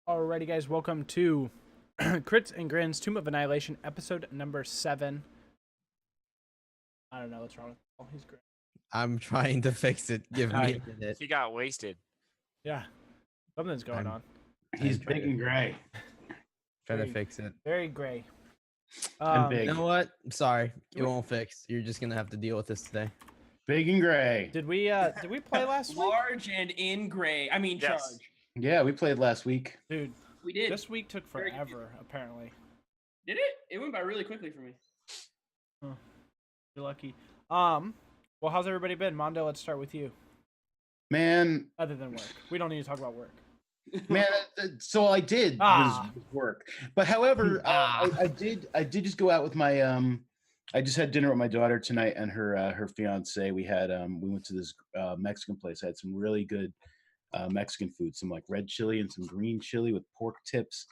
Alrighty, guys, welcome to Crits and Grins, Tomb of Annihilation, episode number 7. I don't know what's wrong with Paul. He's great. I'm trying to fix it. Give me a minute. He got wasted. Yeah, something's going on. He's big and gray. Try to fix it. Very gray. And big. You know what? I'm sorry. It won't fix. You're just gonna have to deal with this today. Big and gray. Did we play last week? Large and in gray. I mean, Yes. charge. Yeah, we played last week. Dude, We did. this week took Very forever, apparently. Did it? It went by really quickly for me. You're lucky. Well, how's everybody been? Mondo, let's start with you. Man, Other than work. We don't need to talk about work. man. So I did was work, but however, I did just go out with my I just had dinner with my daughter tonight and her fiance. We went to this Mexican place. I had some really good Mexican food, some like red chili and some green chili with pork tips,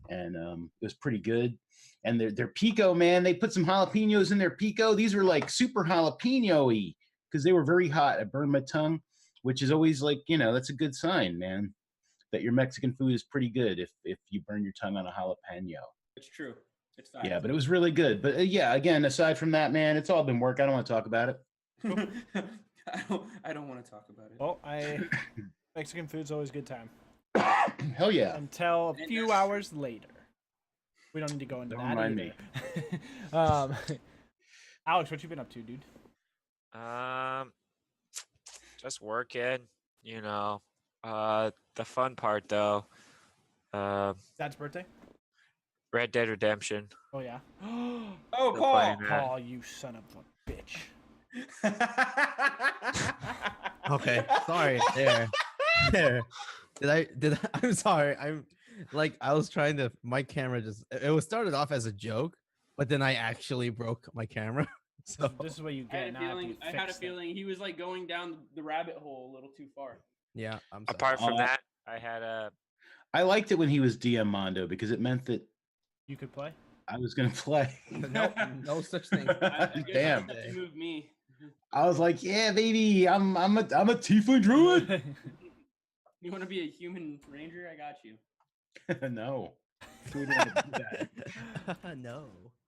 and it was pretty good. And their pico, man, they put some jalapenos in their pico. These were like super jalapeno-y because they were very hot. I burned my tongue, which is always like, that's a good sign, man, that your Mexican food is pretty good if you burn your tongue on a jalapeno. It's true. It's fine. Yeah, but it was really good. But yeah, again, aside from that, man, it's all been work. I don't want to talk about it. I don't want to talk about it. Well, Mexican food's always a good time. Hell yeah. Until a few hours later. We don't need to go into Don't that mind either. Alex, what you been up to, dude? Just working. The fun part though. Dad's birthday? Red Dead Redemption. Oh, yeah. Oh, Still Paul! playing that. Paul, you son of a bitch. Okay. Sorry. There. I'm sorry. I was trying to. My camera it was started off as a joke, but then I actually broke my camera. So This is what you I get. had a Now I have to feeling. I had a fix it. feeling he was like going down the rabbit hole a little too far. yeah. I'm sorry. Apart from that, I had a I liked it when he was DM Mondo because it meant that You could play? I was gonna play. No such thing. I guess Damn. you have to move me. I was like, yeah, baby, I'm a tiefling druid. You want to be a human ranger? I got you. No. We don't wanna do that. No.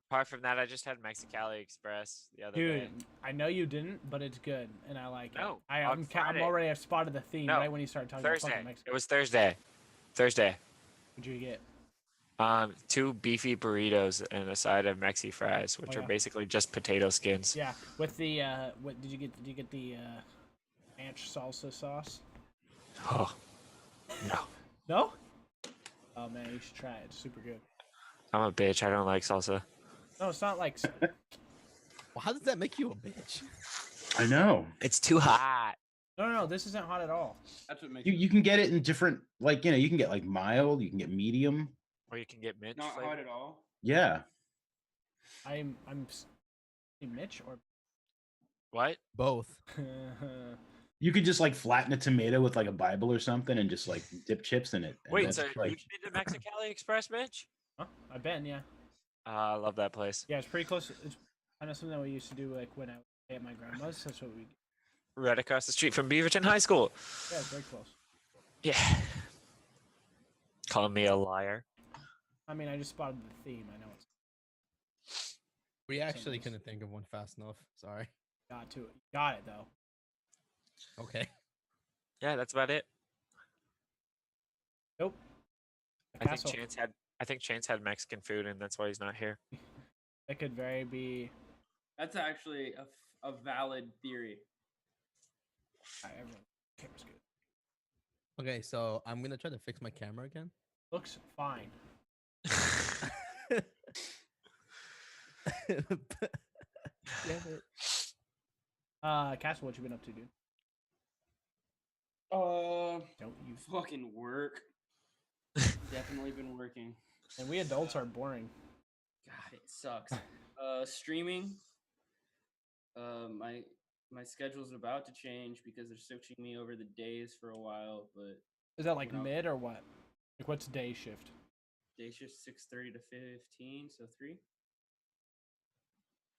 apart from that, I just had Mexicali Express the other Dude, day. I know you didn't, but it's good, and I like No, it. on I'm Friday. already. I've spotted the theme No, right when you started talking about Thursday. fucking Mexico. It was Thursday. What'd you get? 2 beefy burritos and a side of Mexi fries, which Oh, are yeah. basically just potato skins. Yeah, with the what did you get? Did you get the ranch salsa sauce? Oh, no. No? Oh man, you should try it. It's super good. I'm a bitch. I don't like salsa. No, it's not like. Well, how does that make you a bitch? I know. It's too hot. No, this isn't hot at all. That's what makes You can get it in different, like, you can get like mild, you can get medium. Or you can get mint not flavor. hot at all. Yeah. I'm Mitch or What? Both. You could just like flatten a tomato with like a Bible or something and just like dip chips in it. and Wait, that's, so like, you've been to Mexicali Express, Mitch? huh? I've been, yeah. I love that place. Yeah, it's pretty close. It's kind of something that we used to do like when I was at my grandma's. That's what we. Right across the street from Beaverton High School. Yeah, it's very close. Yeah. Calling me a liar. I mean, I just spotted the theme. I know it's We actually Symbols. couldn't think of one fast enough. Sorry. got to it. Got it though. Okay. Yeah, that's about it. Nope. The I castle. think Chance had Mexican food, and that's why he's not here. That could very be. That's actually a valid theory. Everyone. Camera's good. Okay, so I'm gonna try to fix my camera again. Looks fine. Damn it. Castle, what you been up to, dude? Don't You fucking work. Definitely been working. and we adults are boring. God, it sucks. Streaming. My schedule's about to change because they're switching me over the days for a while, but Is that like No. mid or what? Like what's day shift? day shift 6:30 to 15, so 3.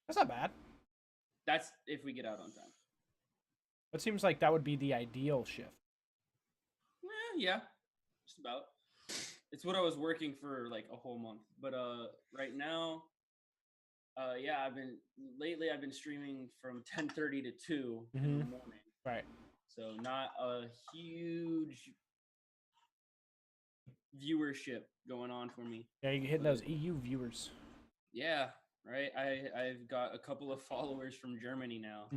That's not bad. That's if we get out on time. It seems like that would be the ideal shift. Yeah, just about. it's what I was working for like a whole month. But right now, yeah, I've been streaming from 10:30 to 2 in the morning. Right. So not a huge viewership going on for me. Yeah, you hitting those EU viewers. Yeah, right. I've got a couple of followers from Germany now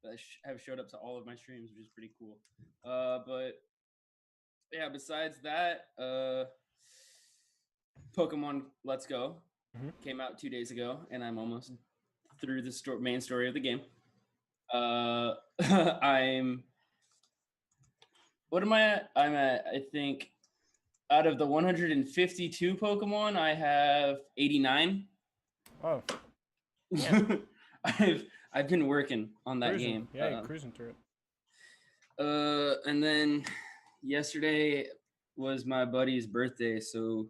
that have showed up to all of my streams, which is pretty cool. But yeah, besides that, Pokemon Let's Go came out 2 days ago, and I'm almost through the main story of the game. What am I at? I'm at, I think, out of the 152 Pokemon, I have 89. Oh. Yeah. I've been working on that game. Yeah, you're cruising through it. And then yesterday was my buddy's birthday, so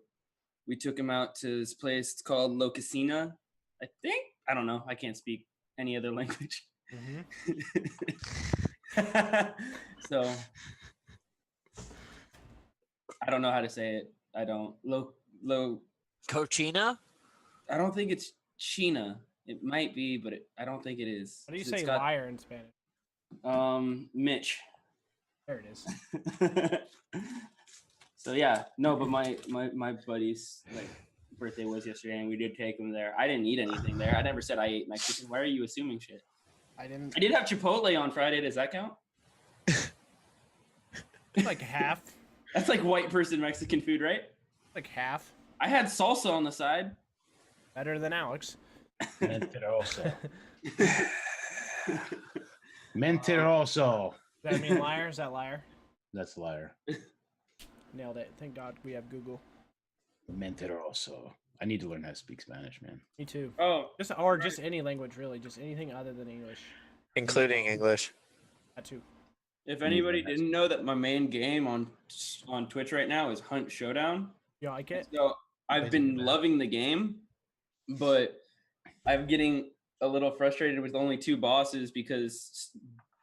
we took him out to this place. It's called La Casina, I think. I don't know. I can't speak any other language. So I don't know how to say it. I don't. Cochina? I don't think it's China. It might be, but I don't think it is. How do you say liar in Spanish? Mitch. There it is. So yeah, no, but my buddy's like birthday was yesterday, and we did take him there. I didn't eat anything there. I never said I ate Mexican. Why are you assuming shit? I didn't. I did have Chipotle on Friday. Does that count? Like half. That's like white person Mexican food, right? Like half. I had salsa on the side. Better than Alex. Mentiroso. Mentiroso. Does that mean liar? Is that liar? That's liar. Nailed it. Thank God we have Google. Mentiroso. I need to learn how to speak Spanish, man. Me too. Oh, Just any language, really. Just anything other than English. Including English. That too. If anybody didn't know that my main game on Twitch right now is Hunt Showdown. You like it? So I've been loving the game, but I'm getting a little frustrated with only 2 bosses because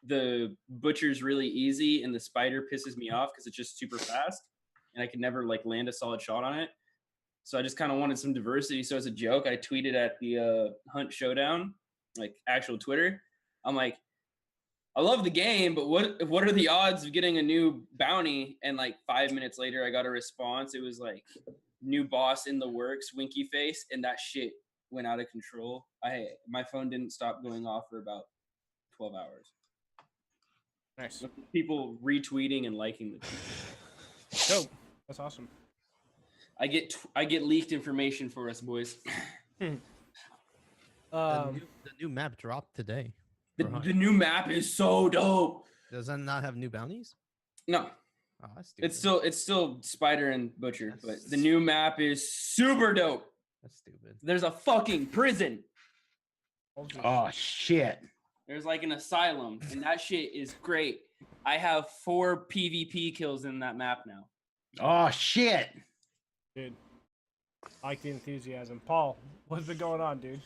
the butcher's really easy and the spider pisses me off because it's just super fast and I can never like land a solid shot on it. So I just kind of wanted some diversity. So as a joke, I tweeted at the Hunt Showdown, like actual Twitter. I'm like, I love the game, but what are the odds of getting a new bounty? And like 5 minutes later, I got a response. It was like, new boss in the works, winky face, and that shit went out of control. My phone didn't stop going off for about 12 hours. Nice. With people retweeting and liking the tweet. Dope. That's awesome. I get leaked information for us, boys. The new map dropped today. The new map is so dope. Does that not have new bounties? No. Oh, that's stupid. It's still Spider and Butcher, but the new map is super dope. That's stupid. There's a fucking prison. Oh shit. There's like an asylum, and that shit is great. I have 4 PvP kills in that map now. Oh shit. Dude. I like the enthusiasm. Paul, what's been going on, dude?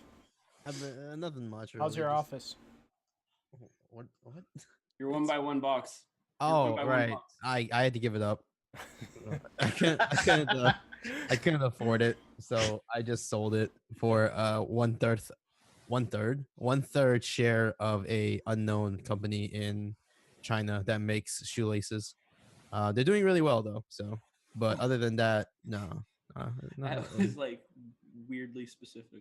Nothing much. How's your office? What? Your 1x1 box. Oh, right. I had to give it up. I couldn't afford it, so I just sold it for one third share of a unknown company in China that makes shoelaces. They're doing really well though. So, but other than that, no. That was like weirdly specific.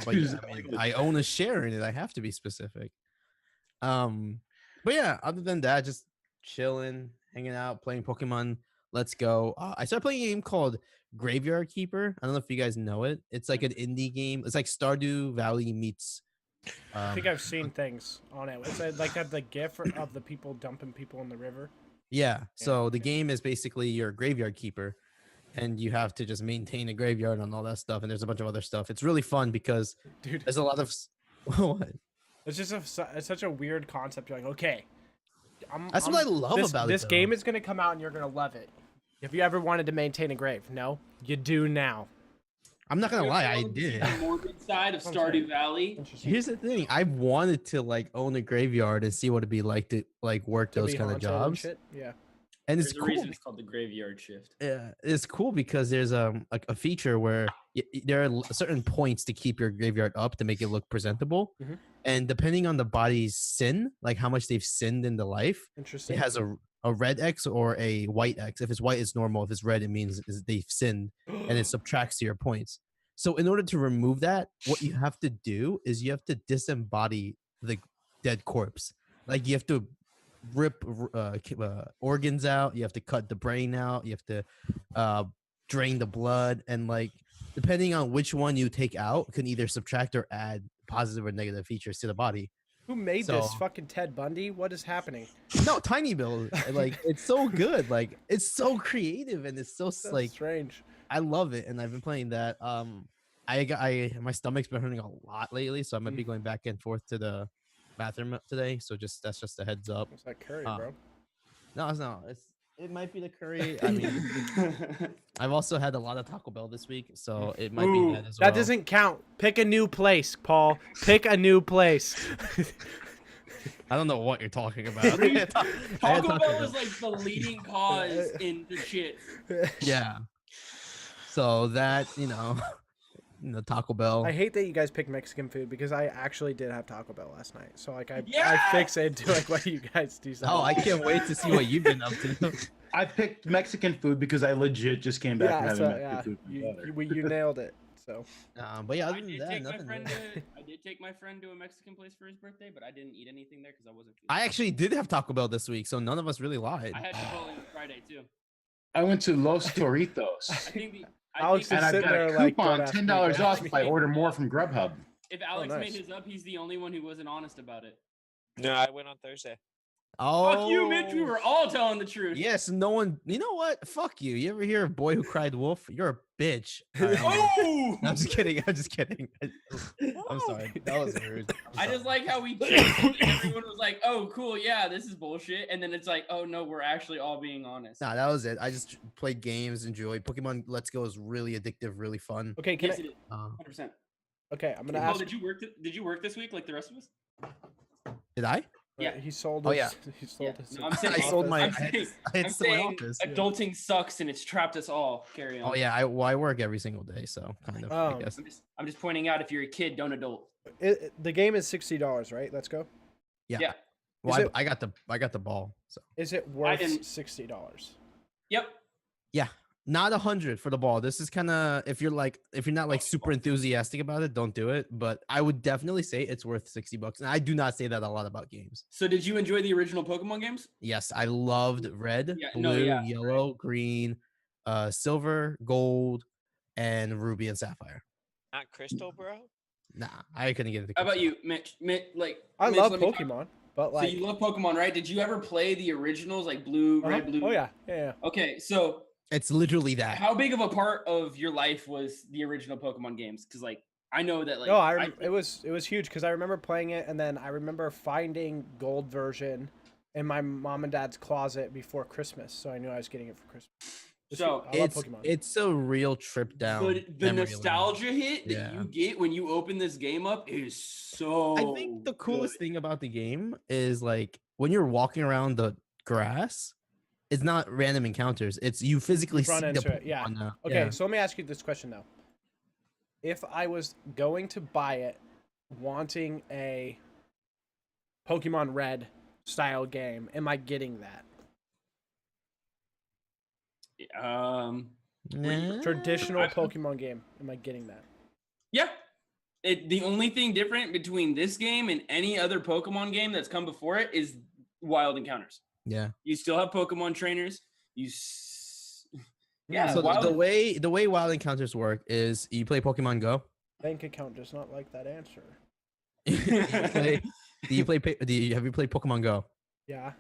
But yeah, I own a share in it. I have to be specific. But yeah, other than that, just chilling, hanging out, playing Pokemon Let's Go. I started playing a game called Graveyard Keeper. I don't know if you guys know it. It's like an indie game. It's like Stardew Valley meets. I think I've seen things on it. It's like that the GIF of the people dumping people in the river. Yeah. So the game is basically your graveyard keeper, and you have to just maintain a graveyard and all that stuff. And there's a bunch of other stuff. It's really fun because dude, there's a lot of what. It's just it's such a weird concept. You're like, okay, that's what I love about it. This game is going to come out and you're going to love it. If you ever wanted to maintain a grave, no, you do now. I'm not going to lie, I did. The morbid side of Stardew Valley. Here's the thing. I wanted to like own a graveyard and see what it'd be like to like work those kind of jobs. Yeah. And There's it's a cool. reason it's called the graveyard shift. Yeah, it's cool because there's like a feature where there are certain points to keep your graveyard up to make it look presentable, Mhm. and depending on the body's sin, like how much they've sinned in the life, Interesting. it has a red X or a white X. If it's white, it's normal. If it's red, it means they've sinned, and it subtracts to your points. So in order to remove that, what you have to do is you have to disembody the dead corpse. Like you have to rip organs out. You have to cut the brain out. You have to drain the blood, and like depending on which one you take out, can either subtract or add positive or negative features to the body. Who made So- this? Fucking Ted Bundy? What is happening? No, Tiny Build, like it's so good. Like it's so creative and it's so That's like strange. I love it, and I've been playing that. My stomach's been hurting a lot lately, so I might be going back and forth to the bathroom today. So that's just a heads up. What's that curry, Uh, bro? No, it's not. It might be the curry. I mean, I've also had a lot of Taco Bell this week, so it might be that as well. That doesn't count. Pick a new place, Paul. Pick a new place. I don't know what you're talking about. Taco Bell is like the leading cause in the shit. Yeah. So that Taco Bell. I hate that you guys pick Mexican food because I actually did have Taco Bell last night. So like I Yes! fixated to like what you guys do. Oh, I can't wait to see what you've been up to. I picked Mexican food because I legit just came back from Yeah, having so, Mexican yeah, food. with my daughter. you nailed it. So But yeah, I other than did, that, take my nothing. friend Really. I did take my friend to a Mexican place for his birthday, but I didn't eat anything there because I wasn't. I actually did have Taco Bell this week, so none of us really lied. I had Chipotle on Friday too. I went to Los Toritos. I think the. Alex think is And I've sitting got there a like, coupon, don't ask me, $10 don't off ask if I me. order more from Grubhub. if Alex nice. made his up, he's the only one who wasn't honest about it. No, I went on Thursday. Oh, Fuck you, Mitch. We were all telling the truth. Yes, no one. You know what? Fuck you. You ever hear of Boy Who Cried Wolf? You're a bitch. Oh! I'm just kidding. I'm just kidding. I'm sorry. That was rude. I just like how we changed it and everyone was like, "Oh, cool, yeah, this is bullshit," and then it's like, "Oh no, we're actually all being honest." Nah, that was it. I just played games, enjoyed Pokemon. Let's Go is really addictive, really fun. okay, can Yes, I? it is. Uh, 100%. Okay, I'm gonna Paul, ask. did you work? Did you work this week like the rest of us? did I? Yeah. He sold. Oh, his, yeah. He sold his. No, I'm saying, I sold my. I office. had, saying- I had I'm to sell my saying office. adulting sucks and it's trapped us all. Carry on. Oh yeah, I work every single day, so kind of. I Um, guess. I'm just pointing out if you're a kid, don't adult. The game is $60, right? Let's go. Yeah. Yeah. Well, Is it- I got the ball. So Is it worth didn't- $60? Yep. yeah, not 100 for the ball. This is kind of if you're not like super enthusiastic about it, don't do it. But I would definitely say it's worth $60. And I do not say that a lot about games. So did you enjoy the original Pokemon games? Yes, I loved red, Yeah, blue, no, yeah, yellow, green, silver, gold, and ruby and sapphire. Not Crystal, bro. Nah, I couldn't get into. How about Crystal. you, Mitch? Mitch, I Mitch, love let me talk- Pokemon, but So like. you love Pokemon, right? Did you ever play the originals, like blue, red, blue? Oh yeah, yeah. Okay, so It's literally that. how big of a part of your life was the original Pokemon games? Because like I know that like No, it was huge because I remember playing it, and then I remember finding gold version in my mom and dad's closet before Christmas, so I knew I was getting it for Christmas. So, I love It's Pokemon. it's a real trip down. the memory lane. nostalgia hit that Yeah. you get when you open this game up is so. I think the coolest good. thing about the game is like when you're walking around the grass, it's not random encounters. It's you physically run see into the it, yeah. Pokemon now. Okay, Yeah. so let me ask you this question though. If I was going to buy it, wanting a Pokemon Red style game, am I getting that? Nah. Traditional Pokemon game, am I getting that? Yeah. The only thing different between this game and any other Pokemon game that's come before it is wild encounters. Yeah. You still have Pokemon trainers. Yeah. So wild, the way wild encounters work is you play Pokemon Go. Bank account does not like that answer. Have you played Pokemon Go? Yeah.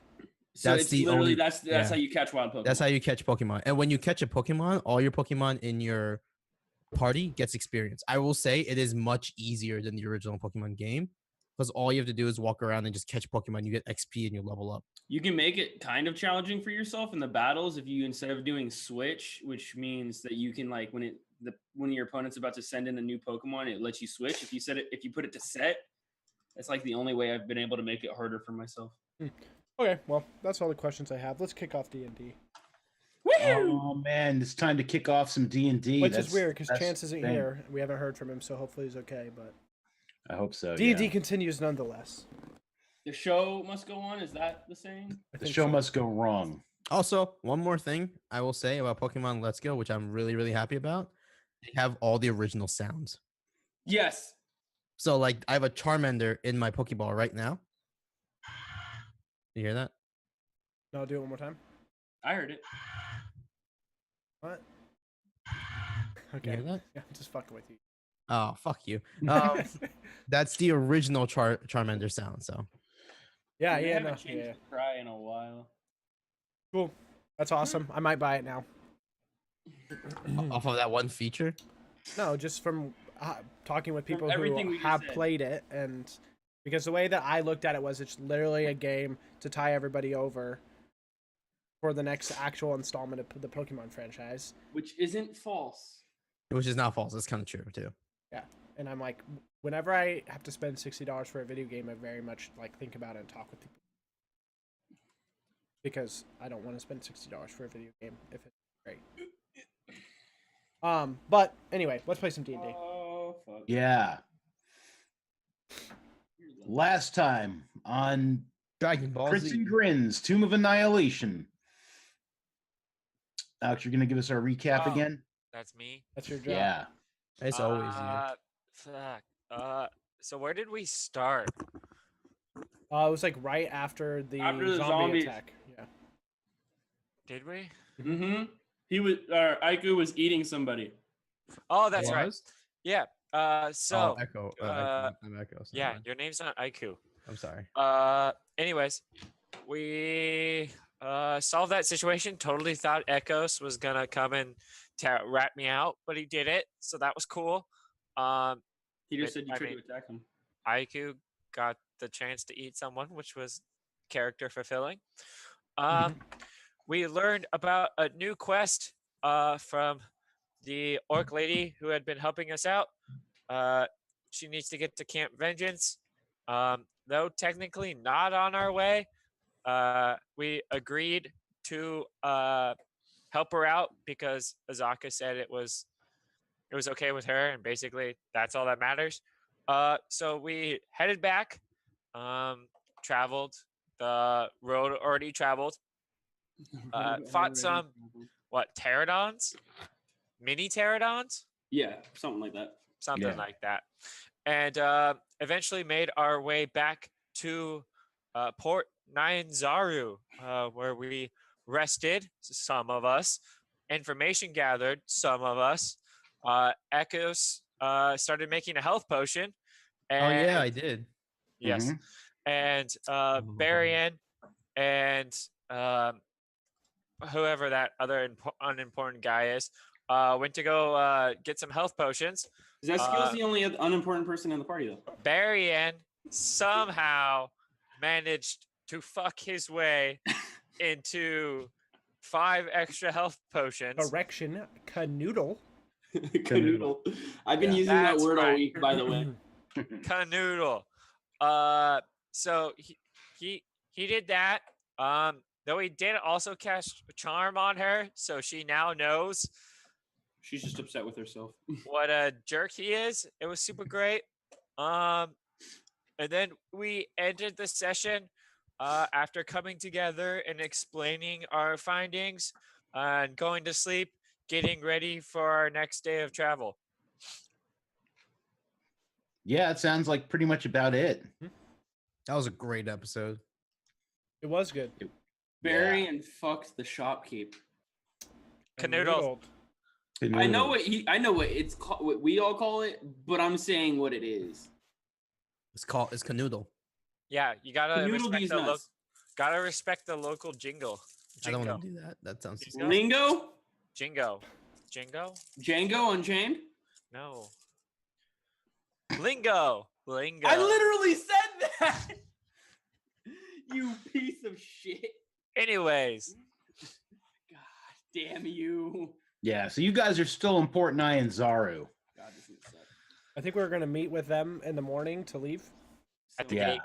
so that's it's the literally only- that's yeah. how you catch wild Pokemon. That's how you catch Pokemon. And when you catch a Pokemon, all your Pokemon in your party gets experience. I will say it is much easier than the original Pokemon game because all you have to do is walk around and just catch Pokemon. You get XP and you level up. You can make it kind of challenging for yourself in the battles if you instead of doing switch, which means that you can like when your opponent's about to send in a new Pokemon, it lets you switch. If you put it to set, that's like the only way I've been able to make it harder for myself. Okay, well, that's all the questions I have. Let's kick off D&D. Oh man, it's time to kick off some D&D. Which is weird because That's Chance isn't thing. here. We haven't heard from him, so hopefully he's okay. But I hope so. D&D Yeah. continues nonetheless. The show must go on. Is that the saying? I The think show so. must go wrong. Also, one more thing I will say about Pokemon Let's Go, which I'm really, really happy about. They have all the original sounds. Yes. So, like, I have a Charmander in my Pokeball right now. You hear that? No, I'll do it one more time. I heard it. What? You Okay. hear that? Yeah, I'm just fucking with you. Oh, fuck you. That's the original Charmander sound. So, Yeah, They yeah, haven't no, changed yeah. the cry in a while. Cool. That's awesome. I might buy it now. off of that one feature. No, just from talking with people everything who we just have said. played it, and because the way that I looked at it was it's literally a game to tie everybody over for the next actual installment of the Pokemon franchise. Which isn't false. Which is not false. It's kind of true, too. Yeah, and I'm like, whenever I have to spend $60 for a video game, I very much like think about it and talk with people because I don't want to spend $60 for a video game if it's great. But anyway, let's play some D&D. Oh, fuck. Yeah. Last time on Dragon Ball Z. CritsNGrins, Tomb of Annihilation. Alex, you're gonna give us our recap Oh. again? That's me. That's your job. Yeah. It's always you. Fuck. So where did we start? It was like right after the zombie zombies. attack. Yeah. Did we? Mm-hmm. Aiku was eating somebody. Oh, that's right. Was? Yeah. So Echo. I'm Echo. so yeah, never mind. your name's not Aiku. I'm sorry. Anyways, we solved that situation. Totally thought Echoes was gonna come and rat me out, but he did it, so that was cool. He just said you I tried mean- to attack him. Aiku got the chance to eat someone, which was character fulfilling. We learned about a new quest from the orc lady who had been helping us out. She needs to get to Camp Vengeance. Though technically not on our way, we agreed to help her out because Azaka said it was okay with her, and basically that's all that matters. So we headed back, traveled the road already traveled, fought some pterodons, mini pterodons, Yeah, something like that. something Yeah. like that, and eventually made our way back to Port Nyanzaru, where we rested, some of us, information gathered, some of us. Echoes started making a health potion. Oh yeah, I and- did. Yes. Mhm. And Barian and whoever that other unimportant guy is went to go get some health potions. Zeskill's the only unimportant person in the party, though. Barian somehow managed to fuck his way into 5 extra health potions. Correction, canoodle. Canoodle. I've been Yeah. using that That's word all right. week, by the way. Canoodle. So he did that. Though he did also cast charm on her, so she now knows She's just upset with herself. what a jerk he is. It was super great. And then we ended the session after coming together and explaining our findings and going to sleep, getting ready for our next day of travel. Yeah, it sounds like pretty much about it. That was a great episode. It was good. Barry and fucked the shopkeep. Canoodle. I know what it's called, what we all call it, but I'm saying what it is. It's Canoodle. Yeah, you gotta Canoodle respect these the nuts. gotta respect the local jingle. I don't Jingo. want to do that. That sounds. Jingo? Lingo? Jingo. Jingo? Django Unchained? No. Lingo. Lingo. I literally said that! You piece of shit. Anyways, God damn you. Yeah, so you guys are still in Port Nyanzaru. God, this is suck. I think we're gonna meet with them in the morning to leave. At the Yeah. gate.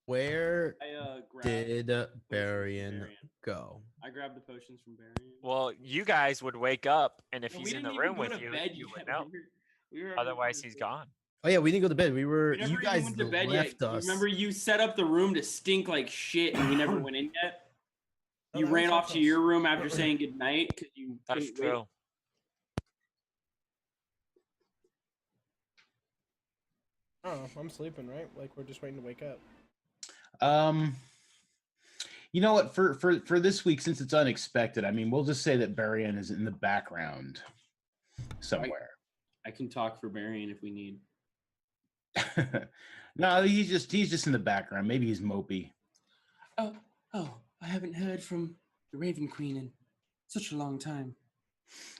Where I did potions from Barian go? I grabbed the potions from Barian. Well, you guys would wake up, and if No, he's we in the didn't even room go with to you, bed you would yet. know. We were Otherwise, he's gone. Oh yeah, we didn't go to bed. We were. We never You even guys went to bed yet. left us. Remember, you set up the room to stink like shit, and we never went in yet. Oh, You that ran was off so to close. your room after saying goodnight because you That's couldn't wait. true. Oh, I'm sleeping, right? Like we're just waiting to wake up. You know what? For this week, since it's unexpected, I mean, we'll just say that Barian is in the background somewhere. I can talk for Barian if we need. No, he's just in the background. Maybe he's mopey. Oh, I haven't heard from the Raven Queen in such a long time.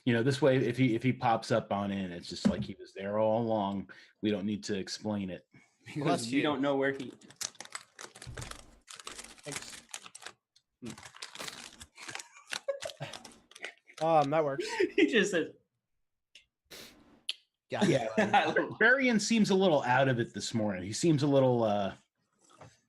You know, this way, if he pops up on in, it's just like he was there all along. We don't need to explain it. Because we don't know where he. Thanks. That works. He just said. Got Yeah, Barian seems a little out of it this morning. He seems a little.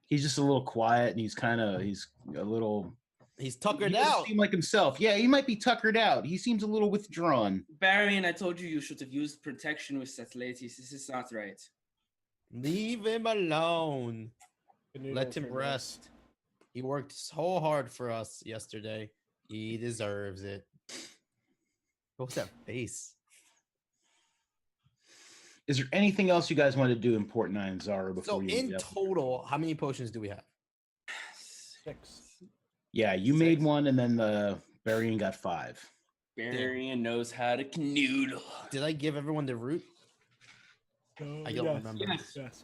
He's just a little quiet, and he's a little. He's He tuckered doesn't out. seem like himself. Yeah, he might be tuckered out. He seems a little withdrawn. Barian, I told you should have used protection with that ladies. This is not right. Leave him alone. Let him Good rest. He worked so hard for us yesterday. He deserves it. What was that face? Is there anything else you guys want to do in Port Nine Zara before So you in leave? total, how many potions do we have? 6. Yeah, you made one, and then the Barian got 5. Barian knows how to canoodle. Did I give everyone the root? I don't remember. Yes.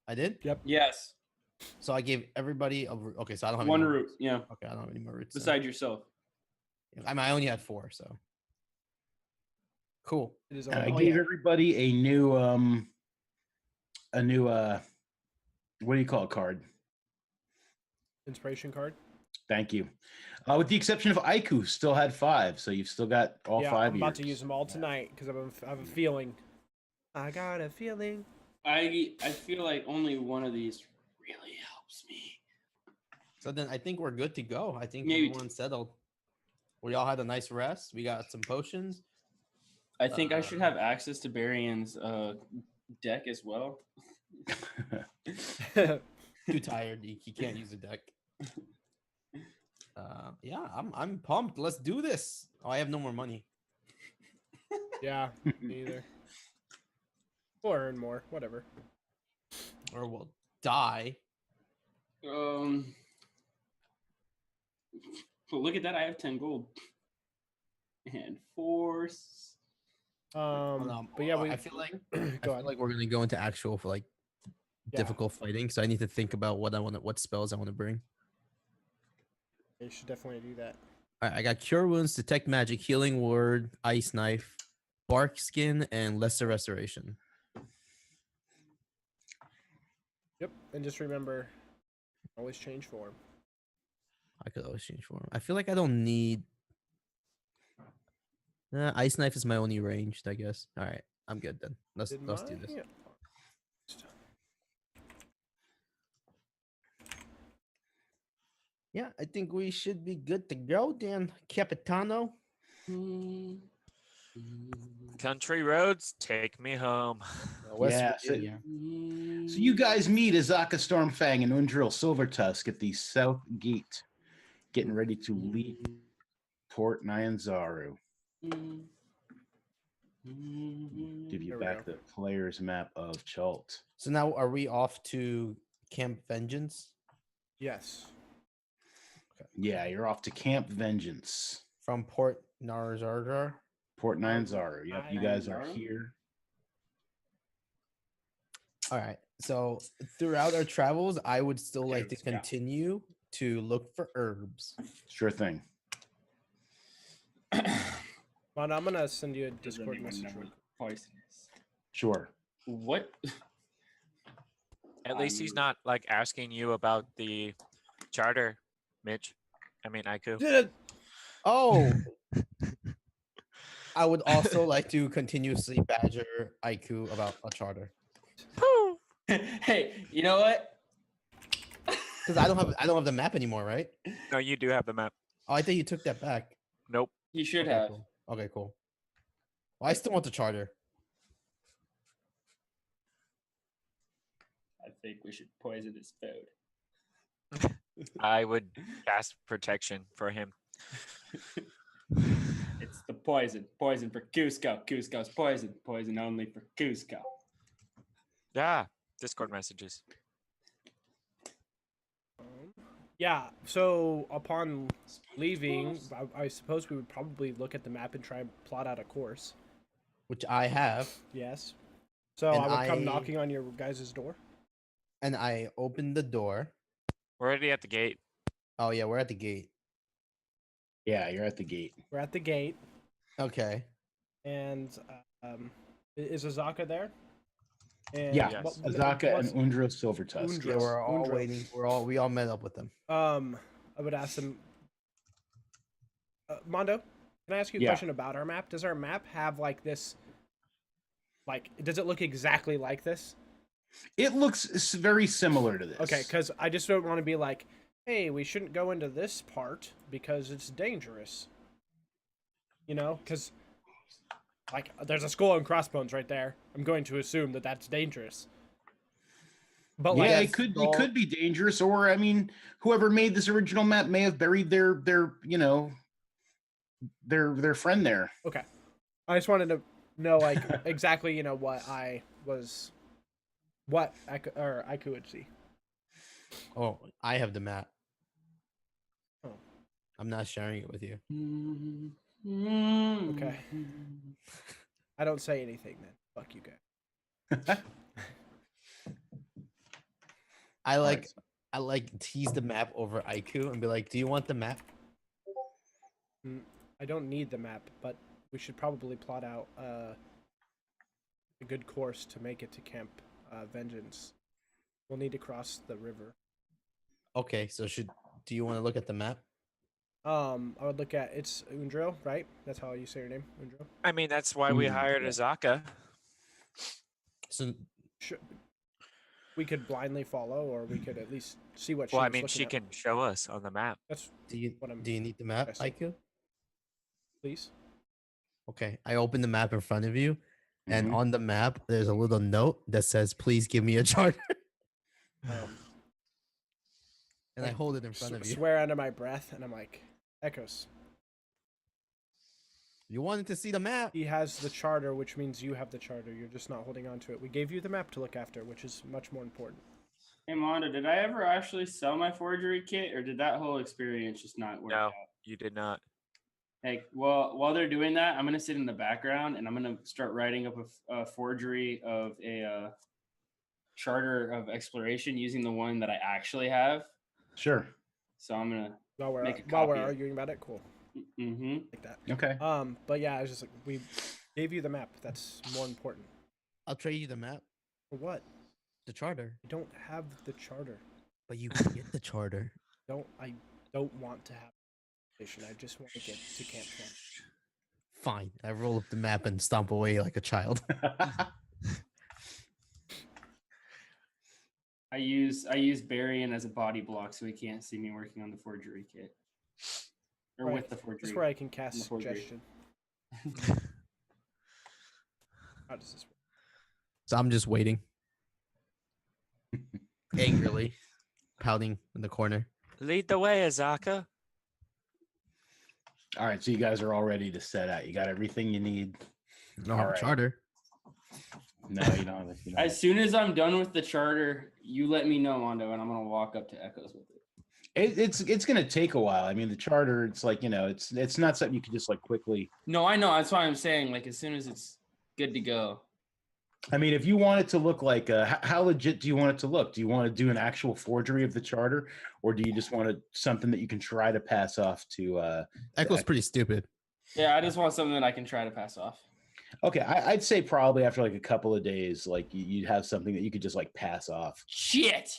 I did? Yep. Yes. So I gave everybody a root. Okay, so I don't have One any more root. roots. Yeah. Okay, I don't have any more roots. then. Besides yourself. I mean, I only had 4, so cool. It is And I all- gave everybody a new what do you call it, card? inspiration card. Thank you. With the exception of Aiku, still had 5, so you've still got all 5 I'm about to years. use them all tonight because I have a feeling. I got a feeling. I feel like only one of these really helps me. So then I think we're good to go. I think Maybe- everyone's settled. We all had a nice rest. We got some potions. I think I should have access to Barian's deck as well. Too tired. He can't use the deck. Yeah, I'm pumped. Let's do this. Oh, I have no more money. Yeah, me either. Or earn more, whatever. Or we'll die. Well, look at that. I have 10 gold. And 4. But yeah, I feel like go I feel on. like we're gonna go into actual for like Yeah. difficult fighting. So I need to think about what spells I want to bring. You should definitely do that. All right, I got Cure Wounds, Detect Magic, Healing Word, Ice Knife, Bark Skin, and Lesser Restoration. Yep, and just remember, always change form. I could always change form. I feel like I don't need. Ice Knife is my only ranged, I guess. All right, I'm good then. Let's do this. Yeah. Yeah, I think we should be good to go, Dan Capitano. Country roads, take me home. West Yeah, so- Virginia. So you guys meet Azaka Stormfang and Undrill Silvertusk at the South Gate, getting ready to leave Port Nyanzaru. Give you There we back go. the player's map of Chult. So now are we off to Camp Vengeance Yes. Yeah, you're off to Camp Vengeance, from Port Narzardar? Port Nyanzaru. Yep, you guys are Nyanzaru? here. All right. So throughout our travels, I would still like to let's go. continue to look for herbs. Sure thing. Mon, I'm gonna send you a Discord message. Poisonous. Sure. What? At least he's not like asking you about the charter, Mitch. I mean, Aiku. Oh, I would also like to continuously badger Aiku about a charter. Hey, you know what? Because I don't have the map anymore, right? No, you do have the map. Oh, I think you took that back. Nope. You should Okay, have. cool. Okay, cool. Well, I still want the charter. I think we should poison his food. I would cast protection for him. It's the poison. Poison for Cusco. Cusco's poison. Poison only for Cusco. Yeah. Discord messages. Yeah, so upon leaving, I suppose we would probably look at the map and try and plot out a course. Which I have. Yes. So And I would come I- knocking on your guys' door. And I opened the door. We're already at the gate. Oh yeah, we're at the gate. Yeah, you're at the gate. We're at the gate, Okay. and is Azaka there? And Yeah, Yes. Azaka and Undra Silvertusk. Undra. Yeah, we're all Undra. waiting. We all met up with them. I would ask them. Mondo, can I ask you a Yeah. question about our map? Does our map have like this? Like, does it look exactly like this? It looks very similar to this. Okay, because I just don't want to be like, hey, we shouldn't go into this part because it's dangerous. You know, because like there's a skull and crossbones right there. I'm going to assume that that's dangerous. But like, Yeah, it could be dangerous, or I mean, whoever made this original map may have buried their friend there. okay, I just wanted to know like exactly what I could see. Oh, I have the map. Oh. I'm not sharing it with you. Okay. I don't say anything then. Fuck you guys. I like tease the map over IQ and be like, "Do you want the map?" I don't need the map, but we should probably plot out a good course to make it to Camp Vengeance. We'll need to cross the river. Okay, so do you want to look at the map? I would look at it's Undro, right? That's how you say your name, Undro. I mean, that's why we hired yeah. Azaka. So We could blindly follow, or we could at least see what. Well, I was mean, looking she at. can show us on the map. That's do you what I'm- do you need the map, Yes. IQ? please. Okay, I open the map in front of you, and Mhm. on the map there's a little note that says, "Please give me a charter," and I hold it in front of you. Swear under my breath, and I'm like, Echoes. You wanted to see the map. He has the charter, which means you have the charter. You're just not holding on to it. We gave you the map to look after, which is much more important. Hey, Mondo, did I ever actually sell my forgery kit, or did that whole experience just not work No, out? you did not. Hey, well, while they're doing that, I'm gonna sit in the background and I'm gonna start writing up a forgery of a charter of exploration using the one that I actually have. Sure. So I'm gonna. While we're Make a while we're copy. arguing about it, cool. Mm-hmm. Like that. Okay. But yeah, I was just like, we gave you the map. That's more important. I'll trade you the map, For what? the charter, I don't have the charter. but you can get the charter. I don't want to have a mission. I just want to get to Camp Camp. Fine. I roll up the map and stomp away like a child. I use Barian as a body block so he can't see me working on the forgery kit. Or Right. with the forgery. This is where I can cast the forgery. suggestion. How does this work? So I'm just waiting, angrily, pouting in the corner. Lead the way, Azaka. All right, so you guys are all ready to set out. You got everything you need. I don't have Alright. a charter. No, you don't have it. You don't have As soon as I'm done with the charter, you let me know, Mondo, and I'm gonna walk up to Echoes with it. It's gonna take a while. I mean, the charter. It's like it's not something you can just like quickly. No, I know. That's why I'm saying, like, as soon as it's good to go. I mean, if you want it to look like, how legit do you want it to look? Do you want to do an actual forgery of the charter, or do you just want something that you can try to pass off to? Echo's pretty stupid. Yeah, I just want something that I can try to pass off. Okay, I'd say probably after like a couple of days, like you'd have something that you could just like pass off. Shit.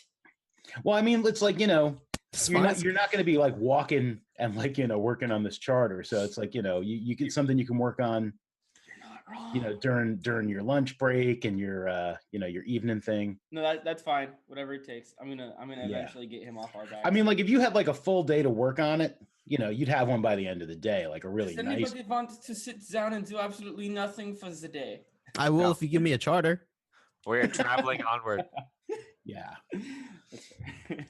Well, I mean, it's like It's you're fine. not going to be like walking and like working on this charter. So it's like you get something you can work on. You're not during your lunch break and your your evening thing. No, that's fine. Whatever it takes. I'm gonna Yeah. eventually get him off our back. I mean, like if you had like a full day to work on it, you'd have one by the end of the day, like a really Does nice. anybody want to sit down and do absolutely nothing for the day? I will if you give me a charter. We're traveling onward. Yeah. That's fair.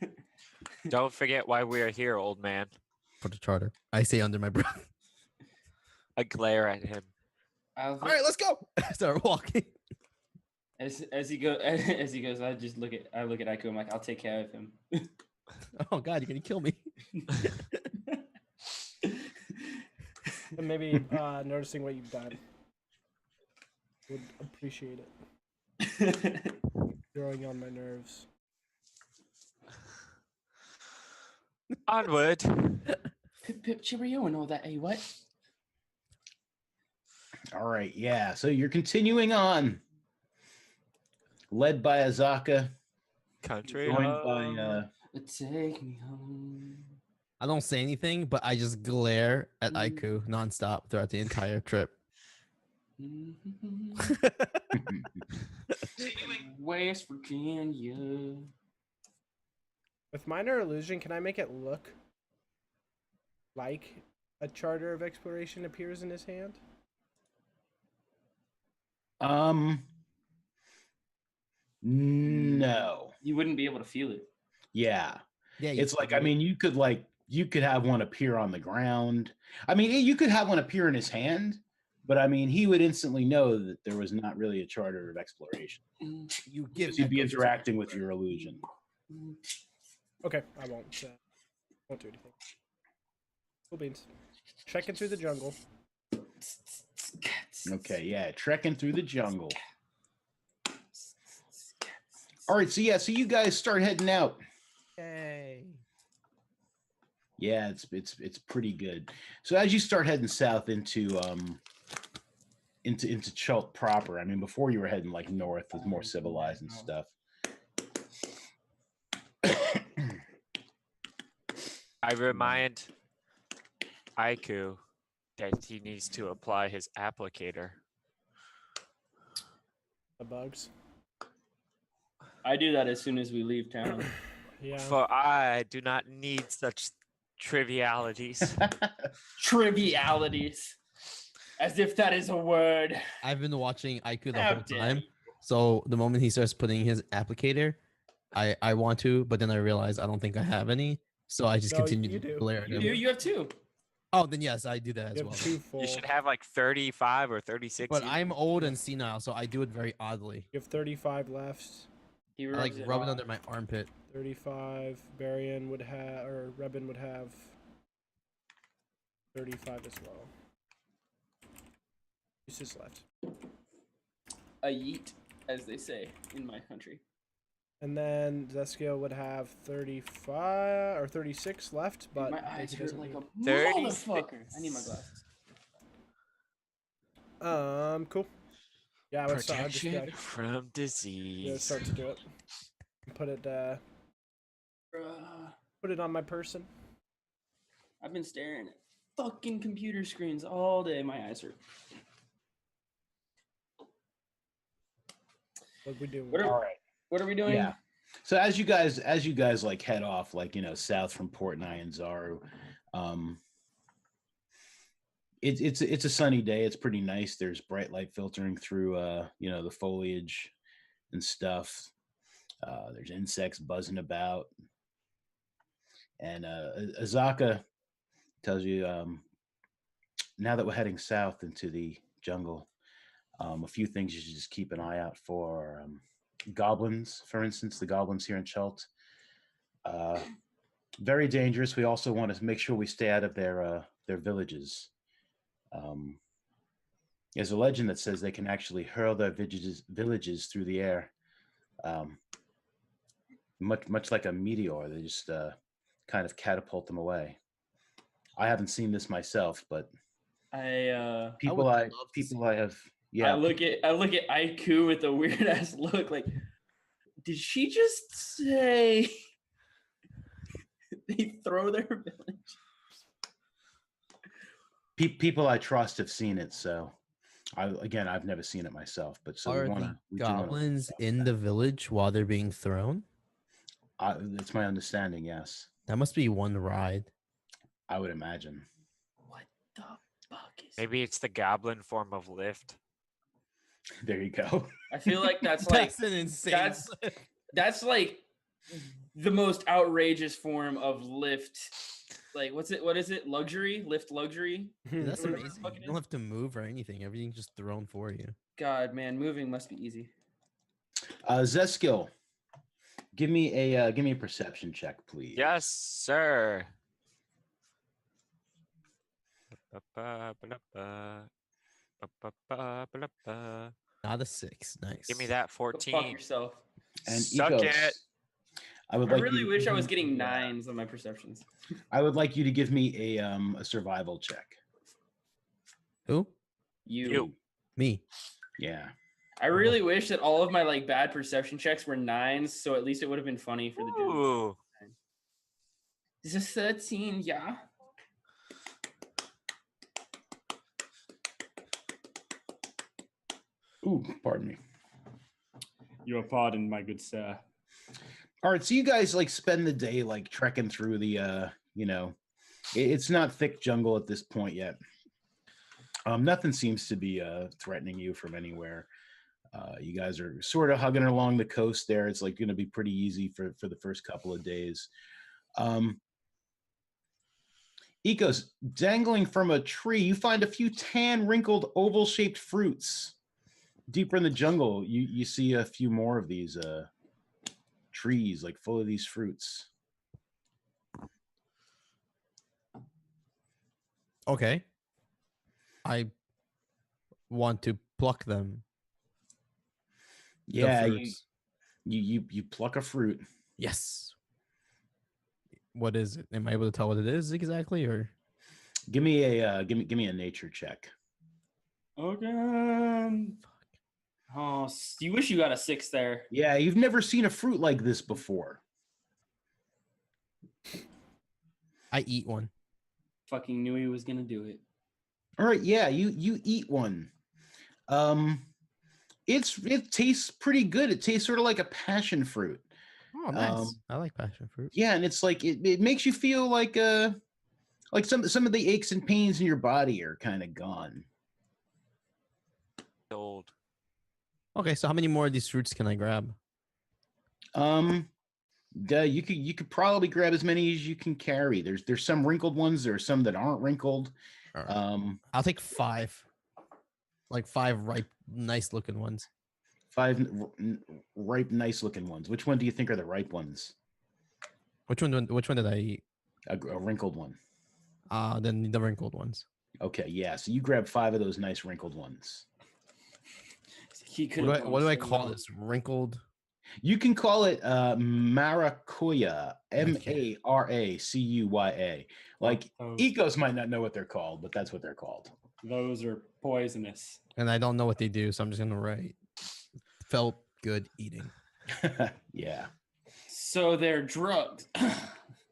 Don't forget why we are here, old man. For the charter. I say under my breath. I glare at him. All right, let's go. Start walking. As he goes, I look at Aiku. I'm like, I'll take care of him. Oh God, you're gonna kill me. And maybe noticing what you've done. Would appreciate it. Growing on my nerves. Onward. Pip pip cheerio and all that. Hey, what? All right. Yeah. So you're continuing on, led by Azaka, Country. joined by Take me home. I don't say anything, but I just glare at Aiku nonstop throughout the entire trip. West Virginia. With minor illusion, can I make it look like a charter of exploration appears in his hand? No. You wouldn't be able to feel it. Yeah. Yeah, It's like, I mean, you could have one appear on the ground. I mean, you could have one appear in his hand, but I mean, he would instantly know that there was not really a charter of exploration. you give. He'd be interacting with your illusion. Okay, I won't do anything. Cool beans. Trekking through the jungle. Okay, yeah, trekking through the jungle. All right, so you guys start heading out. Yay. Yeah, it's pretty good. So as you start heading south into Chult proper, I mean, before you were heading like north with more civilized and stuff. I remind Aiku that he needs to apply his applicator. The bugs. I do that as soon as we leave town. Yeah. For I do not need such trivialities. Trivialities. As if that is a word. I've been watching Aiku the How whole dare time. you. So the moment he starts putting his applicator, I want to, but then I realize I don't think I have any. So I just No, continue you to do. glare at him. You have two. Oh, then yes, I do that as You well. have two full. You should have like 35 or 36. But years. I'm old and senile, so I do it very oddly. You have 35 left. He I like rubs it rub it off. under my armpit. 35. Barian would have, or Rebin would have 35 as well. Uses left. A yeet, as they say in my country. And then Zeskio would have 35 or 36 left, but My he eyes hurt doesn't like a need- 36. motherfucker. I need my glasses. Cool. Yeah, I would start. I'd just Protection from yeah, disease. start to do it. Put it on my person. I've been staring at fucking computer screens all day. My eyes hurt. What we do? All right. What are we doing? Yeah. So as you guys like head off, like south from Port Nyanzaru, it's a sunny day. It's pretty nice. There's bright light filtering through the foliage and stuff. There's insects buzzing about, and Azaka tells you now that we're heading south into the jungle, a few things you should just keep an eye out for. Goblins, for instance, the goblins here in Chult. Very dangerous. We also want to make sure we stay out of their villages. There's a legend that says they can actually hurl their villages through the air, much like a meteor. They just kind of catapult them away. I haven't seen this myself, but people I have. Yeah, I look at Aiku with a weird ass look. Like, did she just say they throw their village? people I trust have seen it, so I've never seen it myself, but so Are we the do wanna goblins in the village while they're being thrown? That's my understanding. Yes, That must be one ride. I would imagine. What the fuck is? Maybe it's the goblin form of lift. There you go. I feel like that's like That's an insane. that's like the most outrageous form of lift. Like what is it? Luxury? Lift luxury? Dude, that's Whatever the amazing. fuck You it don't is. have to move or anything. Everything's just thrown for you. God, man, moving must be easy. Zeskill, give me a perception check, please. Yes, sir. Ba-ba-ba-ba-ba. Ba-ba-ba-ba-ba. Not a 6. Nice. Give me that Go fuck 14. yourself. And Suck Ecos, it. I would I like really you to wish I give was me getting a, 9s on my perceptions. I would like you to give me a survival check. Who? You. Me. Yeah. I really wish that all of my like bad perception checks were 9s, so at least it would have been funny for the joke. Ooh. This is 13, yeah. Ooh, pardon me. Your pardon, my good sir. All right, so you guys like spend the day like trekking through the it's not thick jungle at this point yet. Nothing seems to be threatening you from anywhere. You guys are sort of hugging along the coast there. It's like going to be pretty easy for the first couple of days. Ecos, dangling from a tree, you find a few tan, wrinkled, oval-shaped fruits. Deeper in the jungle, you see a few more of these trees, like full of these fruits. Okay. I want to pluck them. The Yeah, fruits. you pluck a fruit. Yes. What is it? Am I able to tell what it is exactly, or? Give me a nature check. Okay. Oh, you wish you got a 6 there. Yeah, you've never seen a fruit like this before. I eat one. Fucking knew he was gonna do it. All right, yeah, you eat one. It tastes pretty good. It tastes sort of like a passion fruit. Oh, nice. I like passion fruit. Yeah, and it's like it makes you feel like some of the aches and pains in your body are kind of gone. Old. Okay, so how many more of these fruits can I grab? You could probably grab as many as you can carry. There's some wrinkled ones. There are some that aren't wrinkled. All right. I'll take 5. Like 5 ripe, nice looking ones. 5 ripe, nice looking ones. Which one do you think are the ripe ones? Which one did I eat? A wrinkled one. Then the wrinkled ones. Okay, yeah. So you grab 5 of those nice wrinkled ones. He could. What do I call this? Wrinkled? You can call it maracuya, Maracuya. Like Ecos might not know what they're called, but that's what they're called. Those are poisonous. And I don't know what they do, so I'm just gonna write. Felt good eating. Yeah. So they're drugged.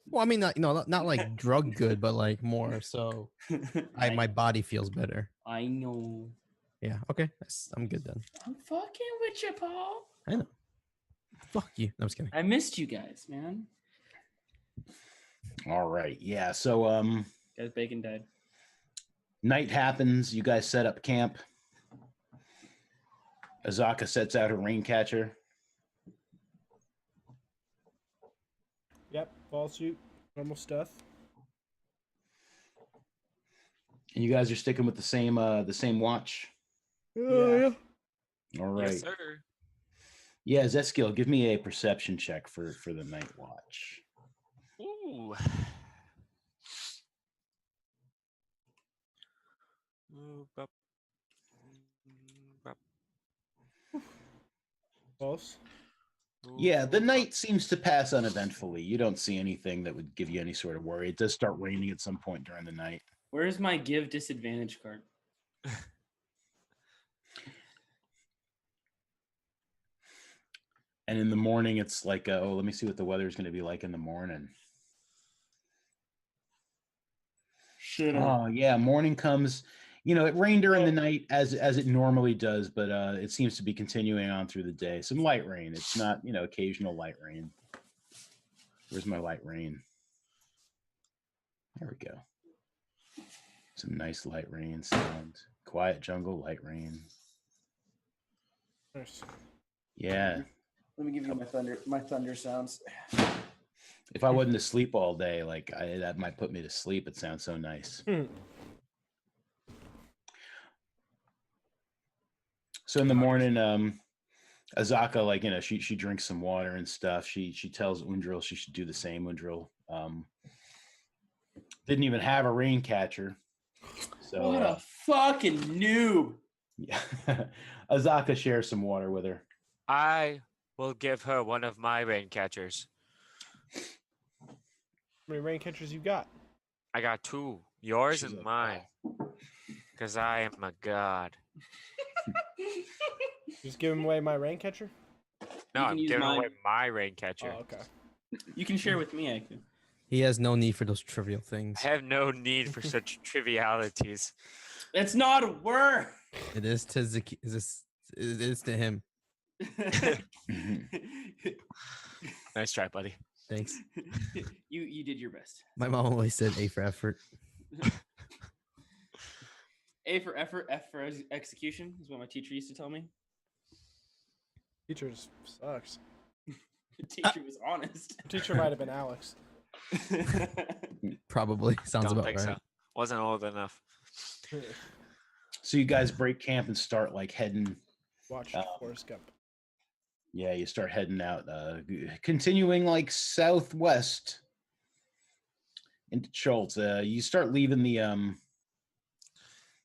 Well, I mean, not like drug good, but like more. So my body feels better. I know. Yeah. Okay. I'm good then. I'm fucking with you, Paul. I know. Fuck you. No, I'm just kidding. I missed you guys, man. All right. Yeah. So Guys, Bacon died. night happens. You guys set up camp. Azaka sets out her rain catcher. Yep, fall suit, normal stuff. And you guys are sticking with the same watch. Yeah. All right. Yes, sir. Yeah, Zeskill, give me a perception check for the night watch. Ooh. Ooh, bop. Bop. False. Yeah, the Ooh, night seems to pass uneventfully. You don't see anything that would give you any sort of worry. It does start raining at some point during the night. Where's my give disadvantage card? And in the morning, it's like, let me see what the weather is going to be like in the morning. Shit. Oh, yeah, morning comes. It rained during the night as it normally does, but it seems to be continuing on through the day. Some light rain. It's not, occasional light rain. Where's my light rain? There we go. Some nice light rain sound. Quiet jungle, light rain. Nice. Yeah. Let me give you my thunder sounds. If I wasn't asleep all day, that might put me to sleep. It sounds so nice. So in the morning, Azaka, she drinks some water and stuff. She tells Undril she should do the same. Undril didn't even have a rain catcher. So What a fucking noob. yeah. Azaka shares some water with her. I will give her one of my rain catchers. How many rain catchers you got? I got 2, yours She's and a mine, because I am a god. Just give him away my rain catcher? No, can I'm use giving away mine. my rain catcher. Oh, okay. You can share with me, Aiku. He has no need for those trivial things. I have no need for such trivialities. That's not a word. It is to Zaki. It is to him. Nice try, buddy. Thanks. You did your best. My mom always said A for effort. A for effort, F for execution is what my teacher used to tell me. Teacher just sucks. The teacher was honest. Teacher might have been Alex. Probably sounds Don't about think right. so. Wasn't old enough. So you guys break camp and start heading. Watch Forrest Gump. Yeah, you start heading out, continuing southwest into Schultz. You start leaving the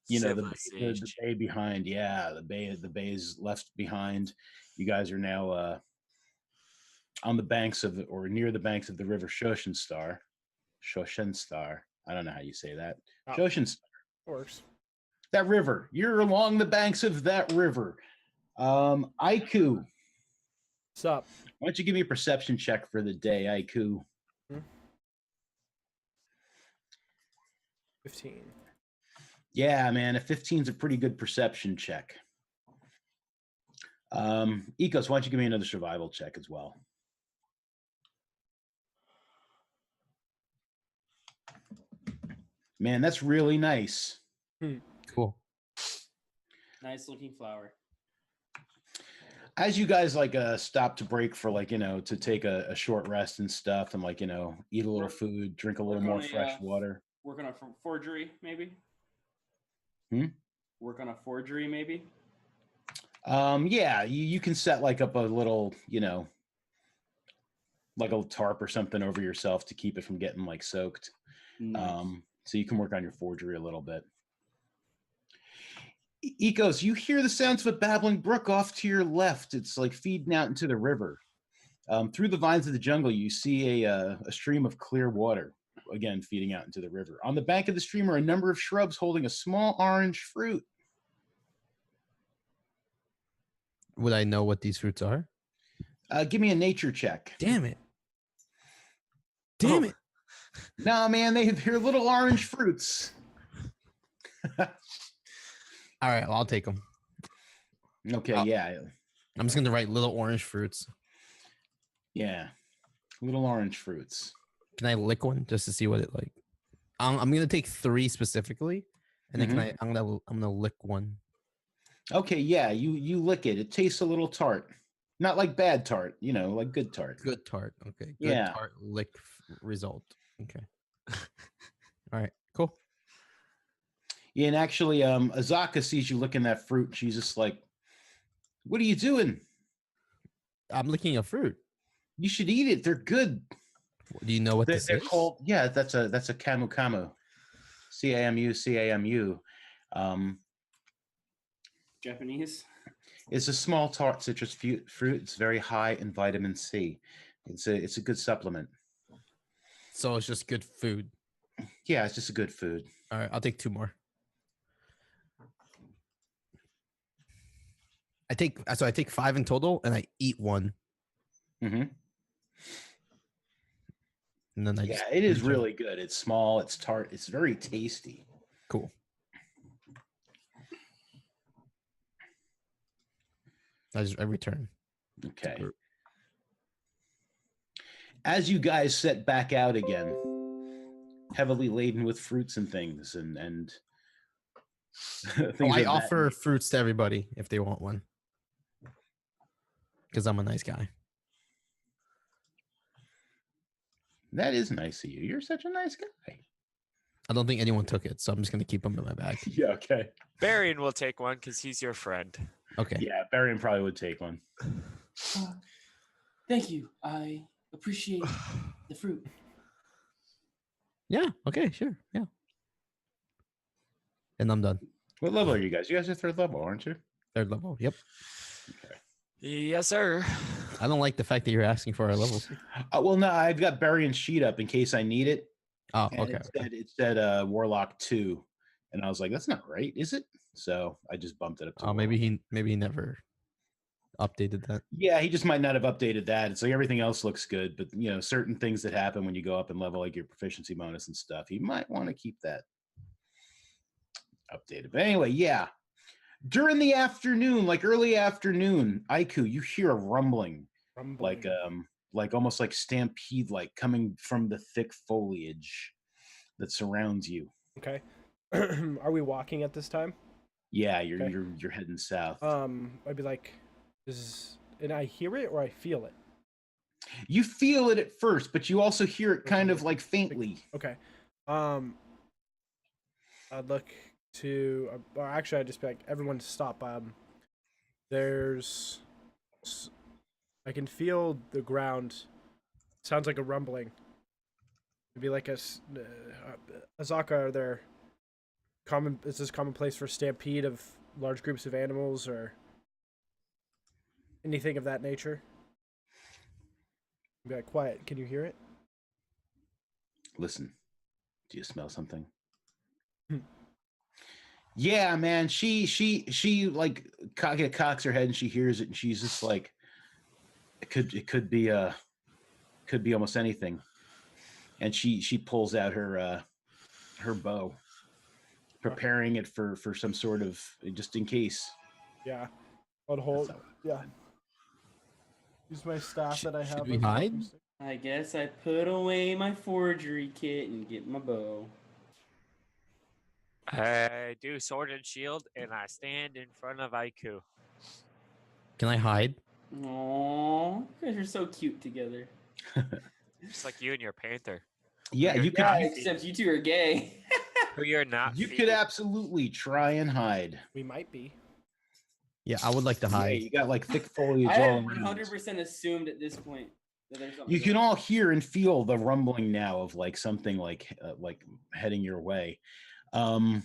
the bay behind. Yeah, the bay is left behind. You guys are now on the banks or near the banks of the river Shoshenstar. I don't know how you say that. Oh. Shoshenstar. Works. That river. You're along the banks of that river. Aiku. What's up? Why don't you give me a perception check for the day, Aiku? 15. Yeah, man, a 15 is a pretty good perception check. Ecos, why don't you give me another survival check as well? Man, that's really nice. Cool. Nice looking flower. As you guys stop to break for to take a short rest and stuff and eat a little food, drink a little more fresh water. Work on a forgery, maybe? Work on a forgery, maybe? Yeah, you can set up a little, like a tarp or something over yourself to keep it from getting soaked. Nice. So you can work on your forgery a little bit. Ecos, you hear the sounds of a babbling brook off to your left. It's feeding out into the river. Through the vines of the jungle, you see a stream of clear water, again, feeding out into the river. On the bank of the stream are a number of shrubs holding a small orange fruit. Would I know what these fruits are? Give me a nature check. Damn it. Damn it. Nah, man, they're little orange fruits. All right, well, I'll take them. Okay, yeah. I'm just going to write little orange fruits. Yeah. Little orange fruits. Can I lick one just to see what it like? I'm going to take 3 specifically, and then I'm going to lick one. Okay, yeah, you lick it. It tastes a little tart. Not like bad tart, like good tart. Good tart. Okay. Good Yeah. tart lick result. Okay. All right, cool. Yeah, and actually, Azaka sees you licking that fruit. She's just like, "What are you doing? I'm licking a fruit. You should eat it. They're good." Do you know what this They're is? called. Yeah, that's a camu camu, CAMU. Japanese. It's a small tart citrus fruit. It's very high in vitamin C. It's a good supplement. So it's just good food. Yeah, it's just a good food. All right, I'll take 2 more. I take 5 in total, and I eat 1. Mm-hmm. And then It is really good. It's small. It's tart. It's very tasty. Cool. I return. Okay. As you guys set back out again, heavily laden with fruits and things, and things I of that offer nature. fruits to everybody if they want one, because I'm a nice guy. That is nice of you. You're such a nice guy. I don't think anyone took it, so I'm just gonna keep them in my bag. Yeah. Okay. Barian will take one because he's your friend. Okay. Yeah, Barian probably would take one. Thank you. I appreciate the fruit. Yeah. Okay. Sure. Yeah. And I'm done. What level are you guys? You guys are 3rd level, aren't you? 3rd level. Yep. Okay. Yes, sir. I don't like the fact that you're asking for our levels. Well, no, I've got Barian's sheet up in case I need it. Oh, And okay. it said Warlock 2, and I was like, that's not right, is it? So I just bumped it up to. Oh, maybe he never updated that. Yeah, he just might not have updated that. It's like everything else looks good, but certain things that happen when you go up in level, like your proficiency bonus and stuff, he might want to keep that updated. But anyway, yeah. During the afternoon, like early afternoon, Aiku, you hear a rumbling. Like almost like stampede, like coming from the thick foliage that surrounds you. Okay. Are we walking at this time? Yeah, Okay. you're heading south. I'd be like, and I hear it or I feel it? You feel it at first, but you also hear it kind of like faintly. Okay. I'd look to, or actually I'd just be like, everyone stop. I can feel the ground. Sounds like a rumbling. It'd be like Azaka, are there is this commonplace for stampede of large groups of animals or anything of that nature? Be like, quiet. Can you hear it? Listen, do you smell something? Yeah, man. She like cocks her head and she hears it and she's just like, it could be almost anything. And she pulls out her bow, preparing it for some sort of, just in case. Yeah. I'd hold. Yeah. Use my staff that I have. Should we hide? I guess I put away my forgery kit and get my bow. I do sword and shield, and I stand in front of Aiku. Can I hide? Aww, you guys are so cute together. Just like you and your panther. Yeah, you could. Yeah, except you two are gay. Who you're not. You could feeding. absolutely try and hide. We might be. Yeah, I would like to Yeah, hide. you got like thick foliage I all have around. 100% assumed at this point that there's something. You can going all hear and feel the rumbling now of like something like heading your way. From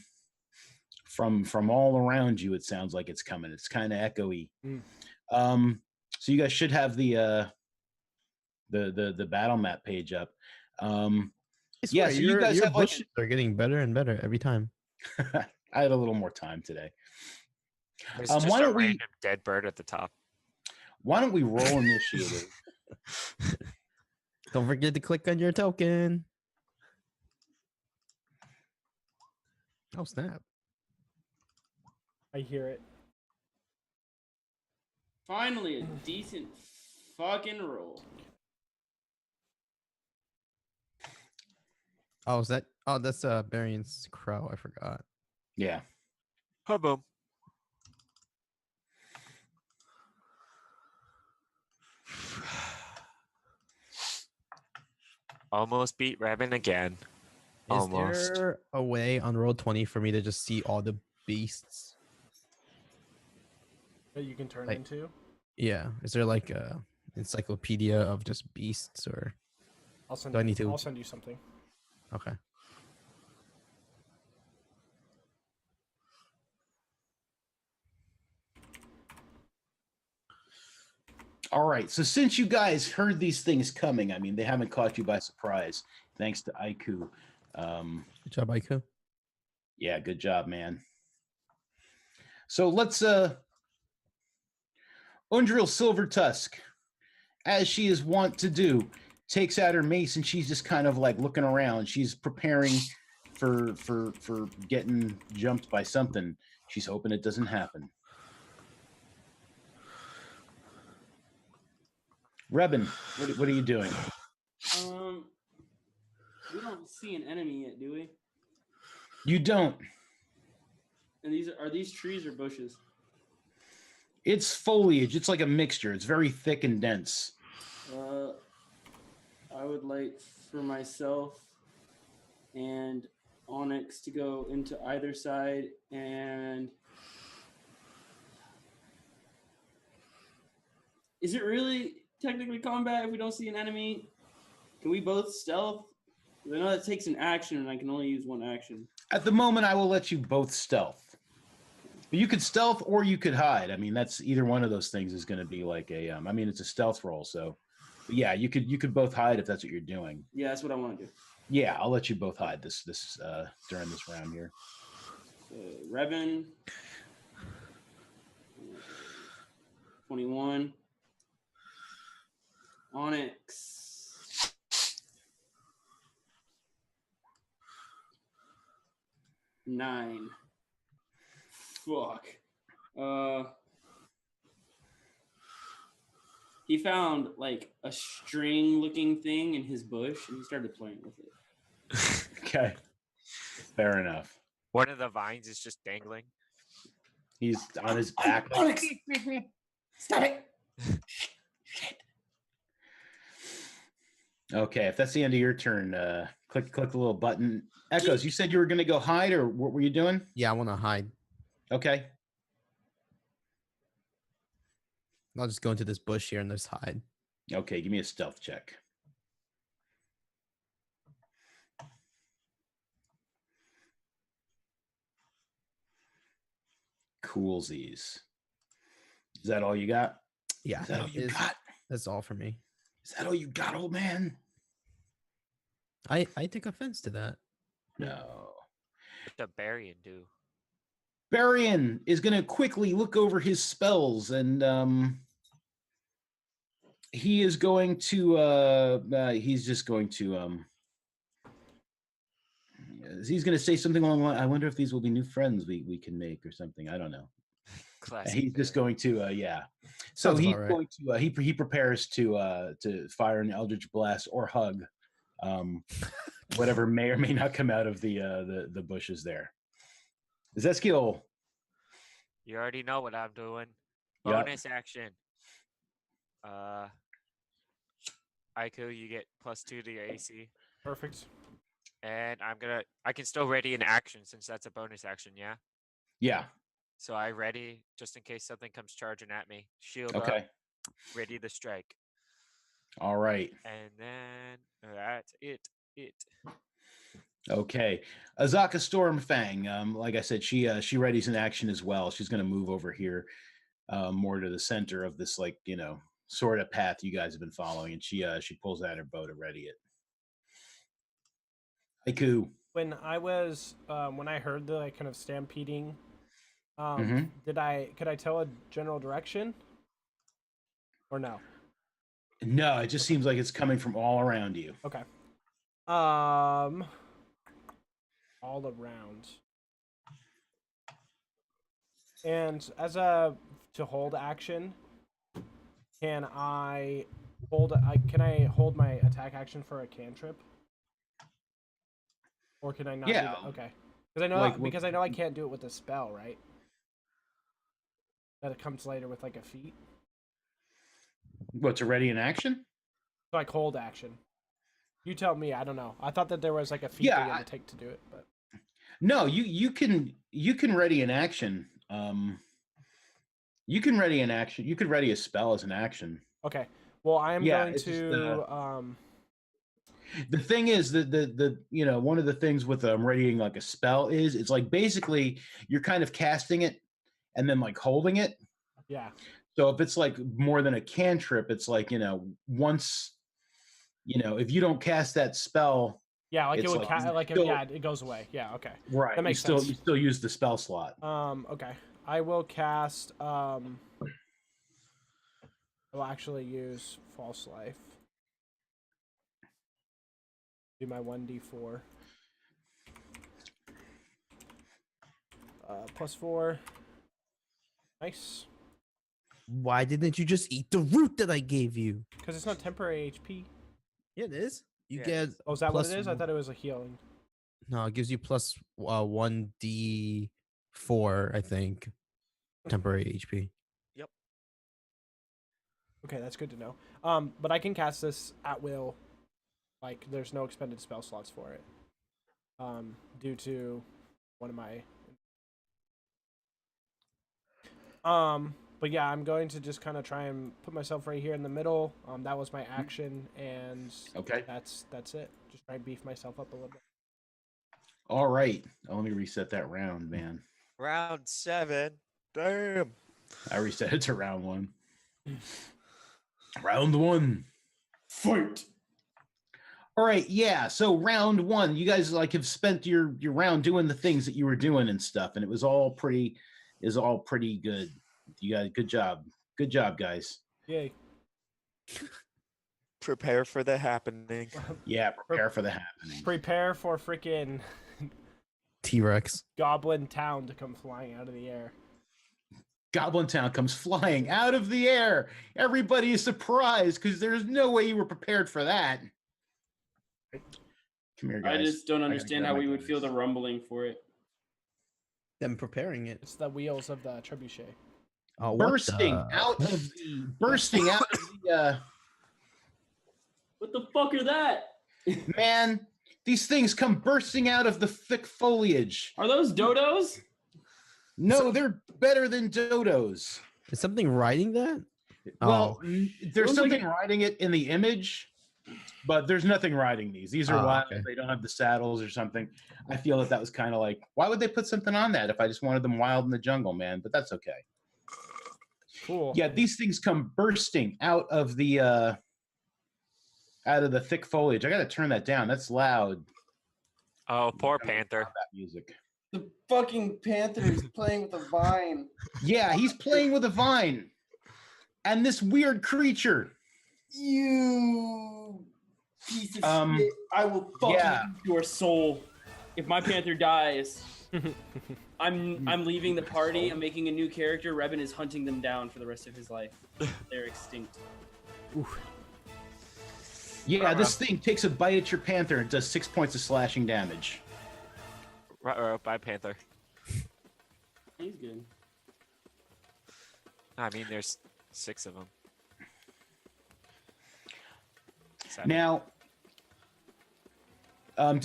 all around you, it sounds like it's coming. It's kind of echoey. So you guys should have the battle map page up. Yeah, so you guys your have like bushes are getting better and better every time. I had a little more time today. There's just why a don't we- random dead bird at the top. Why don't we roll initiative? Don't forget to click on your token. Oh snap! I hear it. Finally, a decent fucking roll. Oh, is that? Oh, that's Barian's crow. I forgot. Yeah. Boom. Almost beat Raven again. Is Almost. there a way on Roll20 for me to just see all the beasts? That you can turn Like- into. Yeah. Is there like a encyclopedia of just beasts or? I'll send. Do I need to- I'll send you something. Okay. All right. So since you guys heard these things coming, I mean, they haven't caught you by surprise, thanks to Aiku. Good job, Aiku. Yeah, good job, man. So let's Undril Silvertusk, as she is wont to do, takes out her mace and she's just kind of like looking around. She's preparing for getting jumped by something. She's hoping it doesn't happen. Rebin, what are you doing? We don't see an enemy yet, do we? You don't. And are these trees or bushes? It's foliage. It's like a mixture. It's very thick and dense. I would like for myself and Onyx to go into either side, and is it really technically combat if we don't see an enemy? Can we both stealth? I know that takes an action, and I can only use one action. At the moment, I will let you both stealth. But you could stealth or you could hide. I mean, that's either one of those things is going to be like a. I mean, it's a stealth roll, so. But yeah, you could both hide if that's what you're doing. Yeah, that's what I want to do. Yeah, I'll let you both hide this during this round here. Revan, 21. Onyx, 9. Fuck. He found like a string-looking thing in his bush, and he started playing with it. Okay, fair enough. One of the vines is just dangling. He's on his back. Onyx, stop it! Okay, if that's the end of your turn, click the little button. Echoes, you said you were going to go hide, or what were you doing? Yeah, I want to hide. Okay. I'll just go into this bush here and just hide. Okay, give me a stealth check. Coolsies. Is that all you got? Yeah, Is that all you got? That's all for me. Is that all you got, old man? I take offense to that. No. What the Barian do? Barian is going to quickly look over his spells, and he is going to he's just going to he's going to say something along the line. I wonder if these will be new friends we can make or something. I don't know. Classic He's just Barian. going to yeah. So Sounds he's about right. going to he prepares to fire an Eldritch Blast or hug whatever may or may not come out of the bushes there. Is that skill? You already know what I'm doing. Yup. Bonus action. Aiku, you get +2 to your AC. Perfect. And I can still ready an action since that's a bonus action, yeah? Yeah. So I ready just in case something comes charging at me. Shield Okay. up, ready to strike. All right. And then that's it. Okay. Azaka Stormfang, like I said, she readies an action as well. She's going to move over here more to the center of this, like, sort of path you guys have been following, and she pulls out her bow to ready it. Haiku. When I heard the kind of stampeding, Mhm. could I tell a general direction? Or no? No, it just seems like it's coming from all around you. Okay. All around. And as a to hold action, can I hold my attack action for a cantrip? Or can I not do Yeah. that? Okay. Because I know I can't do it with a spell, right? That it comes later with like a feat. What, to ready an action? Like hold action. You tell me. I don't know. I thought that there was like a feat Yeah, that you had to take to do it, but No, you can ready an action. You can ready an action. You could ready a spell as an action. okay. Well, I am Yeah, going it's just, to The thing is that the one of the things with readying like a spell is it's like basically you're kind of casting it and then like holding it. yeah. So if it's like more than a cantrip, it's like once if you don't cast that spell, Yeah, like it it's would like it goes away. Yeah, okay. right. That makes you sense. still use the spell slot. Okay. I will cast I will actually use False Life. Do my 1d4. +4. Nice. Why didn't you just eat the root that I gave you? Because it's not temporary HP. Yeah, it is. You Yeah, it get. is. Oh, is that what plus it is? I thought it was a healing. No, it gives you plus 1d4, I think. Temporary HP. Okay, that's good to know. But I can cast this at will. Like, there's no expended spell slots for it. Due to one of my. But yeah, I'm going to just kind of try and put myself right here in the middle. That was my action, and Okay. that's it. Just try and beef myself up a little bit. All right. Oh, let me reset that round, man. Round 7. Damn. I reset it to round 1. Round 1. Fight. All right, yeah. So round 1, you guys like have spent your round doing the things that you were doing and stuff, and it was all pretty good. You guys, good job. Good job, guys. Yay. Prepare for the happening. Yeah, prepare for the happening. Prepare for freaking T-Rex. Goblin Town to come flying out of the air. Goblin Town comes flying out of the air. Everybody is surprised because there's no way you were prepared for that. Come here, guys. I just don't gotta understand grab how my we would feel the guys. rumbling for it. Them preparing it. It's the wheels of the trebuchet. Oh, what bursting the- out of the What the fuck are that? man, these things come bursting out of the thick foliage. Are those dodos? No, they're better than dodos. Is something riding that? Well, Oh. there's Looks like something riding it in the image, but there's nothing riding these. These are Oh, wild. okay. They don't have the saddles or something. I feel that was kind of like, why would they put something on that if I just wanted them wild in the jungle, man? But that's okay. Cool. Yeah, these things come bursting out of the thick foliage. I got to turn that down. That's loud. Oh, poor Gotta Panther. stop that music. The fucking panther is playing with a vine. Yeah, he's playing with a vine. And this weird creature. You piece of shit. I will fucking yeah. eat your soul. If my panther dies, I'm leaving the party. I'm making a new character. Revan is hunting them down for the rest of his life. They're extinct. Yeah, this thing takes a bite at your panther and does 6 points of slashing damage. Bye, Panther. He's good. I mean, there's 6 of them. 7. Now, no,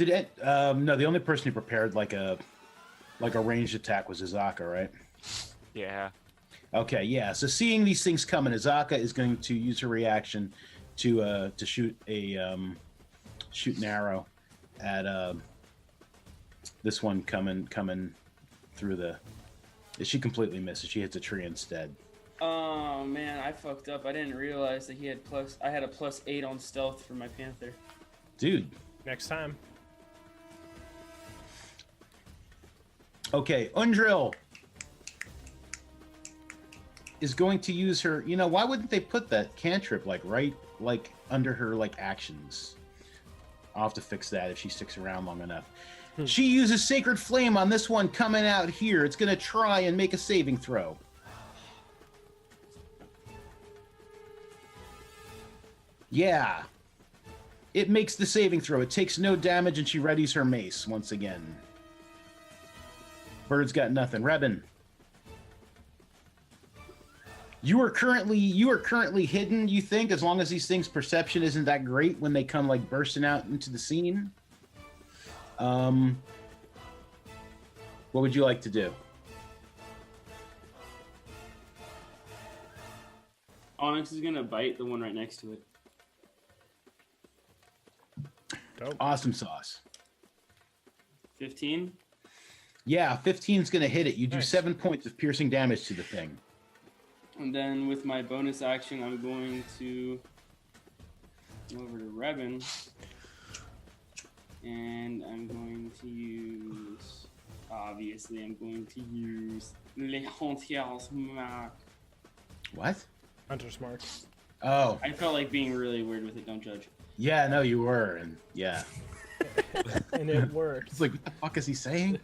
the only person who prepared like a ranged attack was Azaka, right? Yeah. Okay, yeah. So seeing these things coming, Azaka is going to use her reaction to shoot an arrow at this one coming through the. She completely misses. She hits a tree instead. Oh man, I fucked up. I didn't realize that I had a +8 on stealth for my panther. Dude. Next time. Okay, Undrill is going to use her. You know, why wouldn't they put that cantrip right under her actions? I'll have to fix that if she sticks around long enough. She uses Sacred Flame on this one coming out here. It's going to try and make a saving throw. Yeah. It makes the saving throw. It takes no damage, and she readies her mace once again. Bird's got nothing. Revan. You are currently hidden, you think, as long as these things' perception isn't that great when they come bursting out into the scene. What would you like to do? Onyx is gonna bite the one right next to it. Dope. Awesome sauce. 15. Yeah, 15's going to hit it. You do Nice. 7 points of piercing damage to the thing. And then with my bonus action, I'm going to go over to Revan. And I'm going to use... Obviously, I'm going to use Les Hunter's Mark. What? Hunter's Mark. Oh, I felt like being really weird with it, don't judge. yeah, no, you were. And yeah. And it worked. It's like, what the fuck is he saying?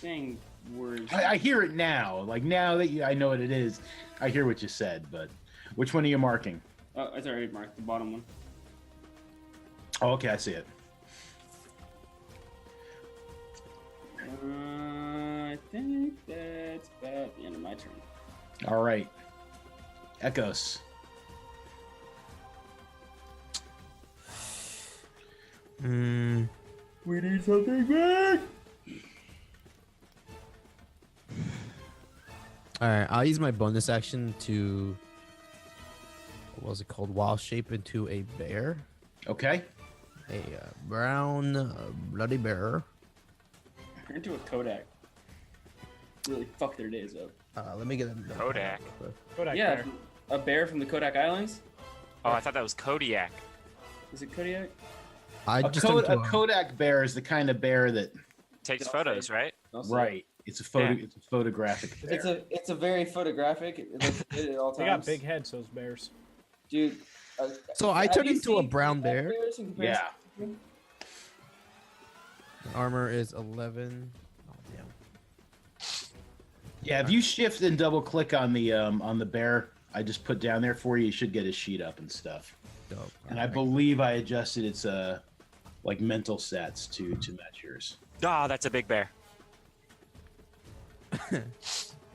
Saying words. I hear it now. Like now that I know what it is, I hear what you said. But which one are you marking? Oh, it's already marked. The bottom one. Oh, okay, I see it. I think that's about the end of my turn. All right. Echoes. Hmm. We need something big. All right, I'll use my bonus action to, what was it called? Wild shape into a bear, Okay. a brown bloody bear. Turn into a Kodak. Really fuck their days up. Let me get a Kodak. Kodak Yeah, bear. a bear from the Kodak Islands. Oh, I thought that was Kodiak. Is it Kodiak? I A, just turned a into Kodak bear is the kind of bear that, Takes Don't photos, say. right? Don't say. right? It's a photo. Yeah. It's a photographic bear. It's a very photographic. It looks good at all They times. got big heads, those bears. Dude. So I have turned you into a seen brown Kodak bear. bears in comparison Yeah. to- Armor is 11. Oh damn. Yeah. If you shift and double click on the bear I just put down there for you, you should get his sheet up and stuff. Dope. And I believe I adjusted its like mental stats to match yours. Ah, that's a big bear.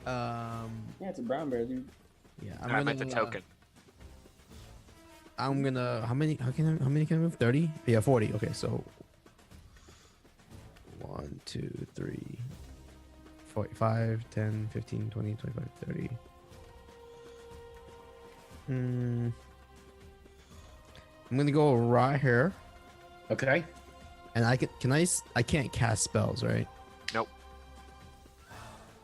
Um. Yeah, it's a brown bear, dude. Yeah. I meant the token. I'm gonna. How many can I move? 30? Yeah, 40. Okay, so 1, 2, 3, 4, 5, 10, 15, 20, 25, 30. I'm gonna go right here, Okay. and I can't cast spells, right? Nope.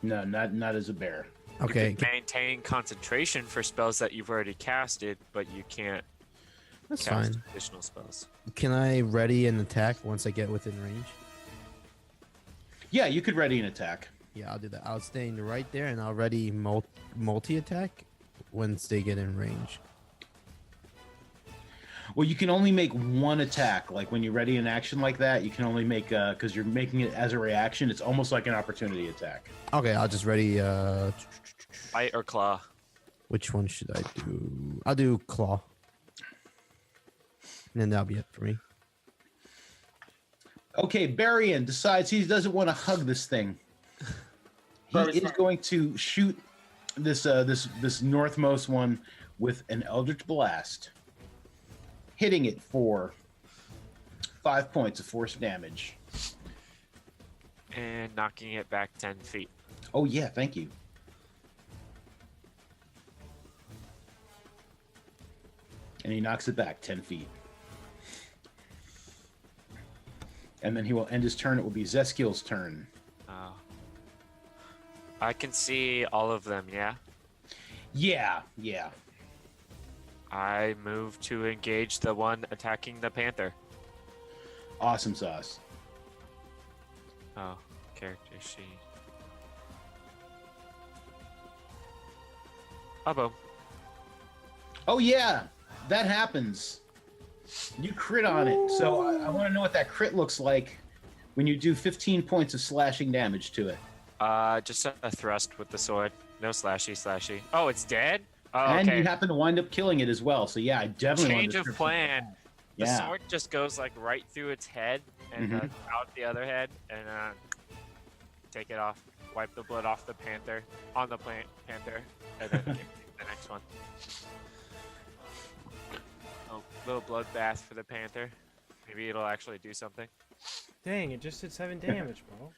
No, not as a bear. Okay. You can maintain concentration for spells that you've already casted, but you can't That's cast fine. additional spells. Can I ready an attack once I get within range? Yeah, you could ready an attack. Yeah, I'll do that. I'll stay right there, and I'll ready multi attack once they get in range. Well, you can only make one attack. Like when you ready an action like that, you can only make because you're making it as a reaction. It's almost like an opportunity attack. Okay, I'll just ready. Bite or claw. Which one should I do? I'll do claw, and then that'll be it for me. Okay, Barian decides he doesn't want to hug this thing. He Probably is smart. going to shoot this northmost one with an Eldritch Blast, hitting it for 5 points of force damage. And knocking it back 10 feet. Oh yeah, thank you. And he knocks it back 10 feet. And then he will end his turn. It will be Zeskil's turn. Oh. I can see all of them, yeah? Yeah. I move to engage the one attacking the panther. Awesome sauce. Oh, character sheet. Oh, boom. Oh yeah, that happens. You crit on it. So I want to know what that crit looks like when you do 15 points of slashing damage to it. Just a thrust with the sword. No slashy. Oh, it's dead? Oh, And okay. you happen to wind up killing it as well. So yeah, I definitely want Change to of description. plan. The Yeah. sword just goes like right through its head and out the other head and take it off. Wipe the blood off the panther on the panther and then get the next one. Oh, little bloodbath for the panther. Maybe it'll actually do something. Dang, it just did 7 damage, bro.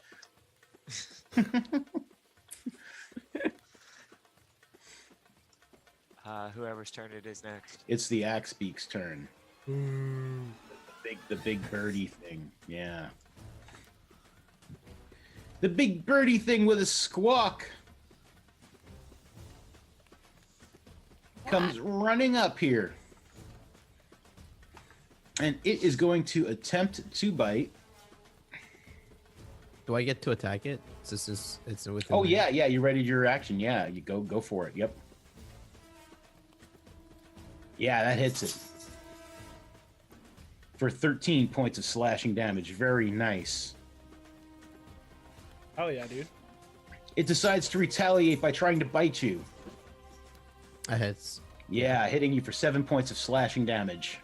Whoever's turn it is next. It's the Axe Beak's turn. The big birdie thing. Yeah. The big birdie thing with a squawk comes running up here. And it is going to attempt to bite. Do I get to attack it? It's within. Oh range. yeah, you ready your action. Yeah, you go for it. Yep. Yeah, that hits it. For 13 points of slashing damage. Very nice. Hell yeah, dude. It decides to retaliate by trying to bite you. That hits. Yeah, hitting you for 7 points of slashing damage.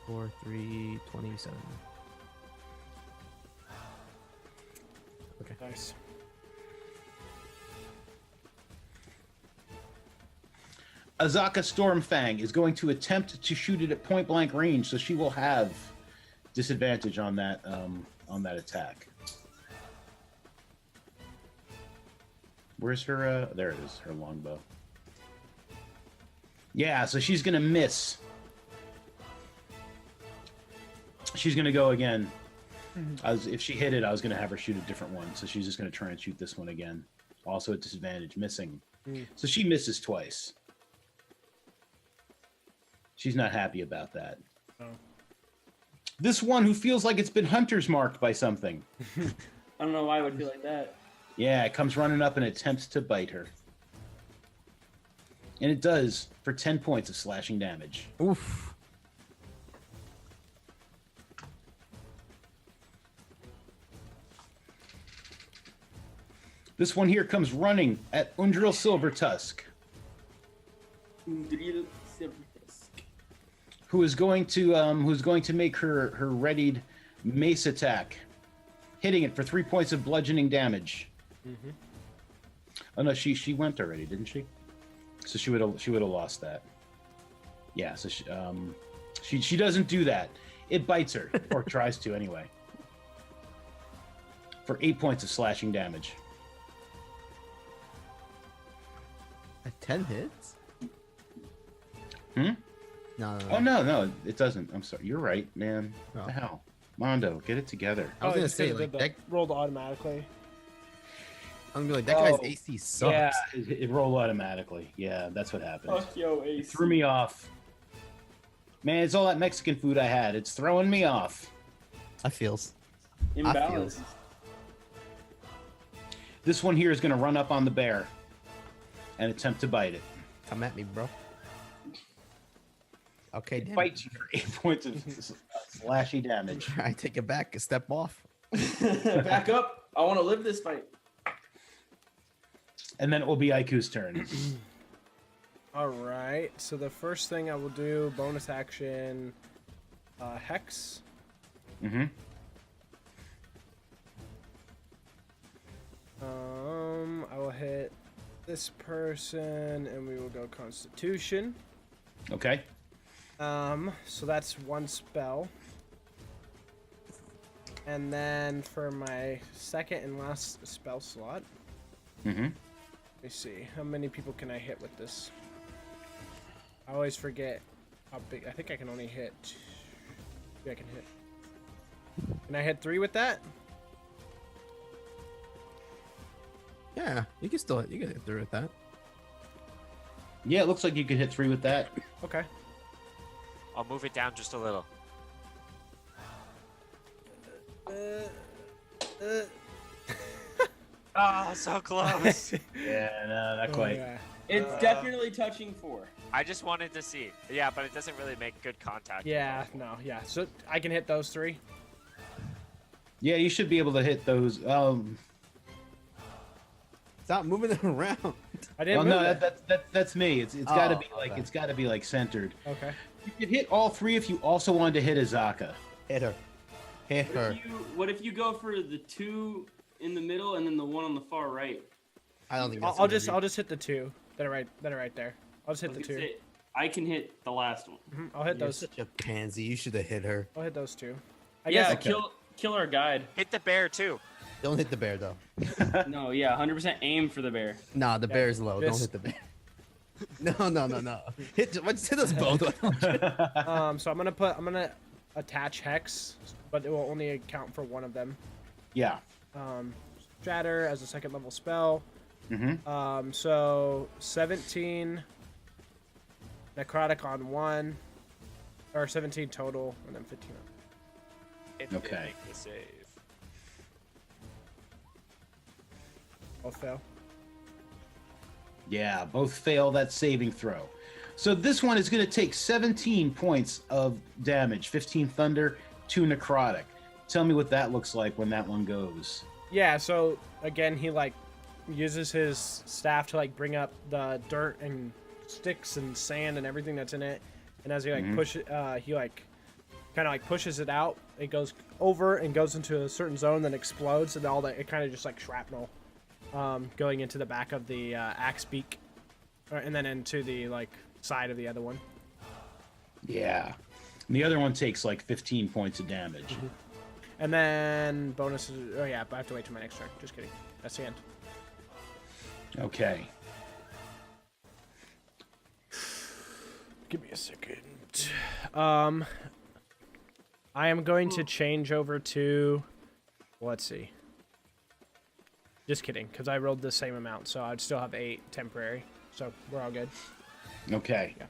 4, 3, 27. Okay. Nice. Azaka Stormfang is going to attempt to shoot it at point blank range, so she will have disadvantage on that attack. Where's her? There it is, her longbow. Yeah, so she's gonna miss. She's gonna go again. If she hit it, I was gonna have her shoot a different one, so she's just gonna try and shoot this one again. Also at disadvantage, missing. So she misses twice. She's not happy about that. Oh. This one who feels like it's been hunter's marked by something. I don't know why I would feel like that. Yeah, it comes running up and attempts to bite her. And it does for 10 points of slashing damage. Oof. This one here comes running at Undril Silvertusk, who is going to make her readied mace attack, hitting it for 3 points of bludgeoning damage. Mm-hmm. Oh no, she went already, didn't she? So she would have lost that. Yeah, so she doesn't do that. It bites her, or tries to anyway. For 8 points of slashing damage. At 10 hits? Hmm? No. Oh no, it doesn't. I'm sorry. You're right, man. What Oh. the hell? Mondo, get it together. I was gonna it's 'cause say, it like, did that, rolled automatically. I'm gonna be like, that guy's Oh, AC sucks. Yeah, it rolled automatically. Yeah, that's what happened. Fuck yo, It Ace. threw me off. Man, it's all that Mexican food I had. It's throwing me off. I feels. Imbalance. This one here is going to run up on the bear and attempt to bite it. Come at me, bro. Okay, It damn. bites you for 8 points of slashy damage. I take it back, a step off. Back up. I want to live this fight. And then it will be Aiku's turn. All right. So the first thing I will do, bonus action, hex. Mm-hmm. I will hit this person, and we will go Constitution. Okay. So that's one spell. And then for my second and last spell slot, Mm-hmm. let me see. How many people can I hit with this? I always forget how big. I think I can only hit. Yeah, I can hit. Can I hit 3 with that? Yeah, you can get through with that. Yeah, it looks like you could hit 3 with that. Okay. I'll move it down just a little. Oh, so close. Yeah, no, not quite. Yeah. It's definitely touching 4. I just wanted to see. Yeah, but it doesn't really make good contact. Yeah, no, yeah. So I can hit those 3. Yeah, you should be able to hit those. Stop moving it around. I didn't Well, move no, it. that's me. It's got to Oh, be like okay. it's got to be like centered. Okay. You could hit all 3 if you also wanted to hit Azaka. Hit her. Hit her. What if you go for the 2 in the middle and then the 1 on the far right? I don't think I'll that's I'll just hit the 2 that are right there. I'll just hit the 2. I can hit the last one. I'll hit You're those. such a pansy. You should have hit her. I'll hit those 2. I Yeah, guess. Okay. kill our guide. Hit the bear too. Don't hit the bear though. No, yeah, 100% aim for the bear. Nah, the bear's low. Don't just- hit the bear. No. Hit us both. So I'm gonna attach hex, but it will only account for one of them. Yeah. Shatter as a second level spell. Mm-hmm. So 17 necrotic on 1, or 17 total, and then 15 on. It did Okay. make the save. Both fail. Yeah, both fail that saving throw. So this one is going to take 17 points of damage, 15 thunder, 2 necrotic. Tell me what that looks like when that one goes. Yeah, so again, he like uses his staff to like bring up the dirt and sticks and sand and everything that's in it, and as he like he like kind of like pushes it out. It goes over and goes into a certain zone, then explodes, and all that. It kind of just like shrapnel, going into the back of the axe beak, and then into the like side of the other one. Yeah. And the other one takes like 15 points of damage. And then bonuses. Oh yeah, but I have to wait till my next turn. Just kidding. That's the end. Okay. Give me a second. I am going to change over to. Let's see. Just kidding, because I rolled the same amount, so I'd still have 8 temporary. So we're all good. Okay. Yeah.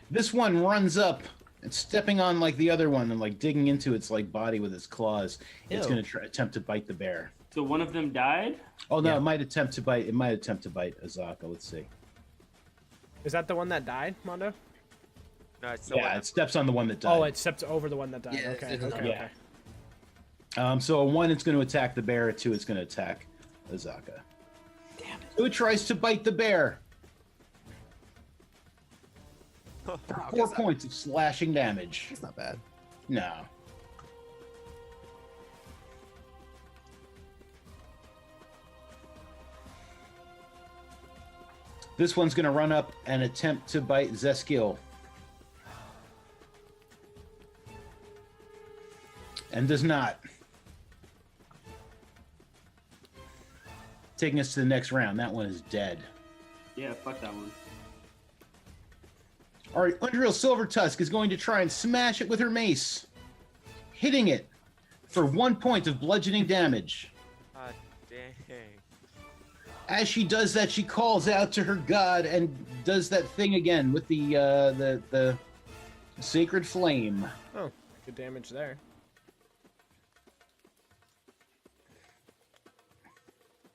This one runs up and stepping on like the other one and like digging into its like body with its claws. It's Ew. going to attempt to bite the bear. So one of them died? Oh no, Yeah. it might attempt to bite. It might attempt to bite Azaka. Let's see. Is that the one that died, Mondo? No, it's the Yeah, one. it steps on the one that died. Oh, it steps over the one that died. Yeah, Okay. it's Okay. another Okay. Yeah. So a 1, it's going to attack the bear. A 2, it's going to attack Azaka. Damn it. So it tries to bite the bear. 4 points of slashing damage. It's not bad. No. This one's going to run up and attempt to bite Zeskil. And does not. Taking us to the next round. That one is dead. Yeah, fuck that one. All right, Undreal Silvertusk is going to try and smash it with her mace, hitting it for 1 point of bludgeoning damage. Ah, dang. As she does that, she calls out to her god and does that thing again with the sacred flame. Oh, good damage there.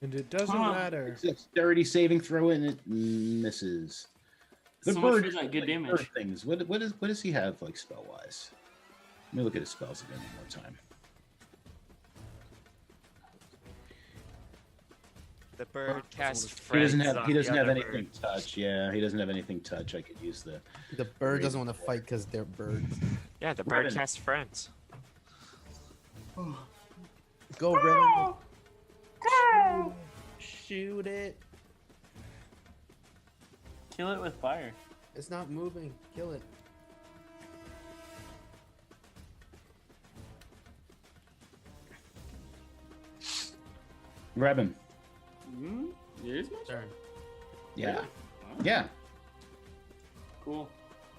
And it doesn't matter. It's a dexterity saving throw and it misses. The So much bird for that good like, damage. bird things. What does he have like spell wise? Let me look at his spells again one more time. The bird casts He friends. doesn't have on he the doesn't have other anything bird. touch. Yeah, he doesn't have anything touch. I could use the. The bird doesn't want to fight because they're birds. Yeah, the bird Ribbon. casts friends. Go, Ribbon. Shoot it. Kill it with fire. It's not moving. Kill it. Rebin. Hmm? It is my turn. Turn. Yeah. Wow. Yeah. Cool.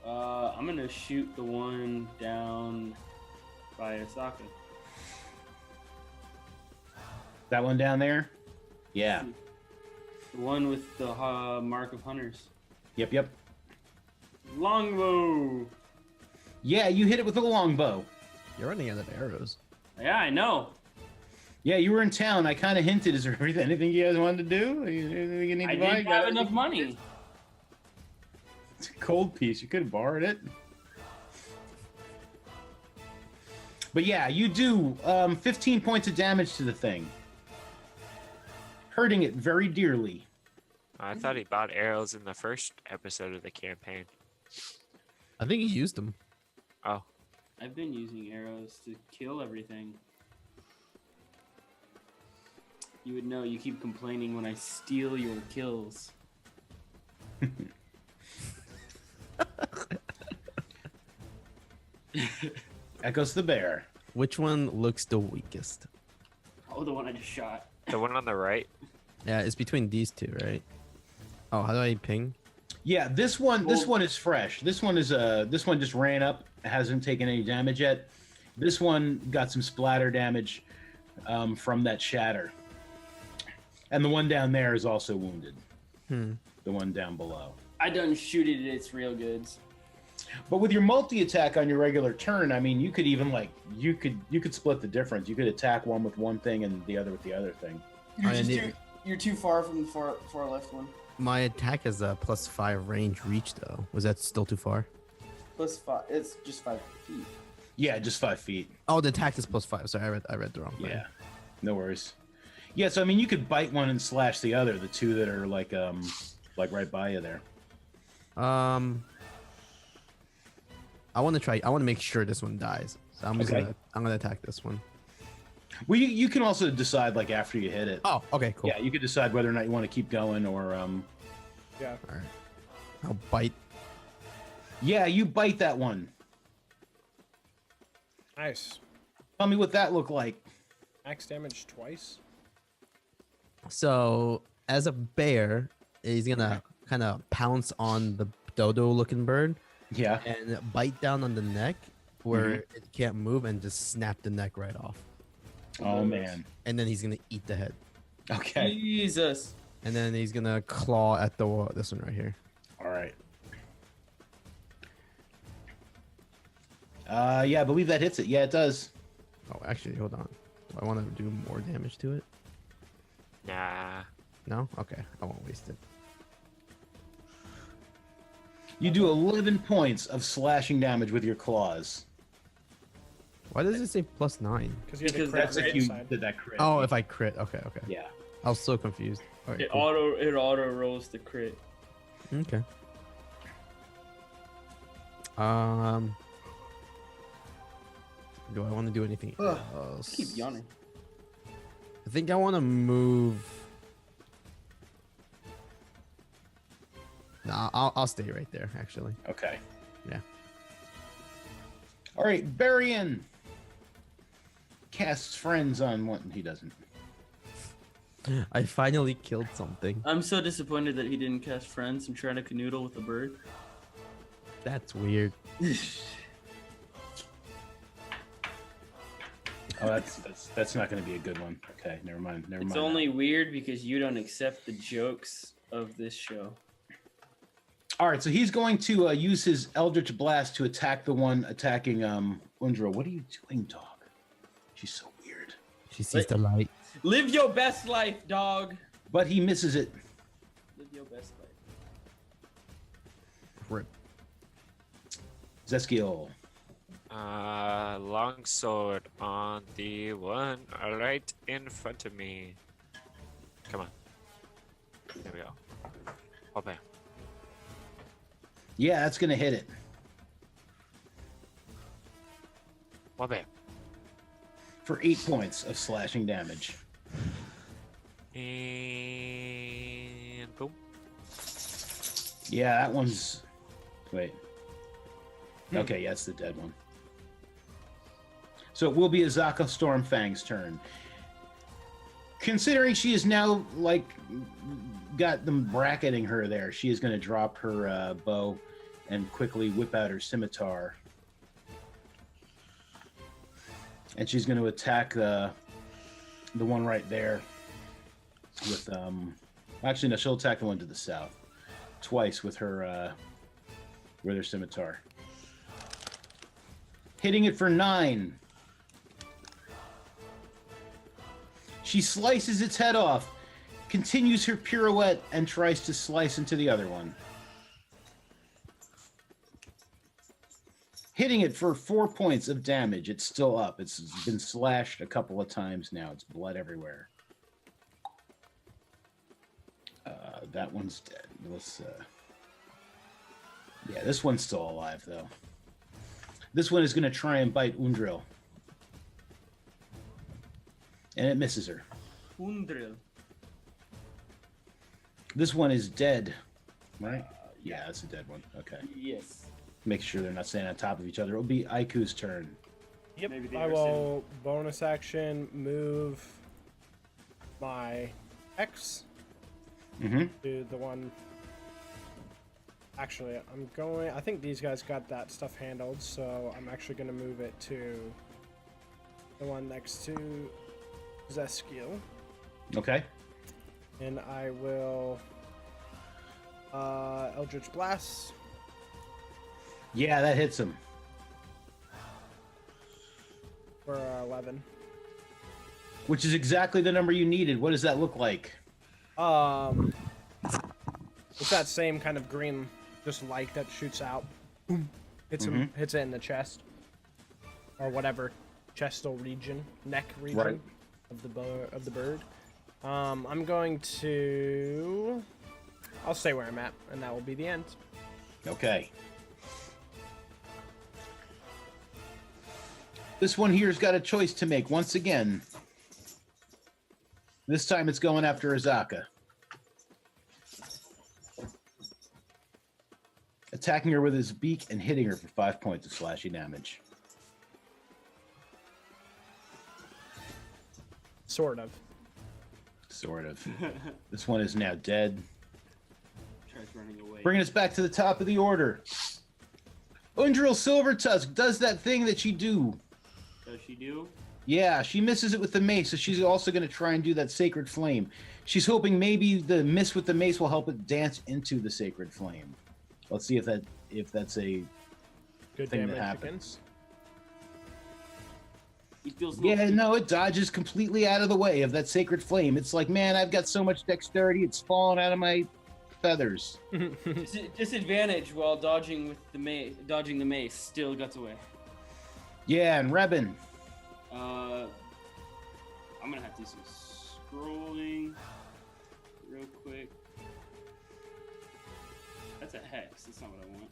I'm gonna shoot the one down by Asaka. That one down there. Yeah. The one with the mark of hunters. Yep. Longbow. Yeah, you hit it with a longbow. You're running out of arrows. Yeah, I know. Yeah, you were in town. I kind of hinted. Is there anything you guys wanted to do? Anything you need I to buy? didn't have enough money. It's a cold piece. You could have borrowed it. But yeah, you do 15 points of damage to the thing, hurting it very dearly. I thought he bought arrows in the first episode of the campaign. I think he used them. Oh, I've been using arrows to kill everything. You would know. You keep complaining when I steal your kills. Echoes the bear. Which one looks the weakest? Oh, the one I just shot. the one on the right. Yeah, it's between these two, right? Oh, how do I ping? Yeah, this one Well- is fresh. This one just ran up, hasn't taken any damage yet. This one got some splatter damage from that shatter. And the one down there is also wounded. Hmm. The one down below. I done shooted at its real goods. But with your multi-attack on your regular turn, I mean, you could even like you could split the difference. You could attack one with one thing and the other with the other thing. You're too far from the far left one. My attack is a +5 range reach, though. Was that still too far? +5. It's just 5 feet. Yeah, just 5 feet. Oh, the attack is +5. Sorry, I read the wrong thing. Yeah. No worries. Yeah, so I mean, you could bite one and slash the other, the two that are like right by you there. I want to try. I want to make sure this one dies. So I'm gonna attack this one. Well, you can also decide like after you hit it. Oh, okay, cool. Yeah, you could decide whether or not you want to keep going or Yeah. All right. I'll bite. Yeah, you bite that one. Nice. Tell me what that looked like. Max damage twice. So as a bear, he's gonna kind of pounce on the dodo-looking bird Yeah. and bite down on the neck where it can't move and just snap the neck right off. Oh man. And then he's gonna eat the head. Okay. Jesus. And then he's gonna claw at this one right here. All right. Yeah, I believe that hits it. Yeah, it does. Oh, actually, hold on. Do I want to do more damage to it? Nah. No? Okay, I won't waste it. You do 11 points of slashing damage with your claws. Why does it say +9? Because That's if you side. did that crit. Oh, if I crit. Okay. Yeah. I was so confused. All right, It cool. auto rolls the crit. Okay. Do I want to do anything else? Keep yawning. I think I want to move. Nah, I'll stay right there. Actually. Okay. Yeah. All right, Barian casts friends on one. He doesn't. I finally killed something. I'm so disappointed that he didn't cast friends and try to canoodle with the bird. That's weird. Oh, that's not going to be a good one. Okay, never mind. Never It's mind. only weird because you don't accept the jokes of this show. All right, so he's going to use his Eldritch Blast to attack the one attacking Undra. What are you doing, dog? She's so weird. She sees the light. Live your best life, dog. But he misses it. Live your best life. Rip. Zeskiel. Longsword on the one right in front of me. Come on. There we go. Okay. Yeah, that's going to hit it. Okay. For 8 points of slashing damage. And boom. Yeah, that one's... Wait. Okay, yeah, it's the dead one. So it will be Azaka Stormfang's turn. Considering she is now, like, got them bracketing her there, she is going to drop her bow and quickly whip out her scimitar. And she's going to attack the one right there with... Actually, no, she'll attack the one to the south. Twice with her scimitar. Hitting it for 9. She slices its head off, continues her pirouette, and tries to slice into the other one. Hitting it for 4 points of damage. It's still up. It's been slashed a couple of times now. It's blood everywhere. That one's dead. Let's, yeah, this one's still alive, though. This one is going to try and bite Undril. And it misses her. Undril. This one is dead, right? Yeah, that's a dead one. Okay. Yes. Make sure they're not staying on top of each other. It'll be Aiku's turn. Yep. Maybe they I are will bonus action move my X Mm-hmm. to the one. Actually, I think these guys got that stuff handled, so I'm actually going to move it to the one next to Zeskiel. Okay. And I will Eldritch Blast. Yeah, that hits him. For 11. Which is exactly the number you needed. What does that look like? It's that same kind of green, just light that shoots out. Boom. Hits it in the chest. Or whatever chestal region, neck region. Right. of the bird. I'm going to. I'll stay where I'm at, and that will be the end. Okay. This one here's got a choice to make once again. This time it's going after Azaka. Attacking her with his beak and hitting her for 5 points of slashy damage. Sort of. Sort of. This one is now dead. Tries running away. Bringing us back to the top of the order. Undril Silvertusk does that thing that she do. Does she do? Yeah, she misses it with the mace, so she's also going to try and do that sacred flame. She's hoping maybe the miss with the mace will help it dance into the sacred flame. Let's see if that's a Good thing that damage happens. He feels Yeah, no, it dodges completely out of the way of that sacred flame. It's like, man, I've got so much dexterity, it's falling out of my feathers. again. Disadvantage while dodging with the mace. Dodging the mace still gets away. Yeah, and Rebin. I'm gonna have to do some scrolling real quick. That's a hex. That's not what I want.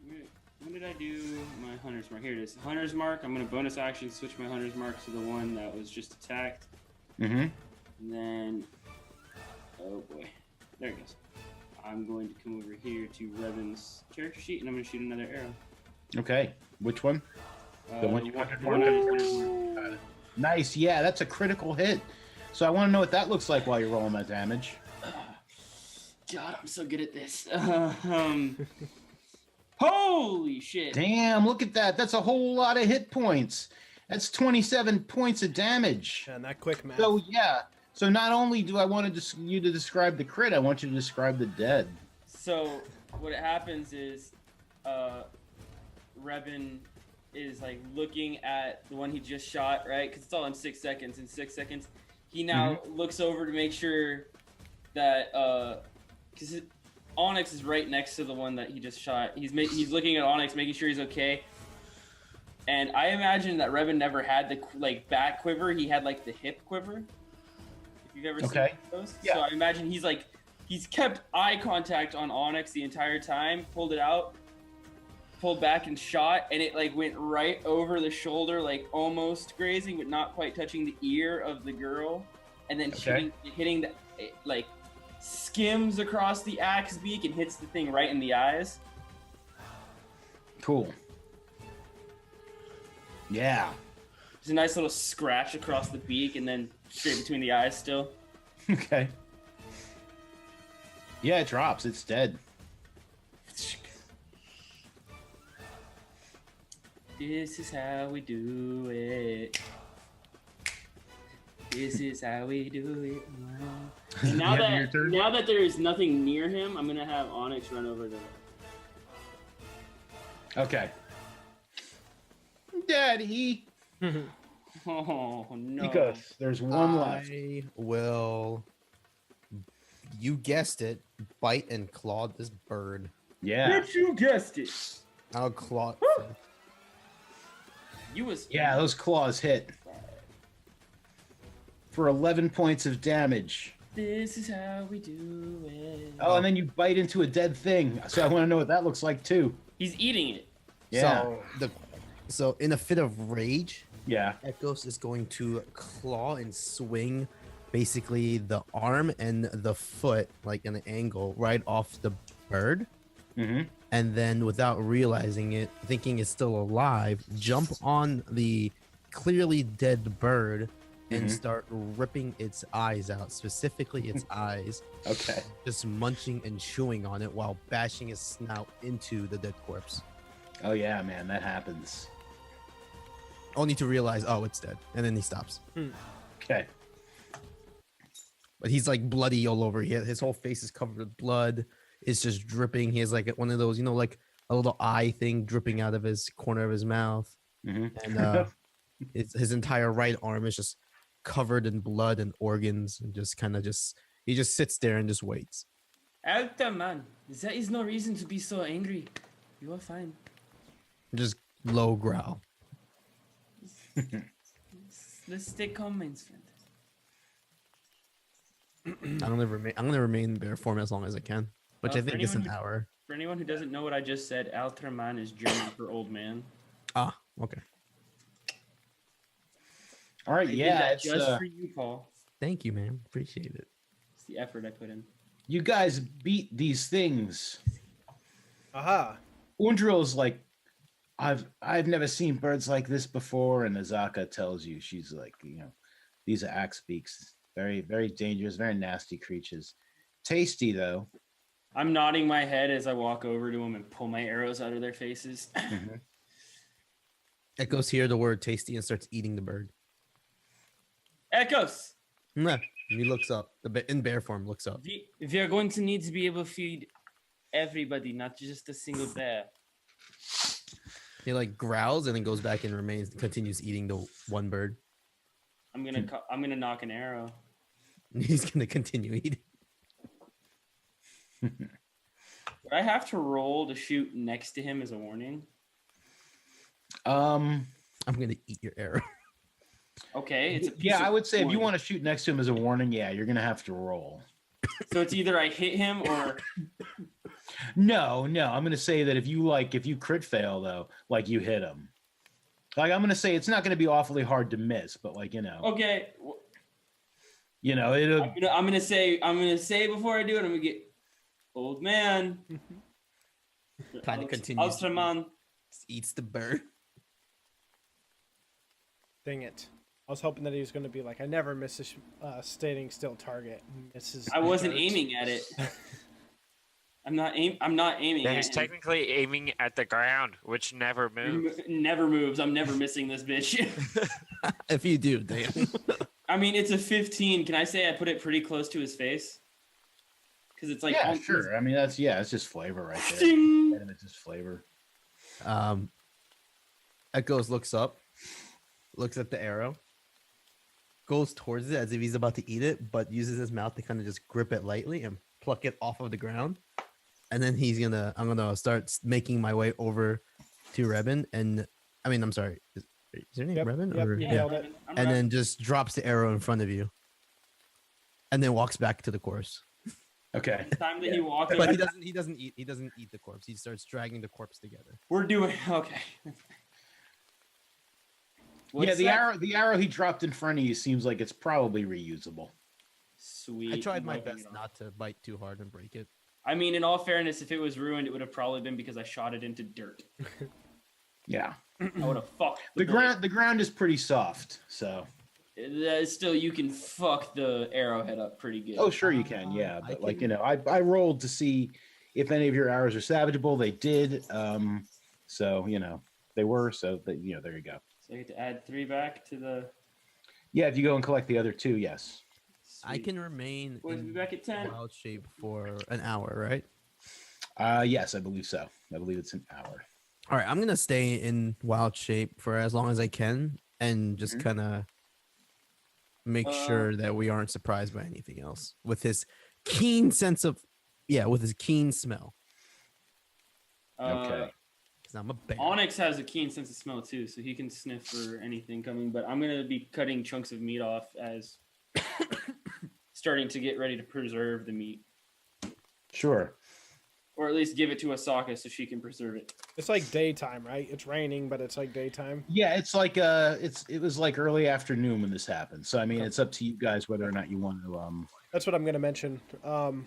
Okay, when did I do my hunter's mark? Here it is. Hunter's mark. I'm gonna bonus action switch my hunter's mark to the one that was just attacked. Mm-hmm. And then, oh boy, there it goes. I'm going to come over here to Revan's character sheet, and I'm going to shoot another arrow. Okay, which one? The one you hunted for? one- Nice, yeah, that's a critical hit. So I want to know what that looks like while you're rolling that damage. God, I'm so good at this. Holy shit! Damn, look at that. That's a whole lot of hit points. That's 27 points of damage. And that quick math. So yeah. So not only do I want you to describe the crit, I want you to describe the dead. So what happens is, Revan is like looking at the one he just shot, right? Because it's all in 6 seconds. In 6 seconds, he now looks over to make sure that because Onyx is right next to the one that he just shot. He's looking at Onyx, making sure he's okay. And I imagine that Revan never had the back quiver. He had like the hip quiver. If you've ever seen those. Yeah. So I imagine he's kept eye contact on Onyx the entire time, pulled it out, pulled back and shot, and it like went right over the shoulder, like almost grazing, but not quite touching the ear of the girl. And then hitting the, it, like skims across the axe beak and hits the thing right in the eyes. Cool. Yeah. There's a nice little scratch across the beak and then straight between the eyes still. Okay. Yeah, it drops. It's dead. This is how we do it. This is how we do it. And now that there is nothing near him, I'm gonna have Onyx run over to. Okay. Daddy. Oh no! Because there's one left. I will. You guessed it. Bite and claw this bird. Yeah. Bitch, you guessed it. I'll claw. You was Yeah, those claws hit for 11 points of damage. This is how we do it. Oh, and then you bite into a dead thing. So I want to know what that looks like too. He's eating it. Yeah. So in a fit of rage, Yeah. Echoes is going to claw and swing basically the arm and the foot, like in an angle, right off the bird. Mm-hmm. And then without realizing it, thinking it's still alive, jump on the clearly dead bird and start ripping its eyes out, specifically its eyes. Okay. Just munching and chewing on it while bashing his snout into the dead corpse. Oh yeah, man, that happens. Only to realize, oh, it's dead. And then he stops. Okay. But he's like bloody all over. His whole face is covered with blood. It's just dripping. He has like one of those, like a little eye thing dripping out of his corner of his mouth. And his entire right arm is just covered in blood and organs, and he just sits there and just waits. Alta, man. There is no reason to be so angry. You are fine. Just low growl. let's stay calm, my friend. I'm gonna remain in bear form as long as I can, which I for think is an anyone hour. For anyone who doesn't know what I just said, Alterman is German for old man. Ah, okay. All right, I did yeah, that it's just for you, Paul. Thank you, man. Appreciate it. It's the effort I put in. you guys beat these things. Aha. Undril's like, I've never seen birds like this before, and Azaka tells you, she's like, these are axe beaks, very, very dangerous, very nasty creatures. Tasty though. I'm nodding my head as I walk over to them and pull my arrows out of their faces. Mhm. Echoes hear the word tasty and starts eating the bird. Echoes! Mwah. And he looks up. In bear form, looks up. We are going to need to be able to feed everybody, not just a single bear. He like growls and then goes back and continues eating the one bird. I'm gonna knock an arrow. He's gonna continue eating. Would I have to roll to shoot next to him as a warning? I'm gonna eat your arrow. Okay, it's a piece Yeah, of I would say if you wood. want to shoot next to him as a warning, yeah, you're gonna have to roll. So it's either I hit him or No, I'm gonna say that if you crit fail though, like you hit him. Like I'm gonna say it's not gonna be awfully hard to miss, but like okay. it'll. I'm gonna say before I do it, I'm gonna get old man. Kind of continues. Ultraman. Eats the bird. Dang it. I was hoping that he was going to be like, I never miss a standing still target. Misses. I wasn't dirt. aiming at it. I'm not aiming Then at he's him. technically aiming at the ground, which never moves. Never moves. I'm never missing this bitch. If you do, damn. I mean, it's a 15. Can I say I put it pretty close to his face? Because it's like Yeah, sure. I mean, it's just flavor right there. Ding! And it's just flavor. Echoes looks up, looks at the arrow, goes towards it as if he's about to eat it, but uses his mouth to kind of just grip it lightly and pluck it off of the ground. And then I'm gonna start making my way over to Rebin, and I'm sorry, is your name Rebin? Yep, Or, you yeah. nailed it. And then just drops the arrow in front of you, and then walks back to the corpse. Okay. the time that he walked But over, he doesn't eat the corpse. He starts dragging the corpse together. we're doing okay. What's the that? arrow he dropped in front of you seems like it's probably reusable. Sweet. I tried my Wiping best it off. not to bite too hard and break it. I mean, in all fairness, if it was ruined, it would have probably been because I shot it into dirt. Yeah. I would have fucked The bullet. ground is pretty soft, so. Still, you can fuck the arrowhead up pretty good. Oh, sure you can, yeah. I But can- I rolled to see if any of your arrows are salvageable. They did. So they were. So there you go. So I get to add 3 back to the. Yeah, if you go and collect the other 2, yes. I Sweet. can remain Boys, in be back at 10. wild shape for an hour, right? Yes, I believe so. I believe it's an hour. All right, I'm gonna stay in wild shape for as long as I can, and just kind of make sure that we aren't surprised by anything else. With his keen sense of, with his keen smell, Okay. because I'm a bear. Onyx has a keen sense of smell too, so he can sniff for anything coming. But I'm gonna be cutting chunks of meat off as starting to get ready to preserve the meat, Sure. or at least give it to Asaka so she can preserve it. It's like daytime, right? It's raining, but it's like daytime. Yeah, it's like it was like early afternoon when this happened. So I mean, it's up to you guys whether or not you want to That's what I'm going to mention. Oh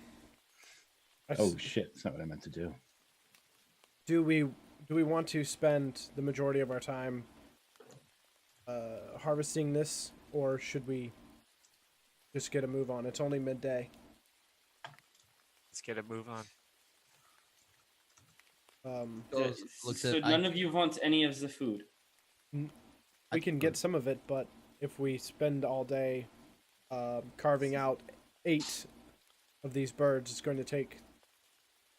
shit, that's not what I meant to do. Do we want to spend the majority of our time harvesting this, or should we just get a move on? It's only midday. Let's get a move on. Looks So at- none of you want any of the food. We can get some of it, but if we spend all day carving out 8 of these birds, it's going to take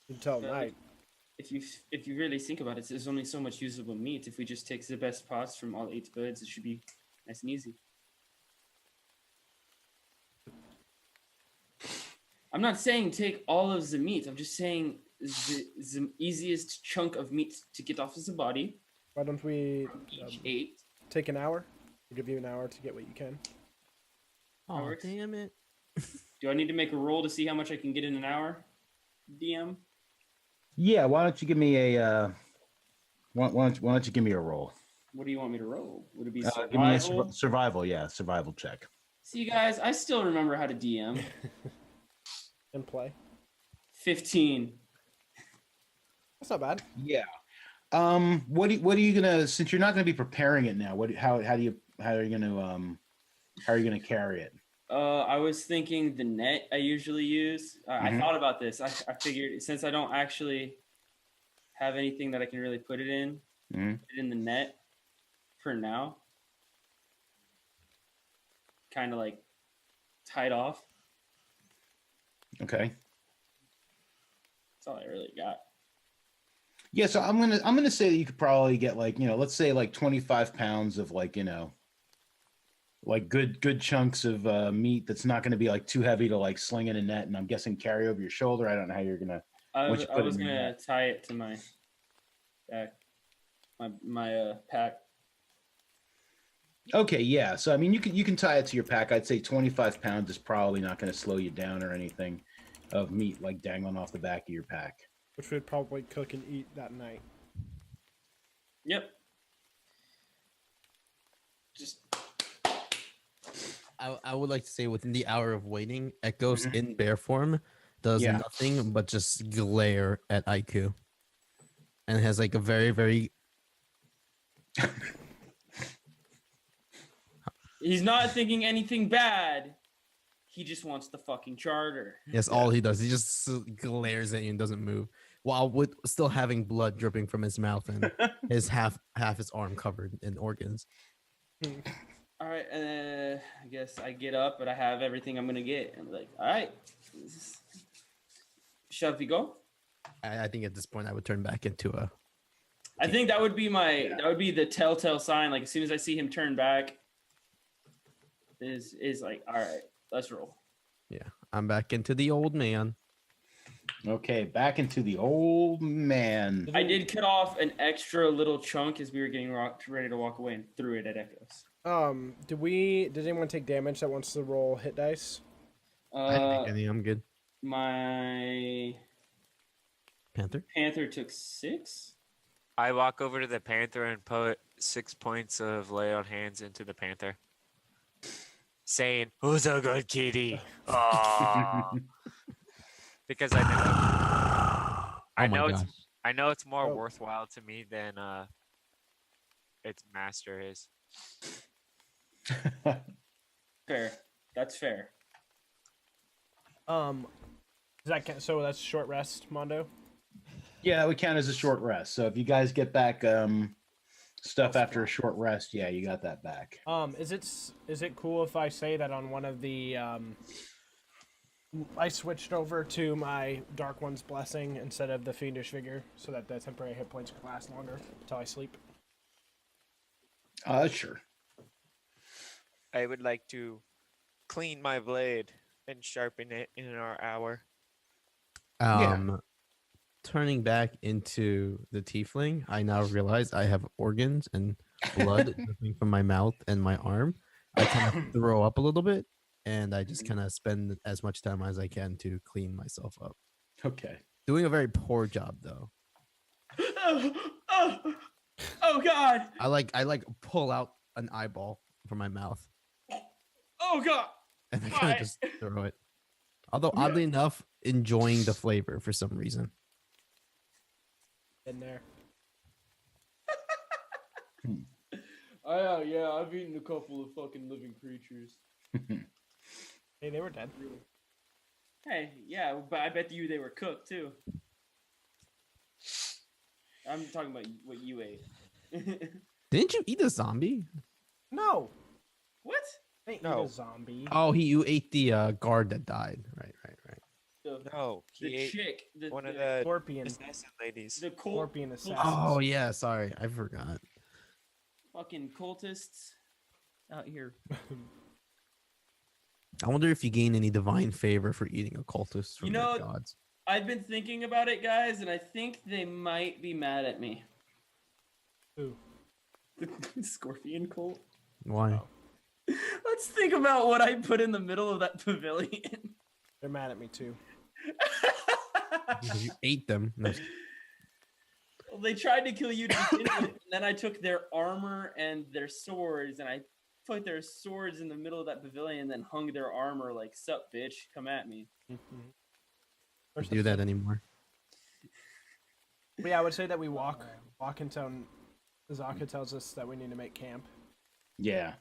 until Yeah. night. If you really think about it, there's only so much usable meat. If we just take the best parts from all 8 birds, it should be nice and easy. I'm not saying take all of the meat. I'm just saying the easiest chunk of meat to get off of the body. Why don't we Each 8. take an hour? I'll give you an hour to get what you can. Oh, works. damn it. Do I need to make a roll to see how much I can get in an hour? DM. Yeah, why don't you give me a why don't you give me a roll? What do you want me to roll? Would it be Give me a survival? survival, yeah, survival check. See, guys, I still remember how to DM. And play. 15. That's not bad. Yeah. What are you gonna, since you're not gonna be preparing it now? How are you gonna carry it? I was thinking the net I usually use. I Mhm. thought about this. I figured since I don't actually have anything that I can really put it in, Mhm. put it in the net for now. Kind of like tied off. Okay. That's all I really got. Yeah, so I'm gonna say that you could probably get like, let's say like 25 pounds of like, like good chunks of meat that's not gonna be like too heavy to like sling in a net, and I'm guessing carry over your shoulder. I don't know how you're gonna I once you put it was in your gonna net. tie it to my back, my pack. Okay, yeah. So I mean, you can tie it to your pack. I'd say 25 pounds is probably not going to slow you down or anything of meat like dangling off the back of your pack. Which we'd probably cook and eat that night. Yep. Just I would like to say within the hour of waiting, Echoes in bear form does Yeah. nothing but just glare at IQ. And has like a very, very he's not thinking anything bad. He just wants the fucking charter. yes, all he does. He just glares at you and doesn't move. While with still having blood dripping from his mouth and his half his arm covered in organs. All right, I guess I get up, but I have everything I'm gonna get. I'm like, all right, shall we go? I think at this point I would turn back into a I think that would be that would be the telltale sign. Like as soon as I see him turn back, is like, all right, let's roll. yeah. I'm back into the old man. Okay, back into the old man. I did cut off an extra little chunk as we were getting ready to walk away and threw it at Echoes. Did anyone take damage that wants to roll hit dice? I didn't take any. I'm good. My Panther took 6. I walk over to the Panther and put 6 points of lay on hands into the Panther, saying, "Who's a good kitty?" Ah. Because I know, Oh my gosh. I know it's more Oh. worthwhile to me than its master is. Fair. That's fair. Does that count? So that's short rest, Mondo. Yeah, that would count as a short rest. So if you guys get back stuff after a short rest, yeah, you got that back. Is it cool if I say that on one of the I switched over to my Dark One's Blessing instead of the Fiendish Vigor, so that the temporary hit points can last longer until I sleep. Sure. I would like to clean my blade and sharpen it in our hour. Turning back into the tiefling, I now realize I have organs and blood dripping from my mouth and my arm. I kind of throw up a little bit, and I just kind of spend as much time as I can to clean myself up. Okay. Doing a very poor job though. Oh God! I like pull out an eyeball from my mouth Oh God! and I kind of just throw it. Although oddly enough, enjoying the flavor for some reason. In there. Oh yeah, I've eaten a couple of fucking living creatures. Hey, they were dead. Hey, yeah, but I bet you they were cooked too. I'm talking about what you ate. Didn't you eat a zombie? No. What? I ain't No. eat a zombie. Oh, you ate the guard that died. Right. No, The he ate chick, one of the Scorpion. assassin ladies. the Scorpion assassin. Oh yeah, sorry, I forgot. fucking cultists out here. I wonder if you gain any divine favor for eating a cultist from You your know- gods. I've been thinking about it, guys, and I think they might be mad at me. Who? The scorpion cult. Why? Oh, Let's think about what I put in the middle of that pavilion. they're mad at me too. Because you ate them. No, I'm just kidding. Well, they tried to kill you to begin with, and then I took their armor and their swords, and I put their swords in the middle of that pavilion, and then hung their armor like, "Sup, bitch, come at me." Where's do that anymore. But yeah, I would say that we walk until Zaka tells us that we need to make camp. Yeah.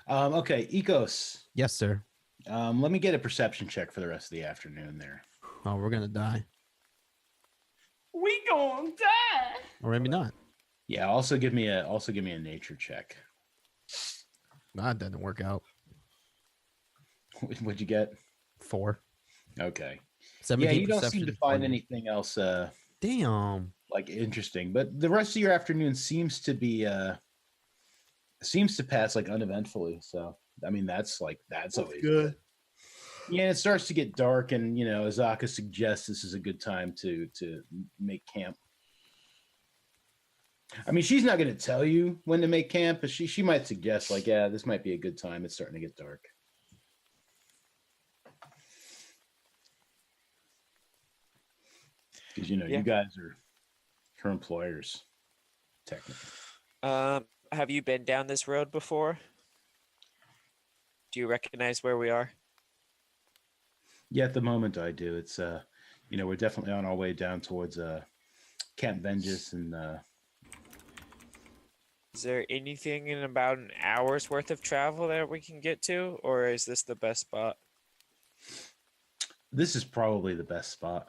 Okay, Ecos. Yes, sir. Let me get a perception check for the rest of the afternoon there. Oh, we're gonna die, We gonna die. or maybe not. Yeah, also give me a nature check. That didn't work out. What'd you get? 4. Okay. 17 Yeah, you don't perception seem to is find 20. anything else Damn. like interesting, but the rest of your afternoon seems to pass like uneventfully. So I mean that's always good. Yeah, it starts to get dark, and Azaka suggests this is a good time to make camp. I mean, she's not going to tell you when to make camp, but she might suggest like, yeah, this might be a good time. It's starting to get dark. Because you guys are her employers, technically. Have you been down this road before? Do you recognize where we are? Yeah, at the moment I do. It's we're definitely on our way down towards Camp Vengeance, and Is there anything in about an hour's worth of travel that we can get to, or is this the best spot? this is probably the best spot.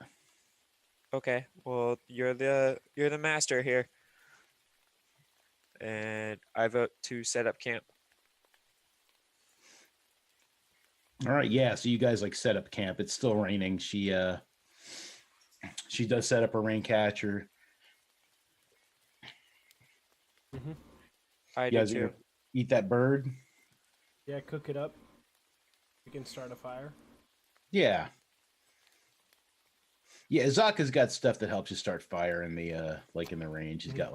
Okay, well, you're the master here, and I vote to set up camp. All right, yeah. So you guys like set up camp. It's still raining. She does set up a rain catcher. I You do guys are too. gonna eat that bird. Yeah, cook it up. We can start a fire. Yeah. Yeah, Azaka's got stuff that helps you start fire in the in the range. He's got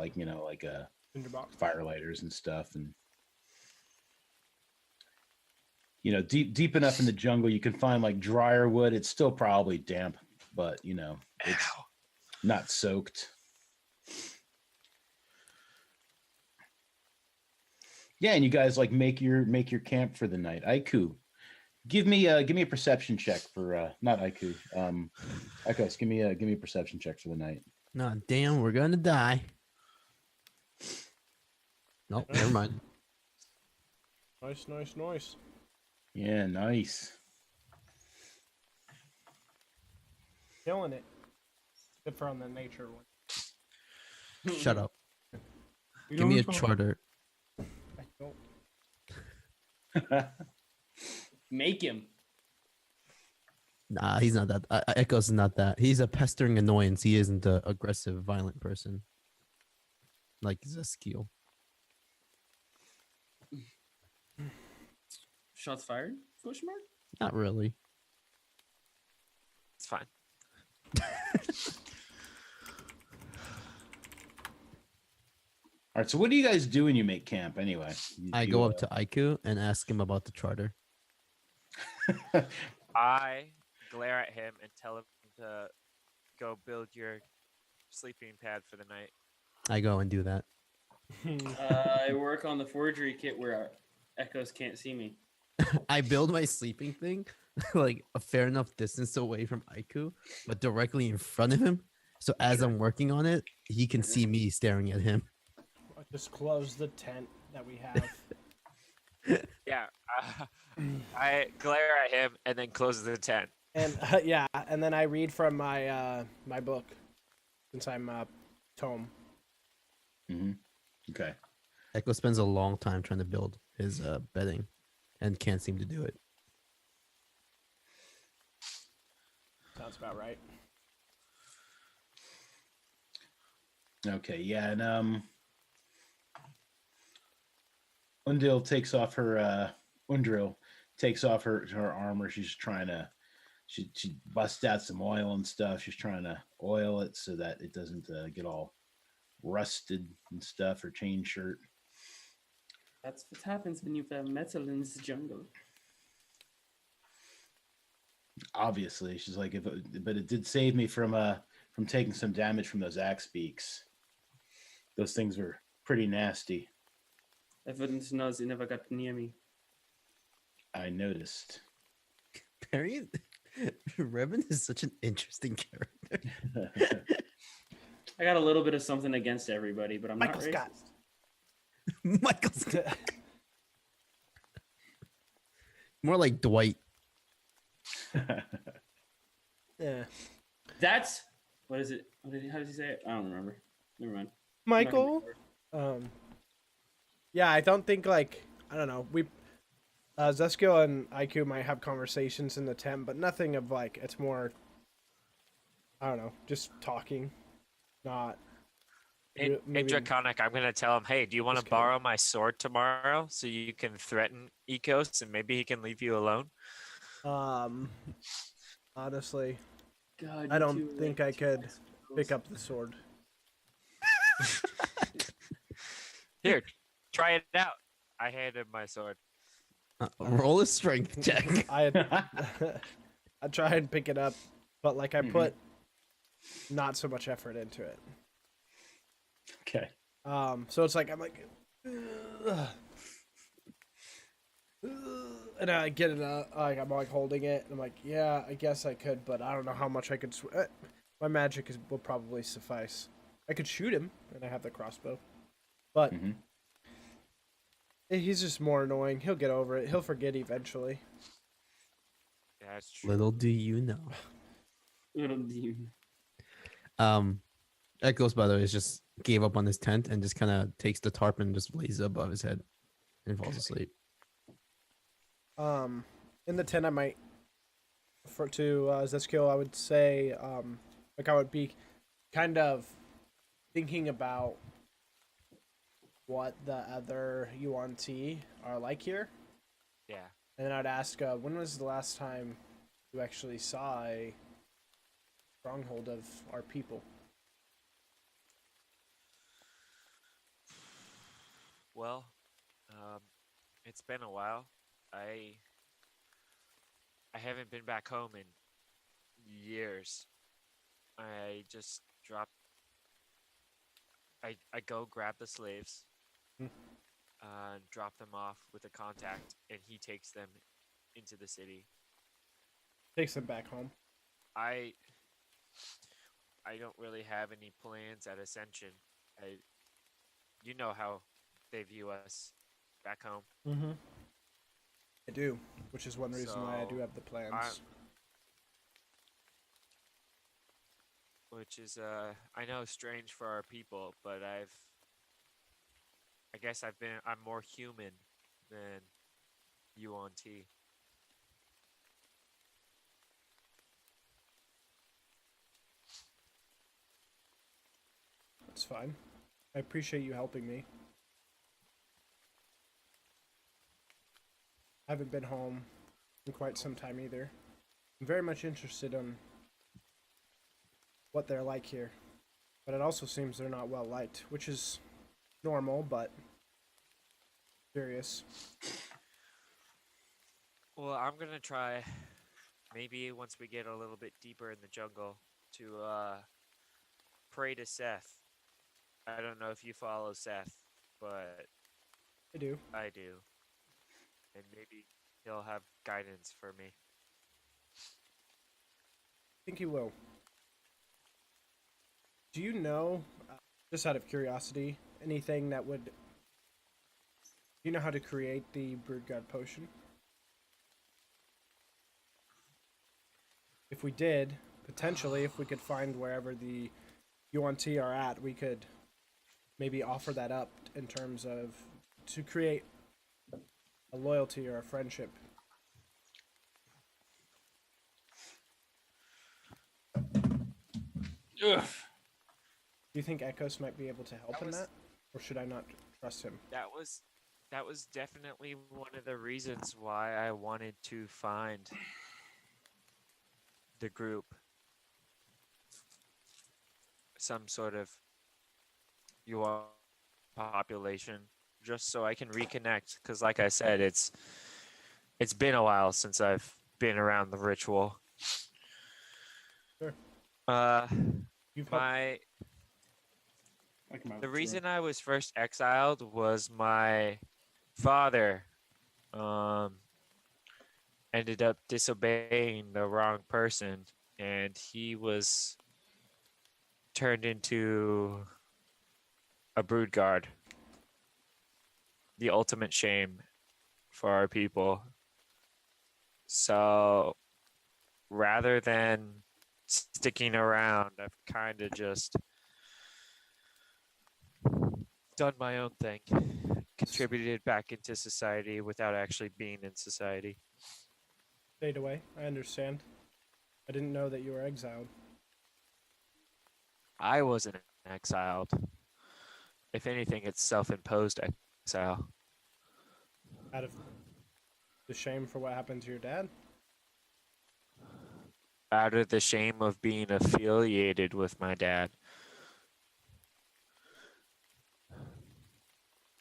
Tinderbox. fire lighters and stuff, and deep enough in the jungle you can find like drier wood. It's still probably damp, but it's not soaked. Yeah, and you guys like make your camp for the night. Aiku, give me a perception check for not Aiku. Aikos, give me a perception check for the night. No, damn, we're gonna die. Nope, never mind. Nice. Yeah, nice. Killing it. Good for on the nature one. Shut up. You Give me a don't- charter. I don't. Make him. Nah, he's not that. Echo's not that. He's a pestering annoyance. He isn't a aggressive, violent person. Like Zeskiel. Shots fired? Question mark? Not really. It's fine. All right, so what do you guys do when you make camp anyway? I go up to Aiku and ask him about the charter. I glare at him and tell him to go build your sleeping pad for the night. I go and do that. I work on the forgery kit where Echoes can't see me. I build my sleeping thing like a fair enough distance away from Aiku, but directly in front of him. So as I'm working on it, he can see me staring at him. Just close the tent that we have. Yeah, I glare at him and then close the tent. And yeah, and then I read from my my book, since I'm tome. Mm-hmm. Okay. Echo spends a long time trying to build his bedding and can't seem to do it. Sounds about right. Okay. Yeah, and Undril takes off her armor. She's trying to she busts out some oil and stuff. She's trying to oil it so that it doesn't get all rusted and stuff. Her chain shirt. That's what happens when you have metal in this jungle. Obviously, she's like, but it did save me from taking some damage from those axe beaks. Those things were pretty nasty. I wouldn't know. They never got near me. I noticed. Perry, Revan is such an interesting character. I got a little bit of something against everybody, but I'm Michael not Scott. racist. Michael Scott. More like Dwight. Yeah. That's what is it? How does he say it? I don't remember. Never mind. Michael. Yeah, I don't think like I don't know. We Zeskil and IQ might have conversations in the tent, but nothing of like it's more I don't know, just talking. Not In maybe Draconic, I'm gonna tell him, hey, do you want to Just kidding. borrow my sword tomorrow so you can threaten Ecos and maybe he can leave you alone? honestly, God, I you don't two are think like I two could ice pick girls. up the sword. Here, try it out. I handed my sword. Roll a strength check. I try and pick it up, but like I put not so much effort into it. Okay. So it's like I'm like, and I get it out. Like I'm like holding it, and I'm like, yeah, I guess I could, but I don't know how much I could. My magic will probably suffice. I could shoot him, and I have the crossbow, but he's just more annoying. He'll get over it. He'll forget eventually. Yeah, that's true. Little do you know. Little do you Echoes, by the way, just gave up on his tent and just kind of takes the tarp and just lays it above his head and falls asleep. In the tent, I might to Zeskil, I would say, like I would be kind of thinking about what the other UNT are like here, Yeah. and then I'd ask, when was the last time you actually saw a stronghold of our people? Well, it's been a while. I haven't been back home in years. I just drop. I go grab the slaves, drop them off with a contact, and he takes them into the city. Takes them back home. I don't really have any plans at Ascension. You know how they view us back home. Mm-hmm. I do, which is one reason why I do So, have the plans. Which is I know strange for our people, but I guess I'm more human than UNT. That's fine. I appreciate you helping me. I haven't been home in quite some time either. I'm very much interested in what they're like here. But it also seems they're not well liked, which is normal, but curious. Well, I'm gonna try, maybe once we get a little bit deeper in the jungle, to pray to Seth. I don't know if you follow Seth, but I do. I do. And maybe he'll have guidance for me. I think he will. Do you know, just out of curiosity, anything that would... Do you know how to create the Brood God potion? If we did, potentially, if we could find wherever the UNT are at, we could maybe offer that up in terms of to create a loyalty or a friendship. Ugh. Do you think Echoes might be able to help in that? Or should I not trust him? That was definitely one of the reasons why I wanted to find the group. Some sort of population just so I can reconnect. Because, like I said, it's been a while since I've been around the ritual. Sure. You've helped. I come out The with reason I was first exiled was my father ended up disobeying the wrong person, and he was turned into a brood guard. The ultimate shame for our people. So rather than sticking around, I've kind of just done my own thing, contributed back into society without actually being in society. Stayed away. I understand. I didn't know that you were exiled. I wasn't exiled. If anything, it's self-imposed exile. Out of the shame for what happened to your dad? Out of the shame of being affiliated with my dad.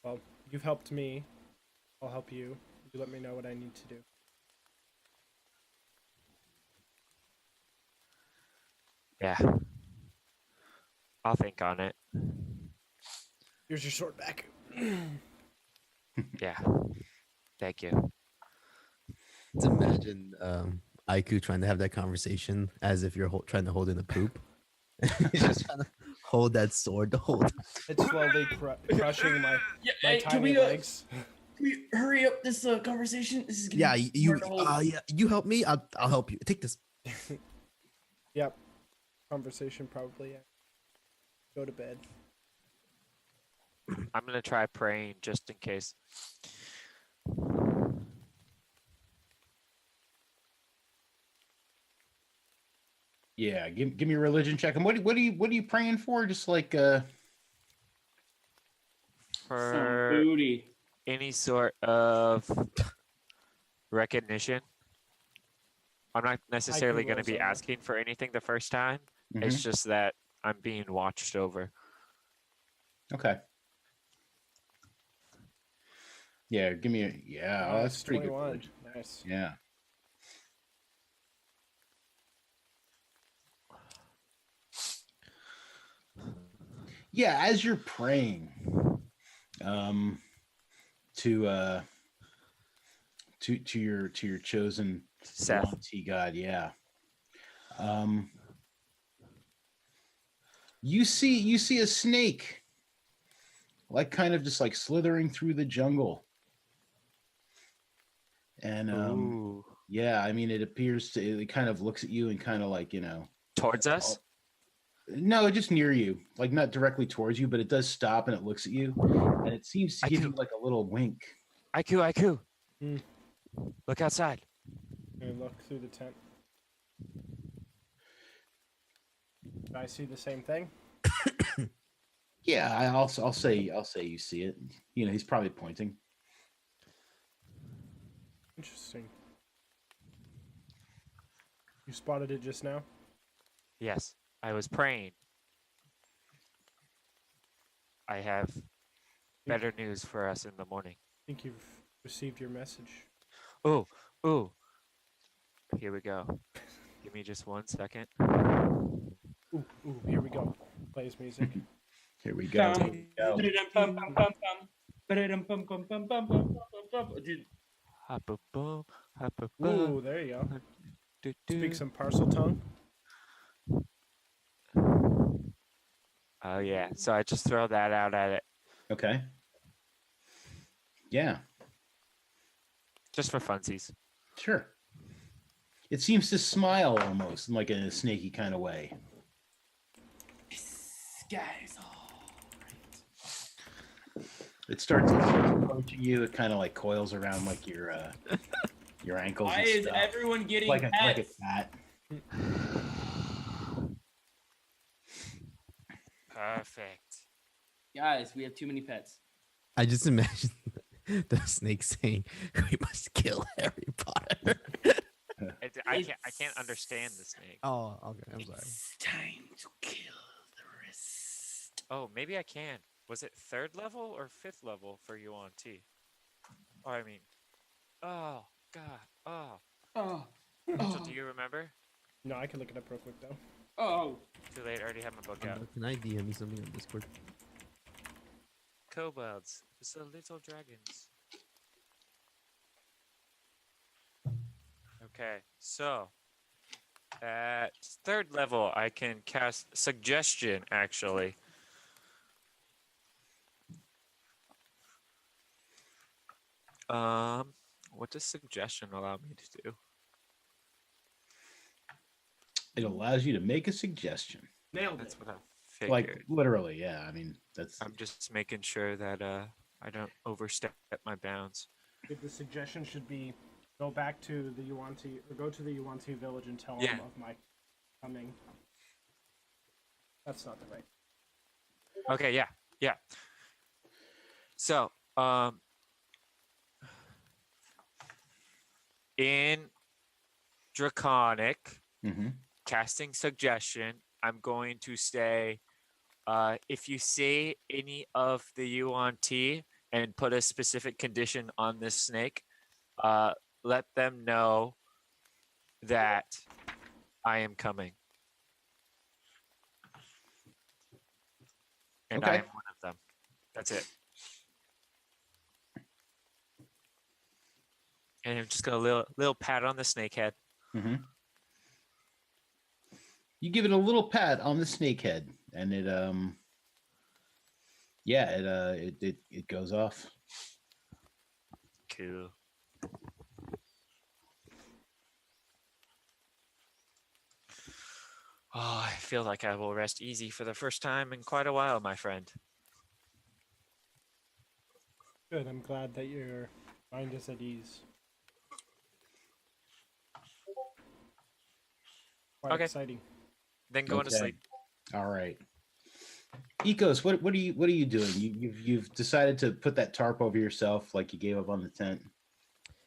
Well, you've helped me. I'll help you. You let me know what I need to do. Yeah. I'll think on it. Here's your sword back. Yeah. Thank you. Let's imagine Aiku trying to have that conversation as if you're trying to hold in a poop. He's just trying to hold that sword the whole time. It's slowly crushing my Hey, can tiny we, legs. can we hurry up this conversation? This is getting Yeah, you hard to hold. you help me. I'll help you. Take this. Yep. Conversation probably. Yeah. Go to bed. I'm going to try praying just in case. Yeah, give me a religion check. And what are you praying for? Just like Some For booty. any sort of recognition. I'm not necessarily going to rolls be over. asking for anything the first time. Mhm. It's just that I'm being watched over. Okay. Yeah, give me a oh, that's pretty good. 21. Religion. Nice. Yeah. Yeah, as you're praying, to your chosen Seth. Wanty God, yeah. You see a snake, like kind of just like slithering through the jungle, and Ooh. yeah, I mean, it kind of looks at you and kind of like Towards us? no, just near you, like not directly towards you, but it does stop and it looks at you, and it seems to give you like a little wink. IQ. Hmm. Look outside. I look through the tent. Do I see the same thing? Yeah, I'll say you see it. He's probably pointing. Interesting. You spotted it just now? Yes, I was praying. I have better news for us in the morning. I think you've received your message. Ooh. Here we go. Give me just 1 second. Ooh, here we go. Plays music. Here we go. Dude, Hop-a-boom, Ooh, there you go. do-do. Speak some parcel tongue. Oh yeah, so I just throw that out at it Okay. Yeah, just for funsies. sure. It seems to smile almost, like in a snaky kind of way. guys, It starts approaching you. It kind of like coils around like your ankles. why and is stuff. everyone getting like a pets? cat? Perfect. Guys, we have too many pets. I just imagine the snake saying, "We must kill Harry Potter." I can't understand the snake. Oh, okay. I'm sorry. It's time to kill the rest. Oh, maybe I can. Was it 3rd level or 5th level for you on T? Or I mean, oh god, oh. Oh. Mitchell, do you remember? No, I can look it up real quick though. Oh. Too late. I already have my book out. Can I DM you something on Discord? Kobolds, the little dragons. Okay, so at 3rd level, I can cast Suggestion, actually. What does Suggestion allow me to do? It allows you to make a suggestion. Nailed That's it. what I figured. Like literally, yeah. I mean, that's I'm just making sure that I don't overstep my bounds. The suggestion should be go back to the Yuan-Ti, or go to the Yuan-Ti village and tell Yeah. them of my coming. That's not the right. Okay, yeah. So, in Draconic, Mhm. casting Suggestion, I'm going to say, if you see any of the Yuan-Ti and put a specific condition on this snake, let them know that I am coming. And I Okay. am one of them. That's it. And I'm just got a little pat on the snake head. Mhm. You give it a little pat on the snake head, and it it goes off. Cool. Oh, I feel like I will rest easy for the first time in quite a while, my friend. Good. I'm glad that your mind is at ease. Quite Okay. exciting. Then going to Okay. sleep. All right. Ecos, what are you doing? You've decided to put that tarp over yourself, like you gave up on the tent.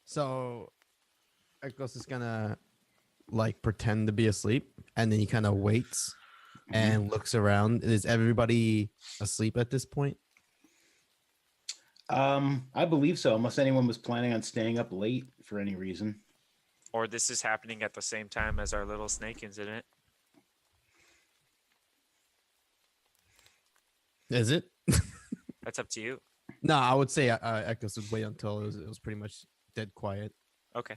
So Echoes is gonna like pretend to be asleep, and then he kind of waits and looks around. Is everybody asleep at this point? I believe so, unless anyone was planning on staying up late for any reason. Or this is happening at the same time as our little snake incident. Is it? That's up to you. No, I would say Echoes would wait until it was pretty much dead quiet. Okay.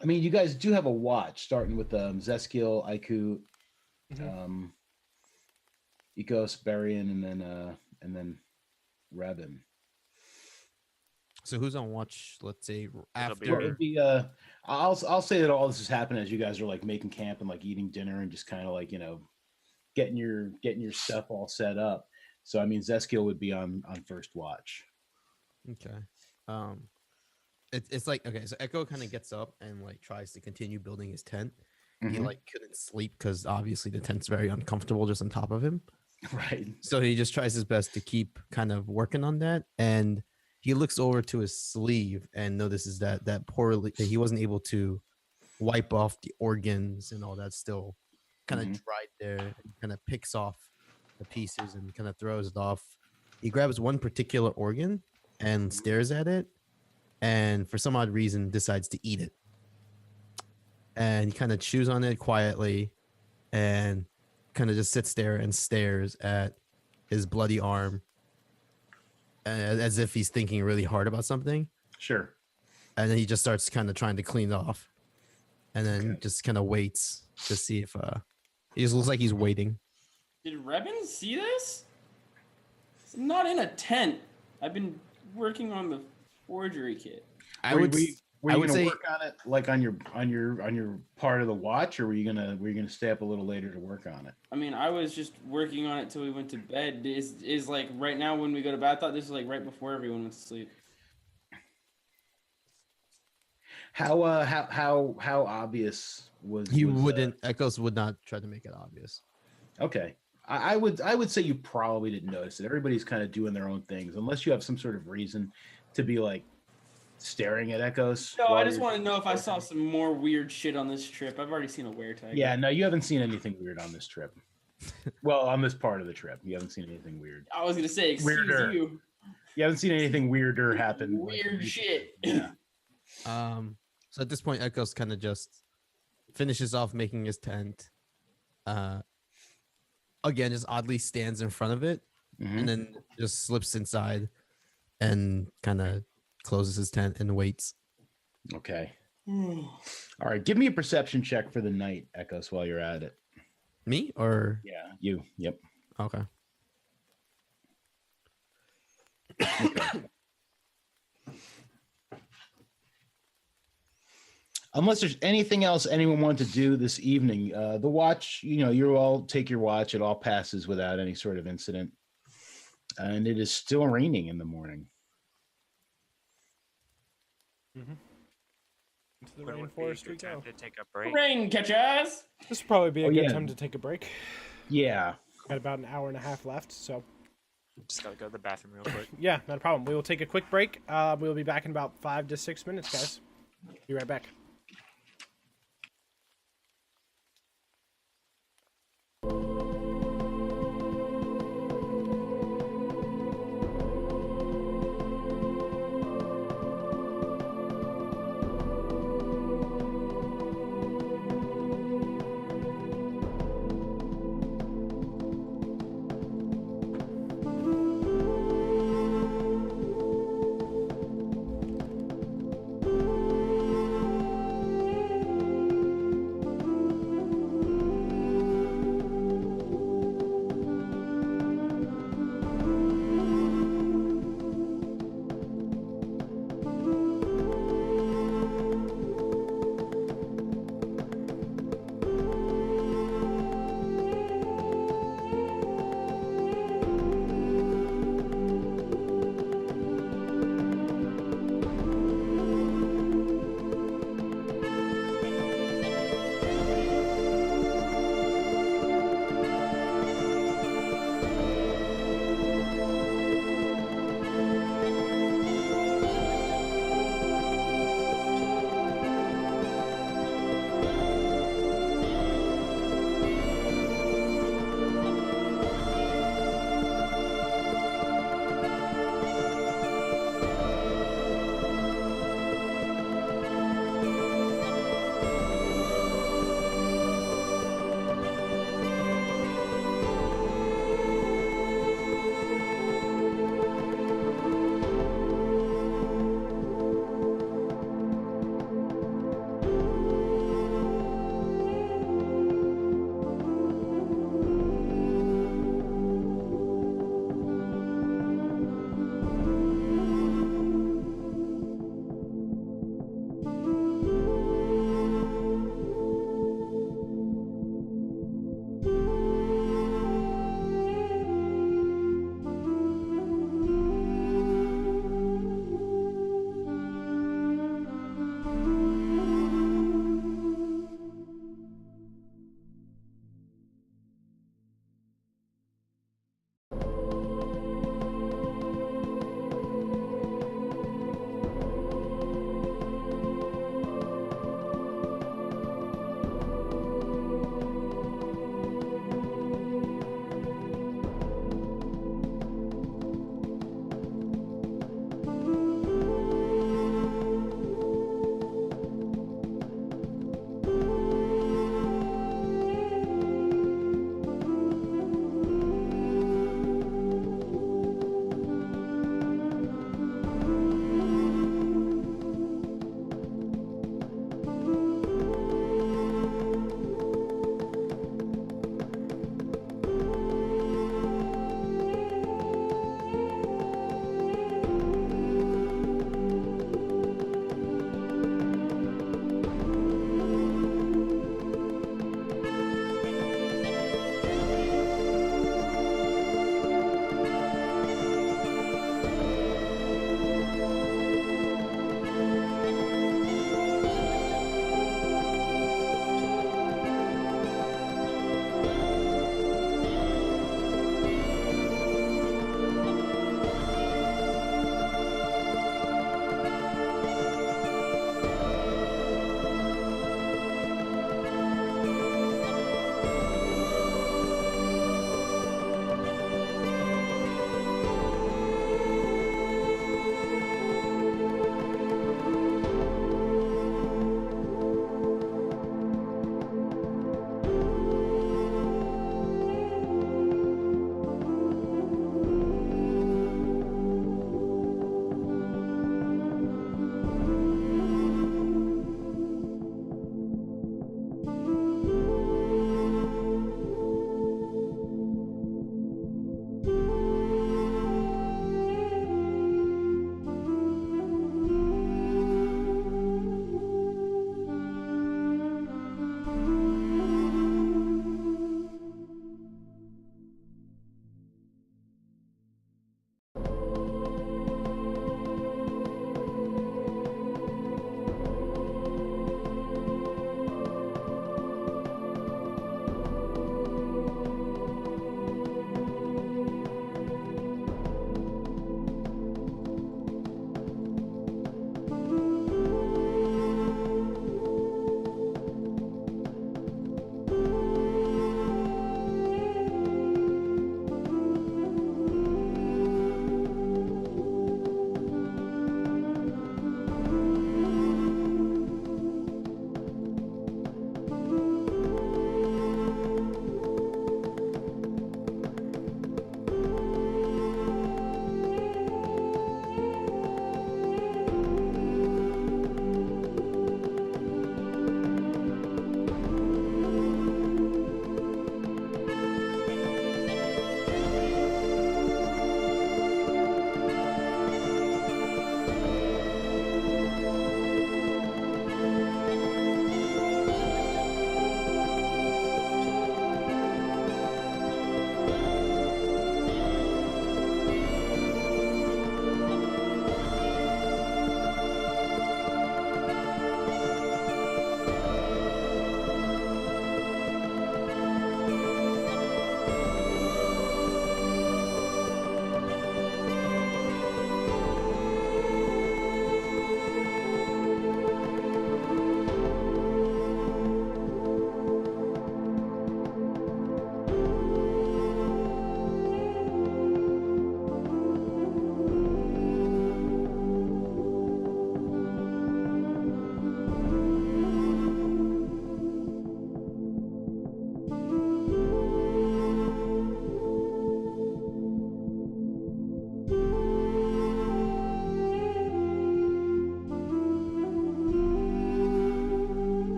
I mean, you guys do have a watch, starting with Zeskil, Aiku, Mhm. Ecos, Barian, and then Rabin. So who's on watch? Let's say be after. Well, it'd be, I'll say that all this is happening as you guys are like making camp and like eating dinner and just kind of like, you know, getting your stuff all set up. So I mean, Zeskil would be on first watch. Okay. It's like, okay, so Echo kind of gets up and like tries to continue building his tent. He Mhm. like couldn't sleep because obviously the tent's very uncomfortable just on top of him. Right. So he just tries his best to keep kind of working on that. And he looks over to his sleeve and notices that that he wasn't able to wipe off the organs and all that still kind of Mhm. dried there, and kind of picks off the pieces and kind of throws it off. He grabs one particular organ and stares at it, and for some odd reason decides to eat it. And he kind of chews on it quietly and kind of just sits there and stares at his bloody arm as if he's thinking really hard about something. Sure. And then he just starts kind of trying to clean it off, and then Okay. just kind of waits to see if he just looks like he's waiting. Did Rebin see this? It's not in a tent. I've been working on the forgery kit. I Were would you I would gonna say- work on it like on your part of the watch, or were you gonna stay up a little later to work on it? I mean, I was just working on it till we went to bed. Is like right now when we go to bed. I thought this was like right before everyone went to sleep. How obvious was he was, wouldn't Echoes would not try to make it obvious. Okay. I would say you probably didn't notice it. Everybody's kind of doing their own things, unless you have some sort of reason to be like staring at Echoes. No, I while just you're- want to know if I saw some more weird shit on this trip. I've already seen a wear tag. Yeah, no, you haven't seen anything weird on this trip. Well, on this part of the trip, you haven't seen anything weird. I was gonna say, excuse Weirder. you. You haven't seen anything weirder happen. like, Weird shit. Yeah. So at this point, Echoes kind of just finishes off making his tent. Again, just oddly stands in front of it, Mhm. and then just slips inside and kind of closes his tent and waits. Okay. All right. Give me a perception check for the night, Echoes, while you're at it. Me or Yeah, you. Yep. okay? Okay. Unless there's anything else anyone wanted to do this evening, the watch, you all take your watch. It all passes without any sort of incident. And it is still raining in the morning. Into the When would be a rainforest we good time go. to take a break? Rain catchers. This would probably be a Oh, good yeah. time to take a break. Yeah. Got about an hour and a half left, so Just gotta go to the bathroom real quick. yeah, not a problem. We will take a quick break. We'll be back in about 5 to 6 minutes, guys. Be right back.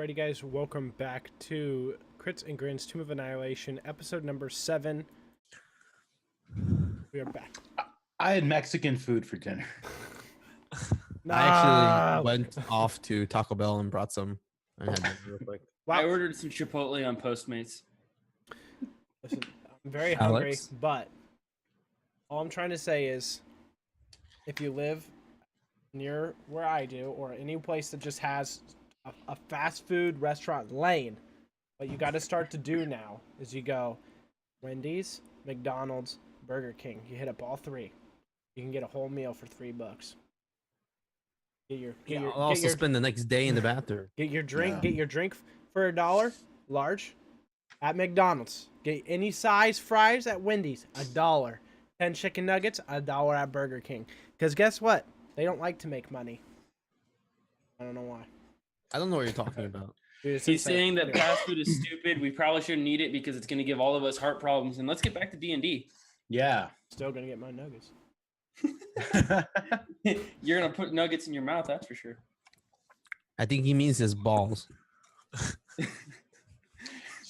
Alrighty, guys, welcome back to CritsNGrins Tomb of Annihilation, episode number 7. We are back. I had Mexican food for dinner. I actually went off to Taco Bell and brought some. I had dinner real quick. Wow. I ordered some Chipotle on Postmates. Listen, I'm very hungry, Alex? but all I'm trying to say is if you live near where I do or any place that just has a fast food restaurant lane, what you got to start to do now is you go Wendy's, McDonald's, Burger King. You hit up all three. You can get a whole meal for $3. I'll also spend the next day in the bathroom. Get your drink. Yeah. Get your drink for $1, large, at McDonald's. Get any size fries at Wendy's, $1. 10 chicken nuggets, $1 at Burger King. Because guess what? They don't like to make money. I don't know why. I don't know what you're talking about. Dude, it's He's insane. saying that Anyway, fast food is stupid. We probably shouldn't eat it because it's going to give all of us heart problems. And let's get back to D&D. Yeah. still gonna get my nuggets. You're going to put nuggets in your mouth, that's for sure. I think he means his balls.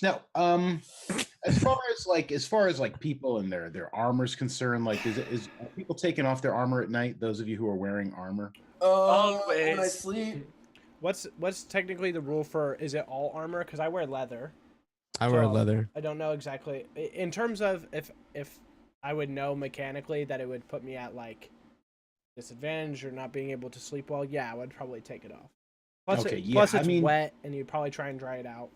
Now, as far as people and their armor's concerned, like is are people taking off their armor at night? Those of you who are wearing armor. When I Always. sleep. What's technically the rule for? Is it all armor? Because I wear leather. I wear So, leather. I don't know exactly. In terms of if I would know mechanically that it would put me at like disadvantage or not being able to sleep well, yeah, I would probably take it off. Plus, Okay, plus yeah, I it's mean- wet, and you'd probably try and dry it out.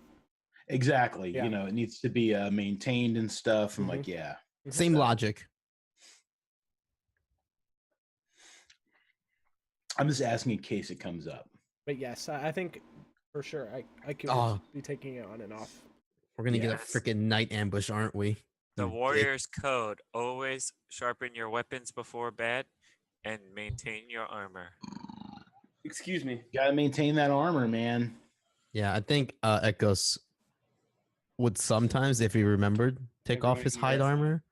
Exactly. Yeah. You know, it needs to be maintained and stuff. And Mhm. like, yeah. Same logic. I'm just asking in case it comes up. But yes, I think for sure I could Oh. be taking it on and off. We're gonna get a Yes. freaking night ambush, aren't we? The You dick. warrior's code: always sharpen your weapons before bed and maintain your armor. Excuse me. Gotta maintain that armor, man. Yeah, I think Echoes would sometimes, if he remembered, take off Everyone his do hide that. armor.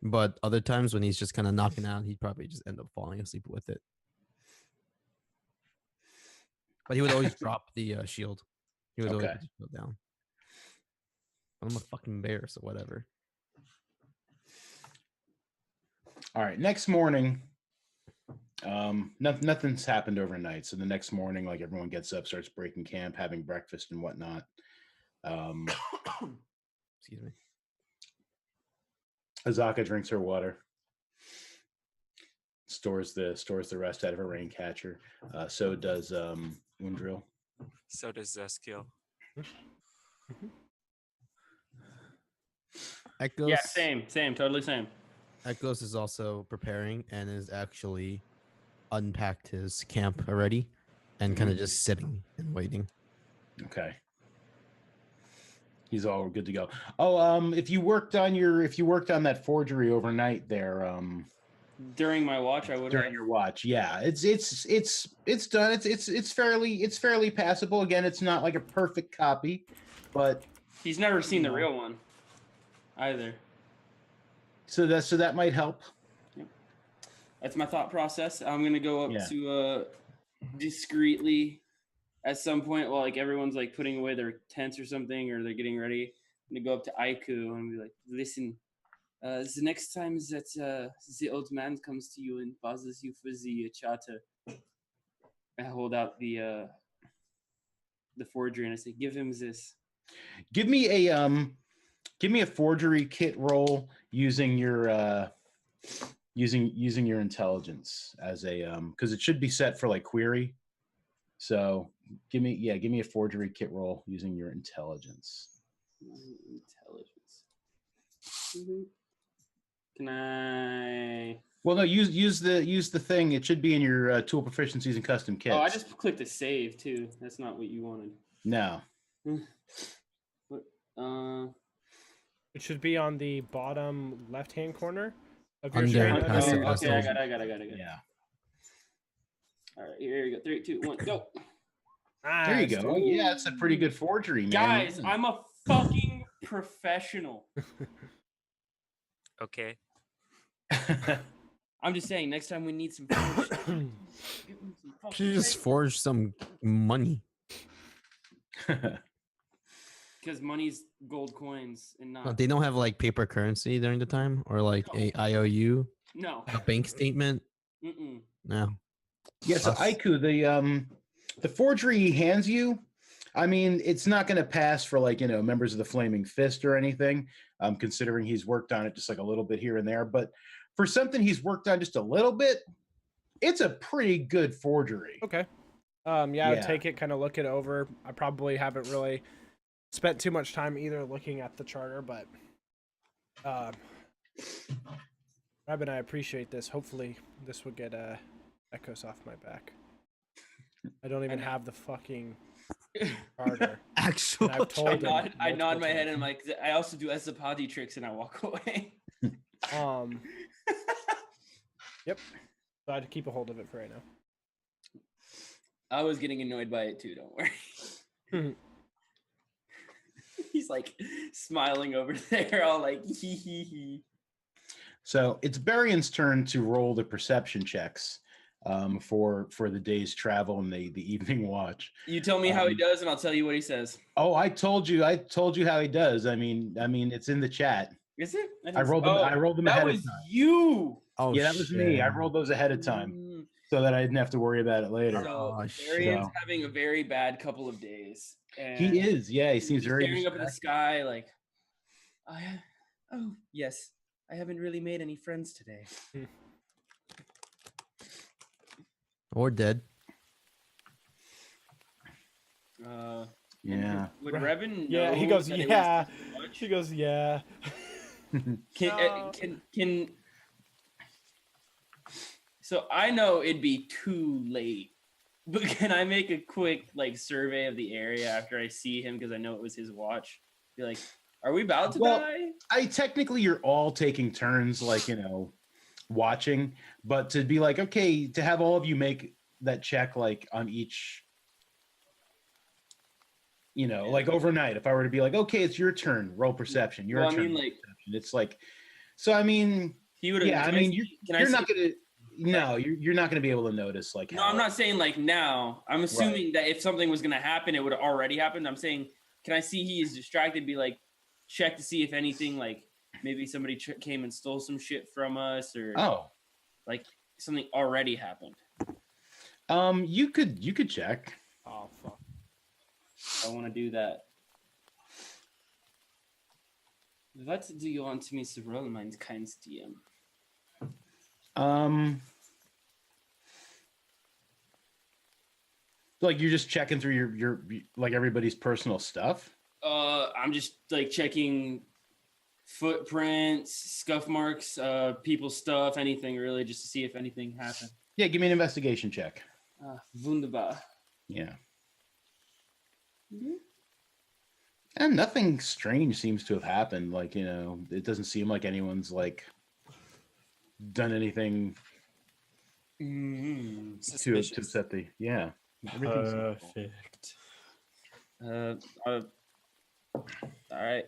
But other times when he's just kind of knocking out, he'd probably just end up falling asleep with it. But he would always drop the shield. He would always Okay. put the shield down. I'm a fucking bear, so whatever. All right. Next morning, nothing's happened overnight. So the next morning, like everyone gets up, starts breaking camp, having breakfast and whatnot. Excuse me. Azaka drinks her water. Stores the rest out of her rain catcher. So does Windrill. So does Zeskill. Echoes, Yeah, same, totally same. Echoes is also preparing and is actually unpacked his camp already and kind of just sitting and waiting. Okay. He's all good to go. Oh, if you worked on that forgery overnight there, During my watch, I would during your watch, yeah, it's done. It's fairly passable. Again, it's not like a perfect copy, but He's never seen the real one either. so that might help. That's my thought process. I'm gonna go up Yeah. to discreetly at some point while like everyone's like putting away their tents or something, or they're getting ready. I'm gonna go up to Aiku and be like, "Listen, the next time that the old man comes to you and bothers you for the charter, I hold out the forgery and I say, give him this." Give me a forgery kit roll using your using your intelligence as a because it should be set for like query. So give me a forgery kit roll using your intelligence. Intelligence. Can I? Well, no, use the thing. It should be in your tool proficiencies and custom kits. Oh, I just clicked a save too. That's not what you wanted. no. What? It should be on the bottom left-hand corner of your Under screen. and Okay, passive Under- okay, I custom. got it. Yeah. All right, here you go. 3, 2, 1, go. There you Nice, go. dude. Yeah, it's a pretty good forgery, man. Guys, I'm a fucking professional. Okay. I'm just saying, next time we need some forge. Should just forge some money. Because money's gold coins and Oh, not. they don't have like paper currency during the time, or like a IOU, No. a bank statement. Mm-mm. No. Yeah, so Us. Aiku, the forgery he hands you, I mean, it's not going to pass for like, members of the Flaming Fist or anything, considering he's worked on it just like a little bit here and there. But for something he's worked on just a little bit, it's a pretty good forgery. Okay. Yeah, I'd take it, kind of look it over. I probably haven't really spent too much time either looking at the charter, but Rabbit, I appreciate this. Hopefully this would get echoes off my back. I don't even have the fucking charter. Actual. And I've told him I nod my multiple head and I'm like, I also do Esapati tricks and I walk away. Yep. So I had to keep a hold of it for right now. I was getting annoyed by it too, don't worry. He's like smiling over there, all like hee hee hee. So it's Barian's turn to roll the perception checks for the day's travel and the evening watch. You tell me how he does, and I'll tell you what he says. Oh, I told you how he does. I mean, it's in the chat. Is it? I rolled them That ahead was of time. you. Oh, Yeah, that was me. I rolled those ahead of time so that I didn't have to worry about it later. So Oh, Arian's shit. having a very bad couple of days. And He is, yeah. He seems he's very staring up at the distracted. sky like, oh yes, I haven't really made any friends today. Or dead. Yeah. Would Revan Yeah, know he goes, that it was yeah. too much? She goes, yeah. Can so I know it'd be too late, but can I make a quick like survey of the area after I see him because I know it was his watch? Be like, are we about to die? Technically you're all taking turns, like, watching, but to be like, okay, to have all of you make that check like on each, like overnight, if I were to be like, okay, it's your turn, roll perception, your turn, roll perception. It's like, so I mean, he would. Yeah, I mean, you're not gonna. No, you're not gonna be able to notice like. No, I'm not saying like now. I'm assuming that if something was gonna happen, it would have already happened. I'm saying, can I see he is distracted? Be like, check to see if anything like maybe somebody came and stole some shit from us, or like something already happened. You could check. Oh fuck! I want to do that. What do you want me to roll, mein keins DM? Like you're just checking through your like everybody's personal stuff. I'm just like checking footprints, scuff marks, people's stuff, anything really, just to see if anything happened. Yeah, give me an investigation check. Wunderbar. Yeah. And nothing strange seems to have happened. Like, it doesn't seem like anyone's like done anything to set the Perfect. All right.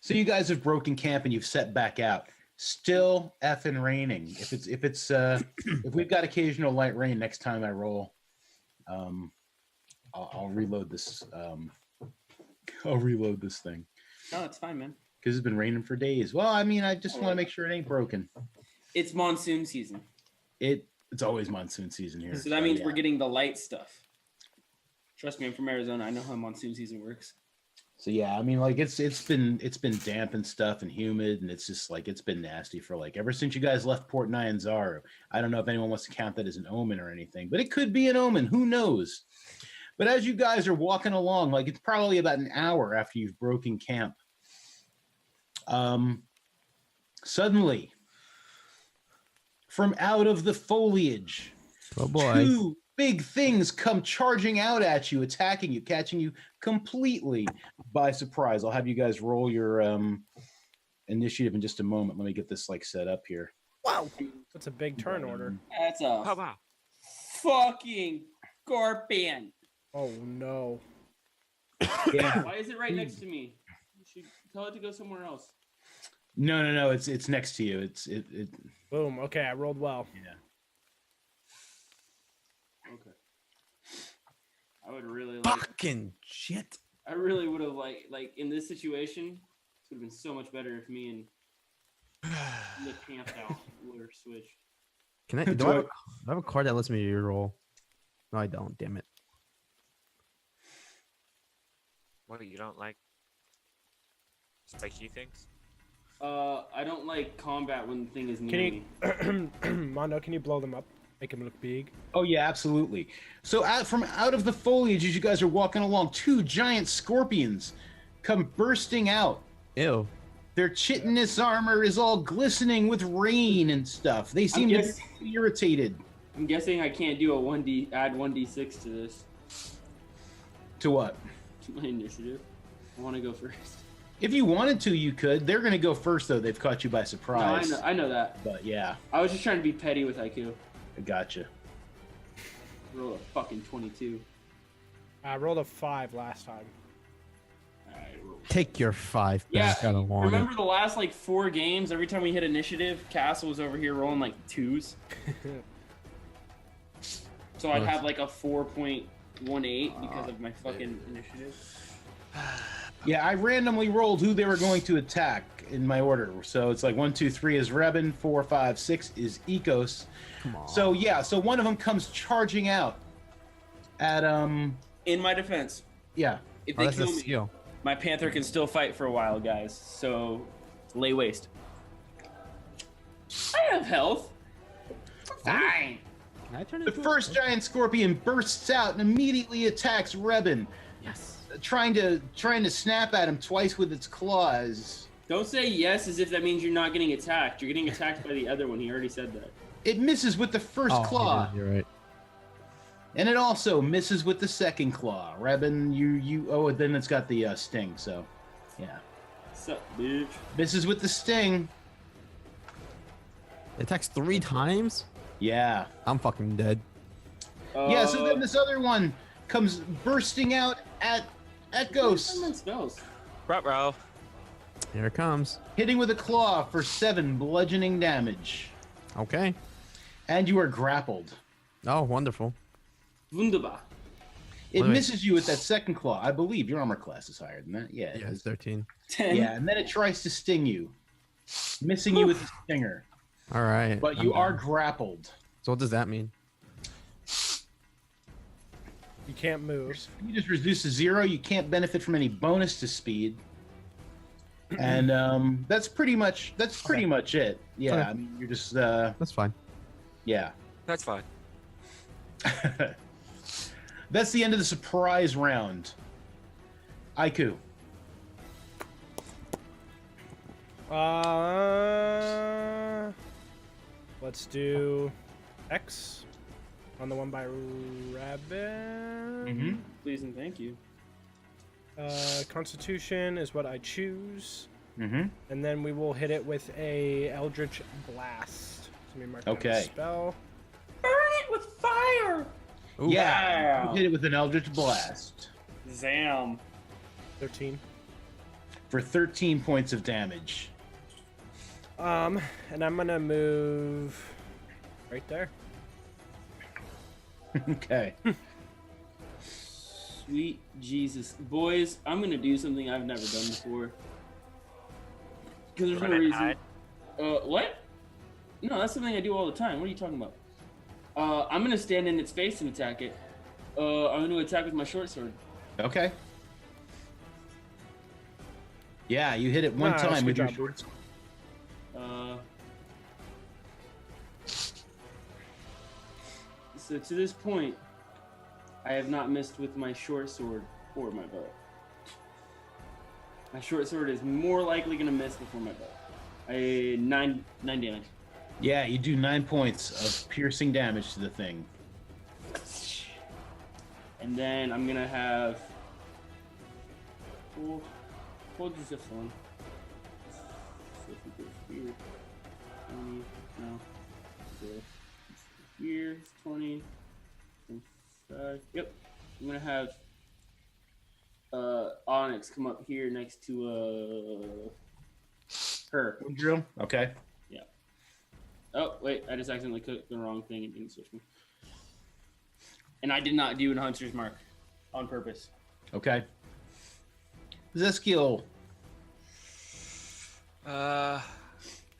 So you guys have broken camp and you've set back out. Still effing raining. If we've got occasional light rain next time I roll, I'll reload this. I'll reload this thing. No, it's fine, man. Because it's been raining for days. Well, I mean, I just want to make sure it ain't broken. It's monsoon season. It's always monsoon season here. So that means we're getting the light stuff. Trust me, I'm from Arizona. I know how monsoon season works. So yeah, I mean, like it's been damp and stuff and humid, and it's just like it's been nasty for like ever since you guys left Port Nyanzaru. I don't know if anyone wants to count that as an omen or anything, but it could be an omen. Who knows? But as you guys are walking along, like it's probably about an hour after you've broken camp. Suddenly, from out of the foliage, Oh boy. two big things come charging out at you, attacking you, catching you completely by surprise. I'll have you guys roll your initiative in just a moment. Let me get this like set up here. Wow, that's a big turn order. That's a fucking scorpion. Oh no. Yeah. Why is it right next to me? You should tell it to go somewhere else. No. It's next to you. It. Boom. Okay, I rolled well. Yeah. Okay. I would really like. Fucking shit. I really would have like in this situation. This would have been so much better if me and the camped out would have switched. Can I? Do I have a card that lets me reroll? No, I don't. Damn it. What, you don't like spiky things? I don't like combat when the thing is near me. Mondo, can you blow them up? Make them look big. Oh yeah, absolutely. So from out of the foliage, as you guys are walking along, 2 giant scorpions come bursting out. Ew. Their chitinous armor is all glistening with rain and stuff. They seem to be irritated. I'm guessing I can't do a add 1d6 to this. To what? To my initiative. I want to go first. If you wanted to, you could. They're going to go first, though. They've caught you by surprise. No, I know that. But yeah, I was just trying to be petty with IQ. I gotcha. Roll a fucking 22. I rolled a 5 last time. Alright, roll. Take your 5 Yeah, back. I don't want remember it. the last like 4 games? Every time we hit initiative, Castle was over here rolling like 2s. So I'd have like a 4.18 because of my fucking initiative. Yeah, I randomly rolled who they were going to attack in my order. So it's like 1, 2, 3 is Rebin, 4, 5, 6 is Ecos. Come on. So yeah, so one of them comes charging out at In my defense, yeah. if Oh, they that's a kill me, skill. my Panther can still fight for a while, guys. So lay waste. I have health. Fine. Can I turn The into a- first giant scorpion bursts out and immediately attacks Rebin, Yes. trying to snap at him twice with its claws. Don't say yes as if that means you're not getting attacked. You're getting attacked by the other one. He already said that. It misses with the first Oh, claw, you're right. and it also misses with the second claw. Rebin, oh, and then it's got the sting. So, yeah, Sup, bitch? misses with the sting. It attacks 3 times? Yeah, I'm fucking dead. yeah. So then this other one comes bursting out at Echoes, Spells. Ruh-roh. Here it comes. hitting with a claw for 7 bludgeoning damage, Okay. and you are grappled. Oh, wonderful. Wunderbar. It Wait. misses you with that second claw. I believe your armor class is higher than that. Yeah, it Yeah, it's is. 13. 10. Yeah, and then it tries to sting you, missing you with the stinger. All right. But I'm you are down. grappled. So what does that mean? You can't move. You just reduce to 0. You can't benefit from any bonus to speed. And that's pretty much it. Yeah, Okay. I mean you're just That's fine. yeah. That's fine. That's the end of the surprise round. Aiku. Let's do X on the one by Rabbit. Mm-hmm. Please and thank you. Constitution is what I choose, Mm-hmm. and then we will hit it with a Eldritch Blast. Let me mark down the Okay. spell. Burn it with fire. Ooh. Yeah. You hit it with an Eldritch Blast Zam. 13. for 13 points of damage. And I'm gonna move right there. Okay. Sweet Jesus, boys! I'm gonna do something I've never done before. Because there's no Run and reason. hide. What? No, that's something I do all the time. What are you talking about? I'm gonna stand in its face and attack it. I'm gonna attack with my short sword. Okay. Yeah, you hit it one Nice, time good with your job, short dude. So to this point, I have not missed with my short sword or my bow. My short sword is more likely gonna miss before my bow. 9 damage. Yeah, you do 9 points of piercing damage to the thing. And then I'm gonna have. Hold just one. So if we go here, 20, no. Go here, it's 20. 25. Yep. I'm gonna have Onyx come up here next to her. Drill. Okay. Oh wait, I just accidentally clicked the wrong thing and didn't switch me. And I did not do a hunter's mark. on purpose. Okay. Zeskiel.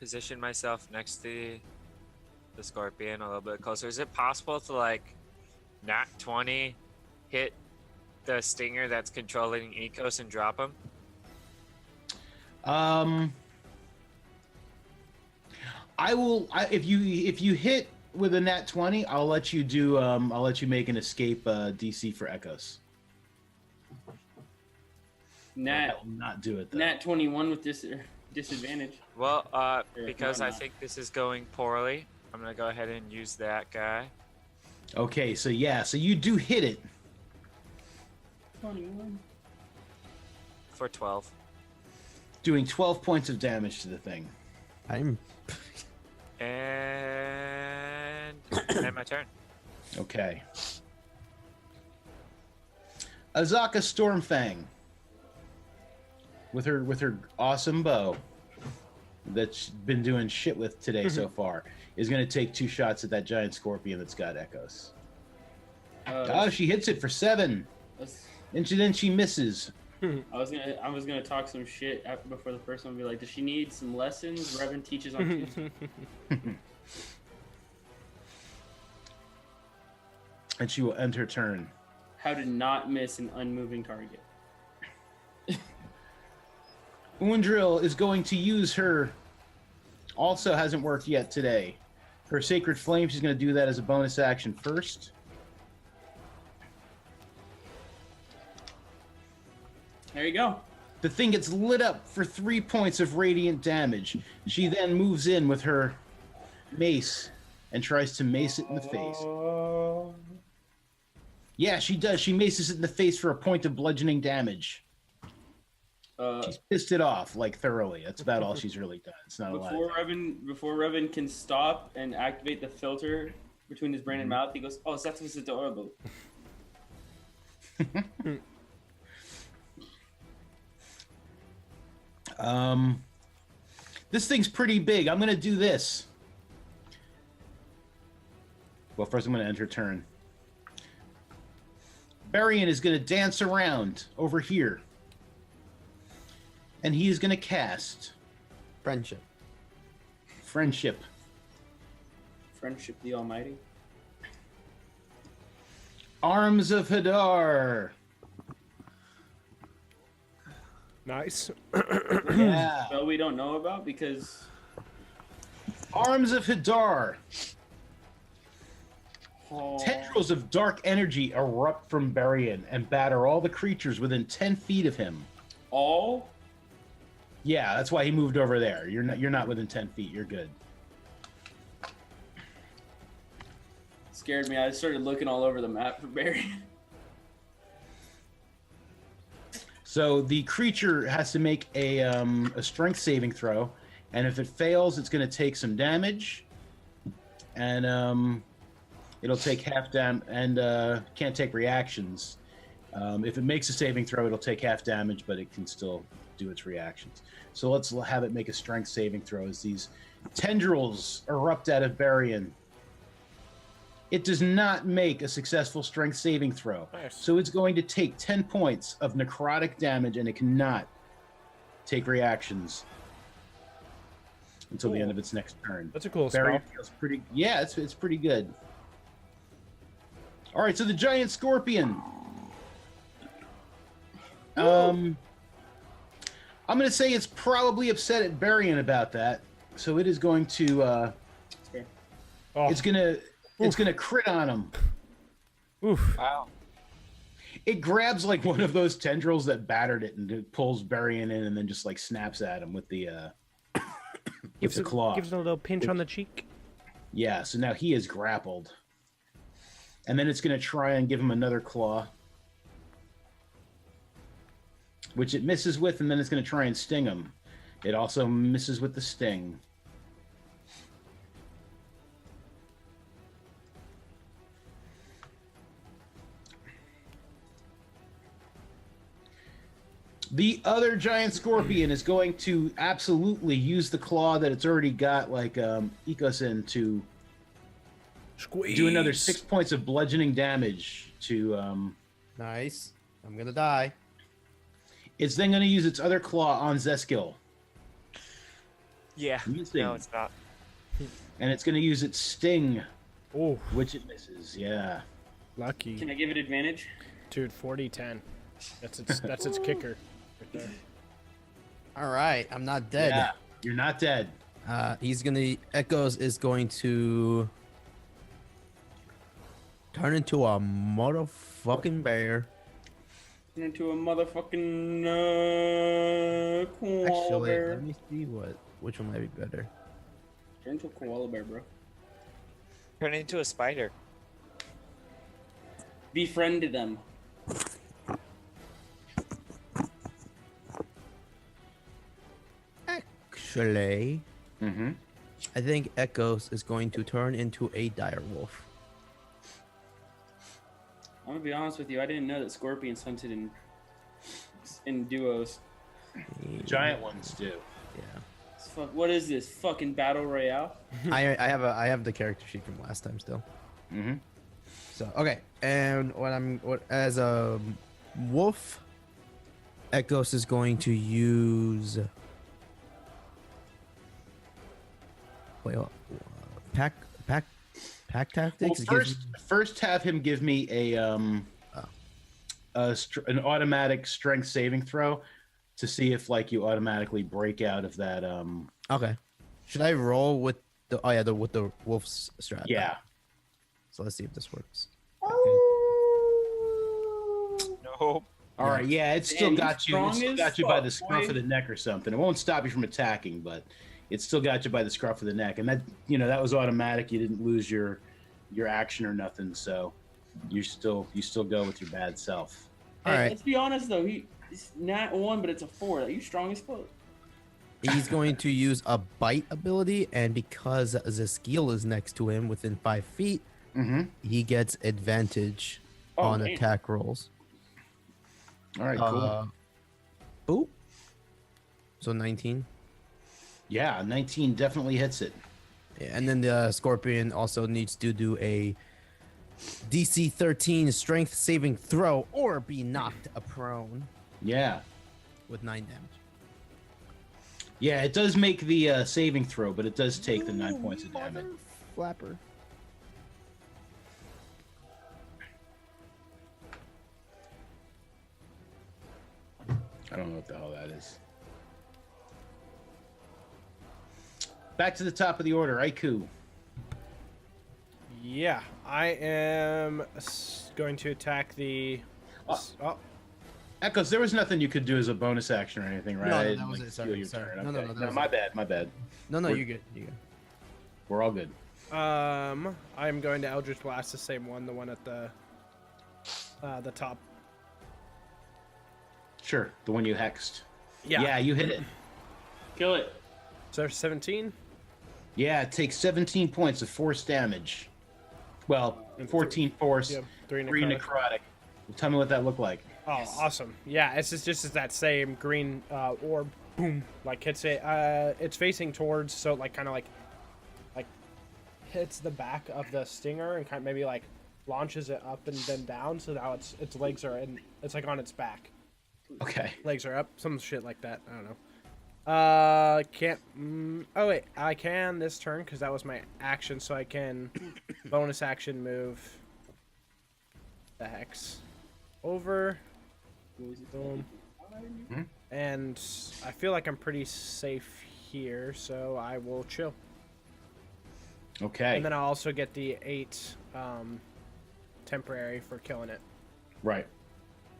Position myself next to the scorpion a little bit closer. Is it possible to like nat 20 hit the stinger that's controlling Ecos and drop him? If you hit with a nat 20, I'll let you do I'll let you make an escape DC for Echoes. I will not do it though. Nat 21 with disadvantage. Well, because I think this is going poorly, I'm gonna go ahead and use that guy. Okay, so yeah, so you do hit it 21 For 12. doing 12 points of damage to the thing. I'm And end my turn. Okay. Azaka Stormfang with her awesome bow that's been doing shit with today so far is going to take 2 shots at that giant scorpion that's got echoes. She hits it for 7. And then she misses. I was gonna talk some shit before the first one and be like, does she need some lessons? Revan teaches on Tuesday. And she will end her turn. How to not miss an unmoving target. Undril is going to use her. Also hasn't worked yet today. Her Sacred Flame, she's going to do that as a bonus action first. There you go. The thing gets lit up for 3 points of radiant damage. She then moves in with her mace and tries to mace it in the face. Yeah, she does. She maces it in the face for a point of bludgeoning damage. She's pissed it off, like, thoroughly. That's about all she's really done. It's not a lot. Before Revan can stop and activate the filter between his brain and mouth, he goes, "Oh, that was adorable." This thing's pretty big. I'm gonna do this. Well, first I'm gonna end her turn. Barian is gonna dance around over here. And he is gonna cast friendship. Friendship the Almighty. Arms of Hadar. Nice. Yeah. Spell we don't know about because Arms of Hadar. Oh. Tendrils of dark energy erupt from Barian and batter all the creatures within 10 feet of him. All? Yeah, that's why he moved over there. You're not within 10 feet. You're good. Scared me. I started looking all over the map for Barry. So the creature has to make a strength saving throw, and if it fails, it's going to take some damage, and it'll take half damage, and can't take reactions. If it makes a saving throw, it'll take half damage, but it can still do its reactions. So let's have it make a strength saving throw as these tendrils erupt out of Barian. It does not make a successful strength saving throw. Nice. So it's going to take 10 points of necrotic damage, and it cannot take reactions until the end of its next turn. That's a cool Barian spell. feels pretty. Yeah, it's pretty good. All right, so the giant scorpion. I'm going to say it's probably upset at Barian about that, so it is going to. Oh. It's gonna crit on him. Oof. Wow. It grabs like one of those tendrils that battered it and it pulls Barian in, and then just like snaps at him with the claw. Gives it a little pinch on the cheek. Yeah, so now he is grappled, and then it's gonna try and give him another claw, which it misses with, and then it's gonna try and sting him. It also misses with the sting. The other giant scorpion is going to absolutely use the claw that it's already got, like Ecos to Squeeze. do another 6 points of bludgeoning damage to Nice. I'm gonna die. It's then going to use its other claw on Zeskil. Yeah. Missing. No, it's not. And it's going to use its sting, Oh, which it misses. Yeah. lucky. Can I give it advantage? Dude, 40-10. That's its kicker right there. All right, I'm not dead. Yeah. You're not dead. He's gonna. Echoes is going to turn into a motherfucking bear. Turn into a motherfucking koala Actually, bear. let me see which one might be better. Turn into a koala bear, bro. Turn into a spider. Befriend them. Actually, Mm-hmm. I think Echoes is going to turn into a dire wolf. I'm gonna be honest with you. I didn't know that scorpions hunted in duos. Giant ones do. Yeah. What is this fucking battle royale? I have the character sheet from last time still. Mm-hmm. So okay, and as a wolf, Echoes is going to use pack tactics. Well, It gives first have him give me an automatic strength saving throw to see if like you automatically break out of that. okay. Should I roll with the with the wolf's strat? Yeah. So let's see if this works. No. All right. Yeah, it's still Damn, got you. he's It's still strong got as you by fuck, the scruff boy. of the neck or something. It won't stop you from attacking, but it's still got you by the scruff of the neck, and that that was automatic. You didn't lose your action or nothing, so you still go with your bad self. All Hey, right. let's be honest though. It's not 1, but it's a 4. Are you strong as fuck? He's going to use a bite ability, and because Zeskil is next to him within 5 feet, Mm-hmm. he gets advantage Oh, on damn. attack rolls. All right. Cool. Boop. So 19. Yeah, 19 definitely hits it. Yeah, and then the scorpion also needs to do a DC 13 strength saving throw or be knocked prone Yeah. with 9 damage. Yeah, it does make the saving throw, but it does take the 9 points of damage. Flapper. I don't know what the hell that is. Back to the top of the order, Aiku. Yeah, I am going to attack the. Oh, Echoes, there was nothing you could do as a bonus action or anything, right? No, I that didn't, was like, it. steal Sorry, your sorry. turn. No, Okay. no, that was my it. bad, my bad. No, We're- you're good. You're good. We're all good. I'm going to Eldritch Blast the same one, the one at the top. Sure, the one you hexed. Yeah. Yeah, you hit it. Kill it. So 17. Yeah, it takes 17 points of force damage. Well, 14 force, Yeah, 3 3 necrotic. necrotic. Tell me what that looked like. Oh, awesome. Yeah, it's just that same green orb. Boom. Like hits it. It's facing towards, so like kind of like hits the back of the stinger and kind of maybe like launches it up and then down. So now its legs are in. It's like on its back. Okay. Legs are up. Some shit like that. I don't know. Can't. Oh wait, I can this turn because that was my action, so I can bonus action move the hex over. Boom. And I feel like I'm pretty safe here, so I will chill. Okay. And then I'll also get the 8 temporary for killing it. Right.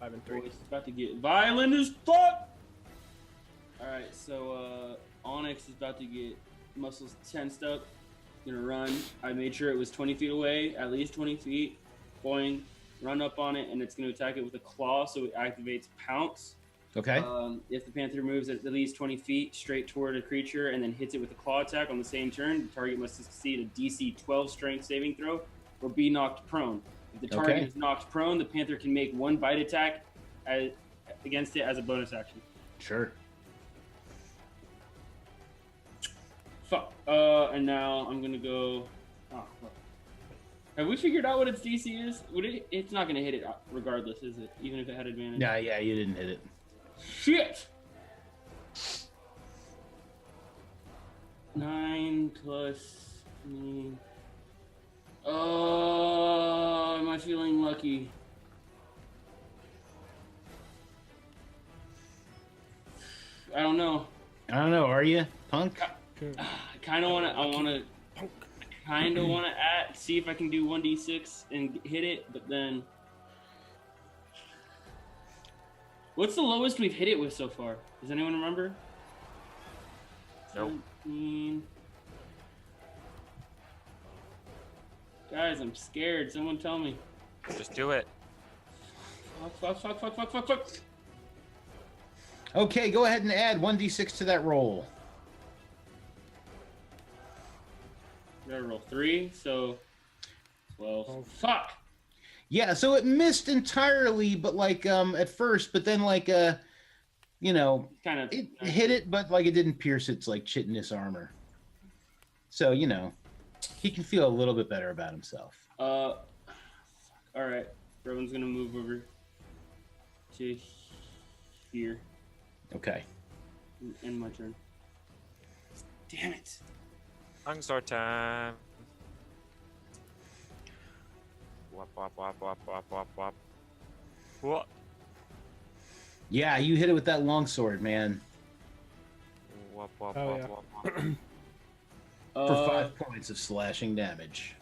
5 and 3. Boy, it's about to get violent as fuck. Alright, so Onyx is about to get muscles tensed up. Gonna run. I made sure it was 20 feet away, at least 20 feet. Boing, run up on it, and it's gonna attack it with a claw, so it activates Pounce. Okay. If the panther moves at least 20 feet straight toward a creature and then hits it with a claw attack on the same turn, the target must succeed a DC 12 strength saving throw or be knocked prone. If the target Okay. is knocked prone, the panther can make 1 bite attack against it as a bonus action. Sure. Fuck. And now I'm gonna go. Oh, fuck. Have we figured out what its DC is? Would it? It's not gonna hit it regardless, is it? Even if it had advantage. Yeah, you didn't hit it. Shit. 9 plus. Oh, am I feeling lucky? I don't know. Are you, punk? I kind of want to. Kind of want to see if I can do 1d6 and hit it, but then. What's the lowest we've hit it with so far? Does anyone remember? Nope. 17. Guys, I'm scared. Someone tell me. Just do it. Fuck. Okay, go ahead and add 1d6 to that roll. Gotta roll 3, so 12. Fuck! Yeah, so it missed entirely, but like at first, but then like you know, Kind of. it hit it, but like it didn't pierce its like chitinous armor. So you know, he can feel a little bit better about himself. All right. Rowan's gonna move over to here. Okay. End my turn. Damn it! Longsword time. Wop wop wop wop wop wop wop. What? Yeah, you hit it with that longsword, man, Wop wop Oh, wop yeah. wop wop. for 5 points of slashing damage.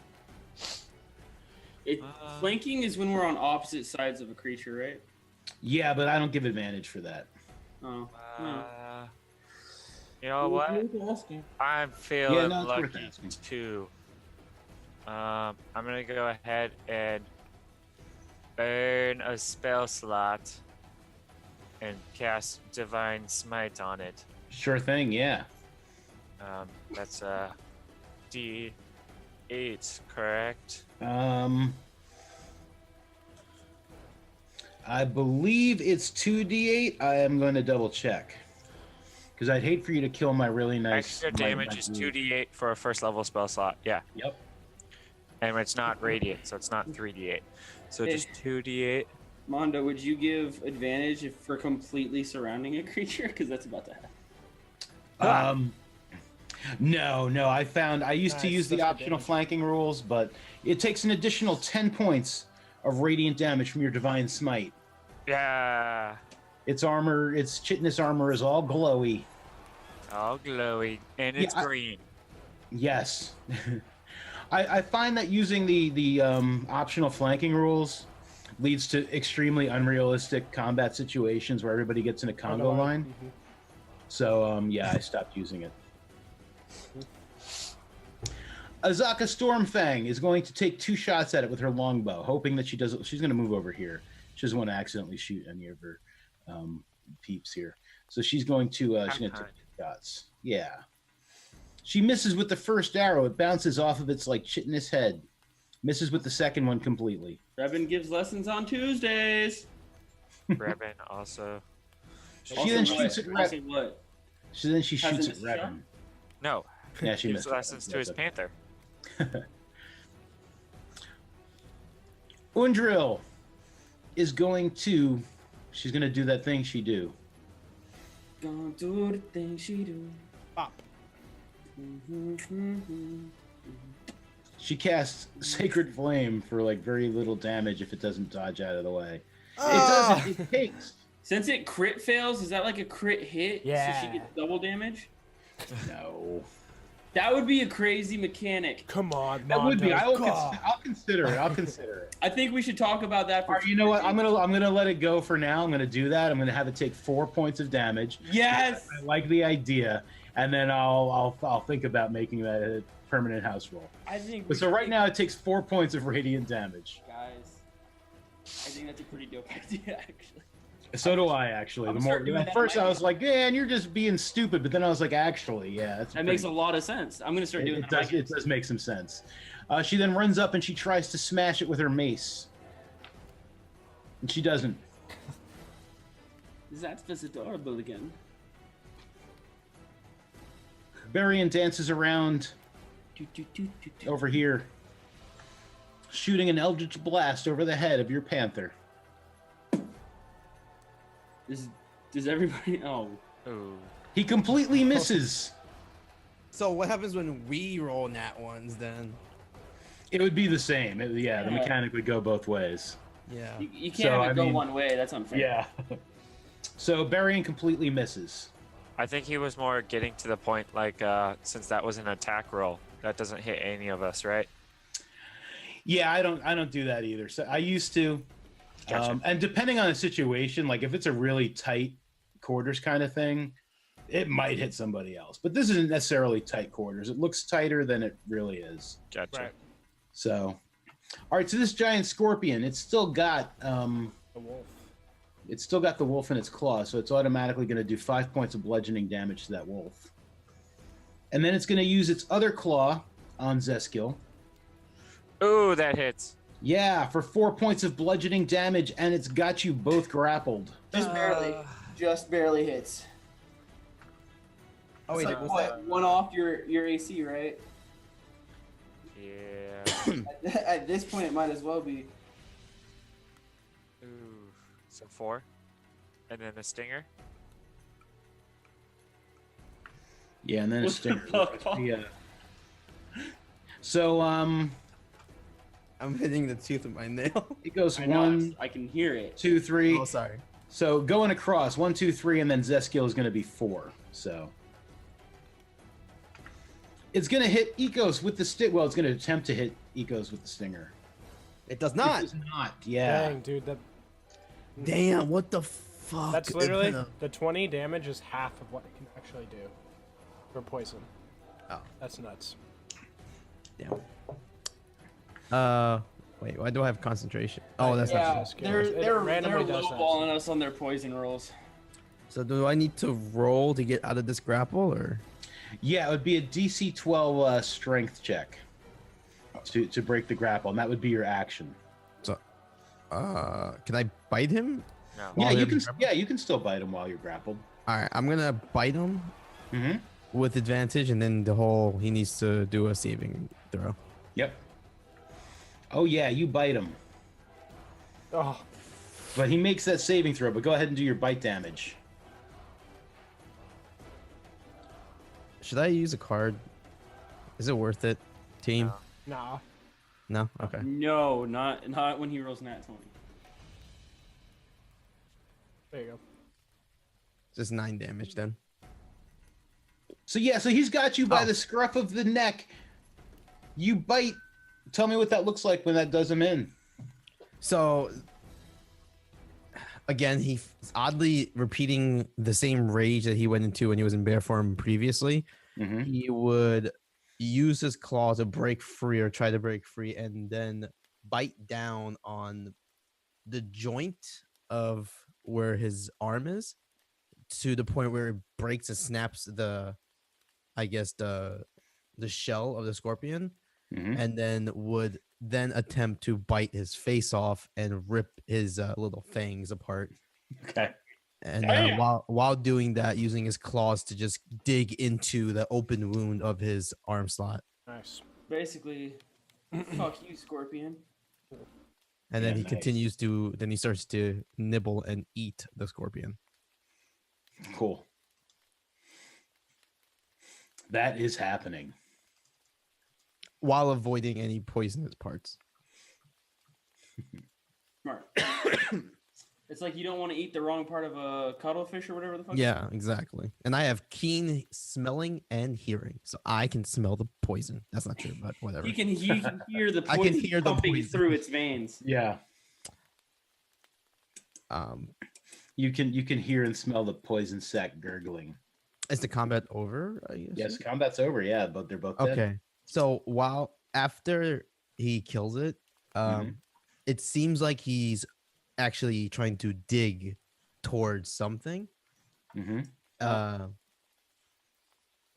Flanking is when we're on opposite sides of a creature, right? Yeah, but I don't give advantage for that. Oh. You know what? I'm feeling Yeah, no, it's worth lucky asking. too. I'm gonna go ahead and burn a spell slot and cast Divine Smite on it. Sure thing, yeah. That's a D8, correct? I believe it's 2d8. I am going to double check. Because I'd hate for you to kill my really nice... Extra my damage is 2d8 for a first level spell slot. Yeah. Yep. And it's not radiant, so it's not 3d8. So just 2d8. Mondo, would you give advantage if for completely surrounding a creature? Because that's about to happen. No. I used to Nice, use the that's good optional damage. flanking rules, but it takes an additional 10 points of radiant damage from your Divine Smite. Yeah. Its armor, its chitinous armor is all glowy. All glowy. And it's green. Yes. I find that using the optional flanking rules leads to extremely unrealistic combat situations where everybody gets in a Congo line. Mhm. So, yeah, I stopped using it. Azaka Stormfang is going to take 2 shots at it with her longbow, hoping that she's going to move over here. She doesn't want to accidentally shoot any of her peeps here. So she's going to take 2 shots. Yeah. She misses with the first arrow. It bounces off of its like chitinous head. Misses with the second one completely. Rebin gives lessons on Tuesdays. Rebin also. She then shoots at Also Rebin. what? Then she shoots at Hasn't missed a shot? Rebin. No. Yeah, she Gives missed. lessons to his panther. Undril is going to. She's going to do that thing she do. Gonna do the thing she do. Pop. She casts Sacred Flame for like very little damage if it doesn't dodge out of the way. Ah! It doesn't. It takes. Since it crit fails, is that like a crit hit? Yeah. So she gets double damage? No. That would be a crazy mechanic. Come on, That would be. Mondo. I'll consider it. I'll consider it. I think we should talk about that. All right, you know what? I'm gonna let it go for now. I'm gonna do that. I'm gonna have it take 4 points of damage. Yes. I like the idea, and then I'll think about making that a permanent house roll. I think. But so right now it takes 4 points of radiant damage. guys, I think that's a pretty dope idea, actually. So do I actually. I'm The gonna more start doing at that first in my I was like, "Man, you're just being stupid," but then I was like, "Actually, yeah, that's That makes a lot of sense. I'm gonna start doing it that. does make some sense." She then runs up and she tries to smash it with her mace, and she doesn't. That's adorable again. Barian dances around over here. shooting an eldritch blast over the head of your panther. Does everybody? Oh, Ooh. He completely misses. So what happens when we roll nat ones then? It would be the same. The Yeah. mechanic would go both ways. Yeah. you can't So, have I it go mean, one way. That's unfair. Yeah. So Barian completely misses. I think he was more getting to the point, like, since that was an attack roll, that doesn't hit any of us, right? Yeah, I don't do that either. So I used to. Gotcha. And depending on the situation, like if it's a really tight quarters kind of thing, it might hit somebody else. But this isn't necessarily tight quarters. It looks tighter than it really is. Gotcha. Right. So, all right. So this giant scorpion, it's still got The wolf. it's still got the wolf in its claw, so it's automatically going to do 5 points of bludgeoning damage to that wolf. And then it's going to use its other claw on Zeskil. Ooh, that hits. Yeah, for 4 points of bludgeoning damage, and it's got you both grappled. Just barely. Just barely hits. Oh wait, It's like, was what, one off your AC, right? Yeah. At this point, it might as well be. Ooh. So 4. And then a stinger. Yeah, and then a What the stinger. fuck, Paul? Yeah. So I'm hitting the tooth with my nail. it goes I know, 1, I can hear it. 2, 3. Oh, sorry. So going across 1, 2, 3, and then Zeskil is going to be 4. So it's going to hit Ecos with the stick. Well, it's going to attempt to hit Ecos with the stinger. It does It not. does not. Yeah. Dang, dude, Damn, what the fuck? that's literally the 20 damage is half of what it can actually do for poison. Oh. That's nuts. Damn. Wait, why do I have concentration? Oh, that's Yeah, not. scary. they're It they're randomly does that. lowballing us on their poison rolls. So do I need to roll to get out of this grapple, or? Yeah, it would be a DC 12 strength check to break the grapple, and that would be your action. Can I bite him? No. While Yeah, you they're can. Yeah, you can still bite him while you're grappled. All right, I'm gonna bite him Mm-hmm. with advantage, and then he needs to do a saving throw. Yep. Oh yeah, you bite him, Oh, but he makes that saving throw. But go ahead and do your bite damage. Should I use a card? Is it worth it, team? nah. No. Okay. No, not when he rolls nat 20. There you go. Just 9 damage then. So yeah, so he's got you by Oh. the scruff of the neck. You bite. Tell me what that looks like when that does him in. So again, he's oddly repeating the same rage that he went into when he was in bear form previously. Mm-hmm. He would use his claw to break free or try to break free, and then bite down on the joint of where his arm is to the point where it breaks and snaps the shell of the scorpion, Mm-hmm. and then would attempt to bite his face off and rip his little fangs apart. Okay. And Damn. while doing that, using his claws to just dig into the open wound of his arm slot. Nice. Basically, fuck you, Scorpion. And then Yeah, he nice. continues to, then he starts to nibble and eat the scorpion. Cool. That is happening. While avoiding any poisonous parts. Smart. It's like you don't want to eat the wrong part of a cuttlefish or whatever the fuck. Yeah, exactly. And I have keen smelling and hearing, so I can smell the poison. That's not true, but whatever. You can hear the I poison can hear the pumping poison. through its veins. Yeah. You You can hear and smell the poison sac gurgling. is the combat over? I guess? Yes, combat's over. Yeah, but they're both dead. Okay. So after he kills it, Mhm. it seems like he's actually trying to dig towards something. Mm-hmm.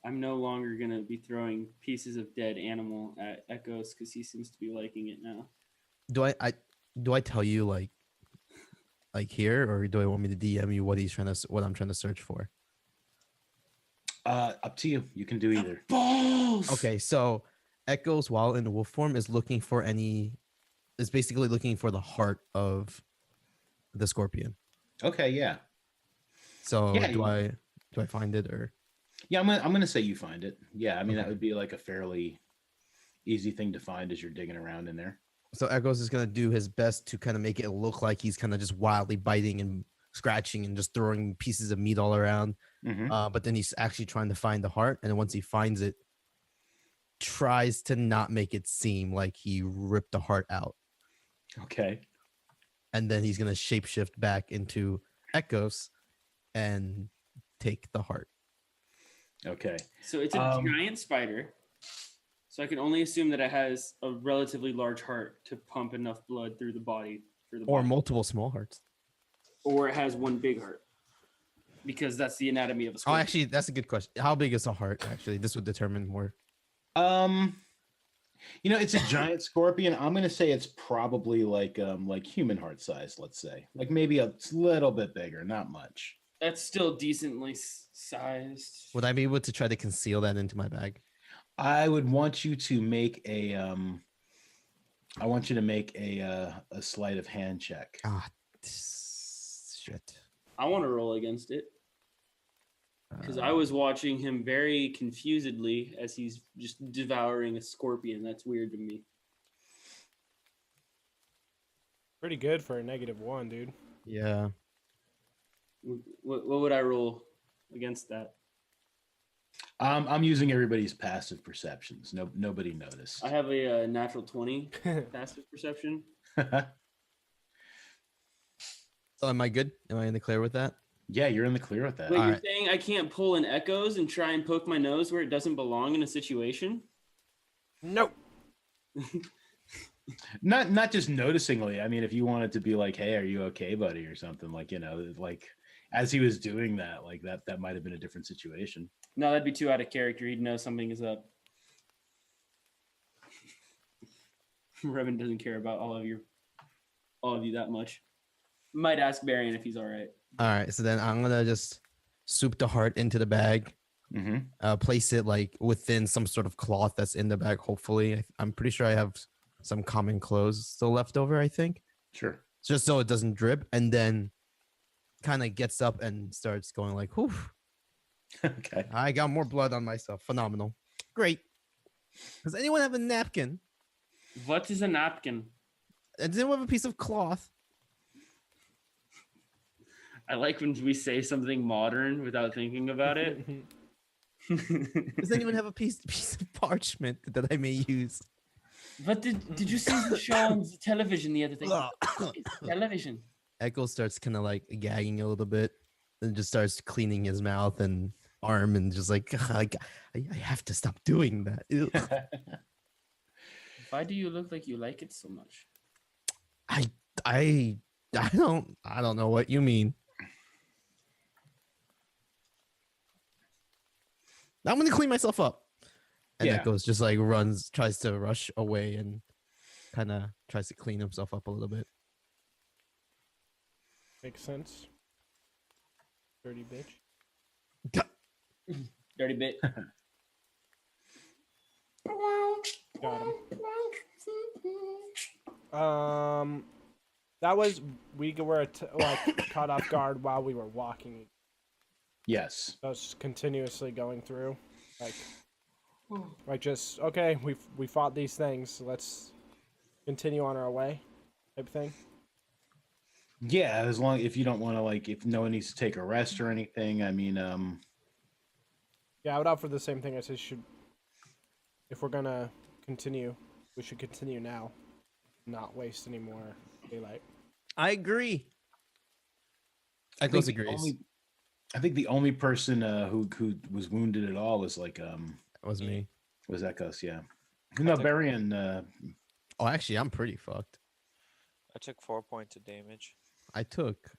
I'm no longer gonna be throwing pieces of dead animal at Echoes because he seems to be liking it now. Do I tell you like here, or do I want me to DM you what I'm trying to search for? Up to you. You can do either. Balls. Okay, so Echoes, while in wolf form, is looking for any is basically looking for the heart of the scorpion. Okay, yeah. So Yeah, do I find it or? Yeah, I'm gonna say you find it. Yeah, I mean that Okay. would be like a fairly easy thing to find as you're digging around in there. So Echoes is gonna do his best to kind of make it look like he's kind of just wildly biting and scratching and just throwing pieces of meat all around. Mm-hmm. But then he's actually trying to find the heart, and then once he finds it, tries to not make it seem like he ripped the heart out. Okay. And then he's gonna shapeshift back into Echoes and take the heart. Okay. So it's a giant spider. So I can only assume that it has a relatively large heart to pump enough blood through the body for the Or body. multiple small hearts. Or it has one big heart. Because that's the anatomy of a Oh, scorpion. actually, that's a good question. How big is a heart? Actually, this would determine more. You know, it's a giant scorpion. I'm gonna say it's probably like human heart size, let's say. Like maybe a little bit bigger, not much. That's still decently sized. Would I be able to try to conceal that into my bag? I would want you to make a I want you to make a sleight of hand check. Ah, shit. I want to roll against it. Because I was watching him very confusedly as he's just devouring a scorpion. That's weird to me. Pretty good for a -1, dude. Yeah. What would I roll against that? I'm using everybody's passive perceptions. Nobody noticed. I have a natural 20 passive perception. So am I good? Am I in the clear with that? Yeah, you're in the clear with that. Wait, All you're right. saying I can't pull in echoes and try and poke my nose where it doesn't belong in a situation? Nope. Not just noticingly. I mean, if you wanted to be like, "Hey, are you okay, buddy?" or something like, you know, like as he was doing that, like that might have been a different situation. No, that'd be too out of character. He'd know something is up. Revan doesn't care about all of you that much. Might ask Barian if he's all right. All right. So then I'm gonna just soup the heart into the bag. Mm-hmm. Place it like within some sort of cloth that's in the bag. Hopefully, I'm pretty sure I have some common clothes still left over. I think Sure. just so it doesn't drip, and then kind of gets up and starts going like, "Whew, Okay. I got more blood on myself. Phenomenal, great." Does anyone have a napkin? What is a napkin? Does anyone have a piece of cloth? I like when we say something modern without thinking about it. Does anyone have a piece of parchment that I may use? But did you see the show on the television the other day? It's television. Echo starts kind of like gagging a little bit, and just starts cleaning his mouth and arm, and just like I have to stop doing that. Ew. Why do you look like you like it so much? I don't know what you mean. I'm gonna clean myself up. And Yeah. Echoes just like tries to rush away and kind of tries to clean himself up a little bit. Makes sense. Dirty bitch. Dirty bit. Got him. That was we were like caught off guard while we were walking. Yes. I was continuously going through, like just okay. We fought these things. So let's continue on our way, type thing. Yeah, as long if you don't want to if no one needs to take a rest or anything. I mean, Yeah, I would opt for the same thing. I said if we're gonna continue, we should continue now, not waste any more daylight. I agree. I think Echoes the agrees. I think the only person who was wounded at all was That was me. was Echoes. Yeah. No, Barian. Oh, actually, I'm pretty fucked. I took 4 points of damage. I took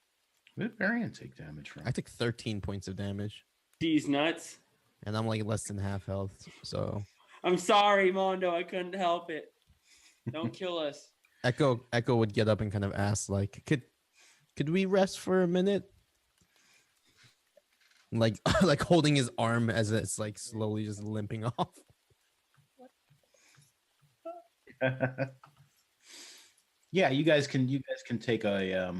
Where did Barian take damage from? 13 points of damage, These nuts. and I'm like less than half health. So I'm sorry, Mondo. I couldn't help it. Don't kill us. Echo would get up and kind of ask like, could we rest for a minute? Like like holding his arm as it's like slowly just limping off. Yeah, you guys can take A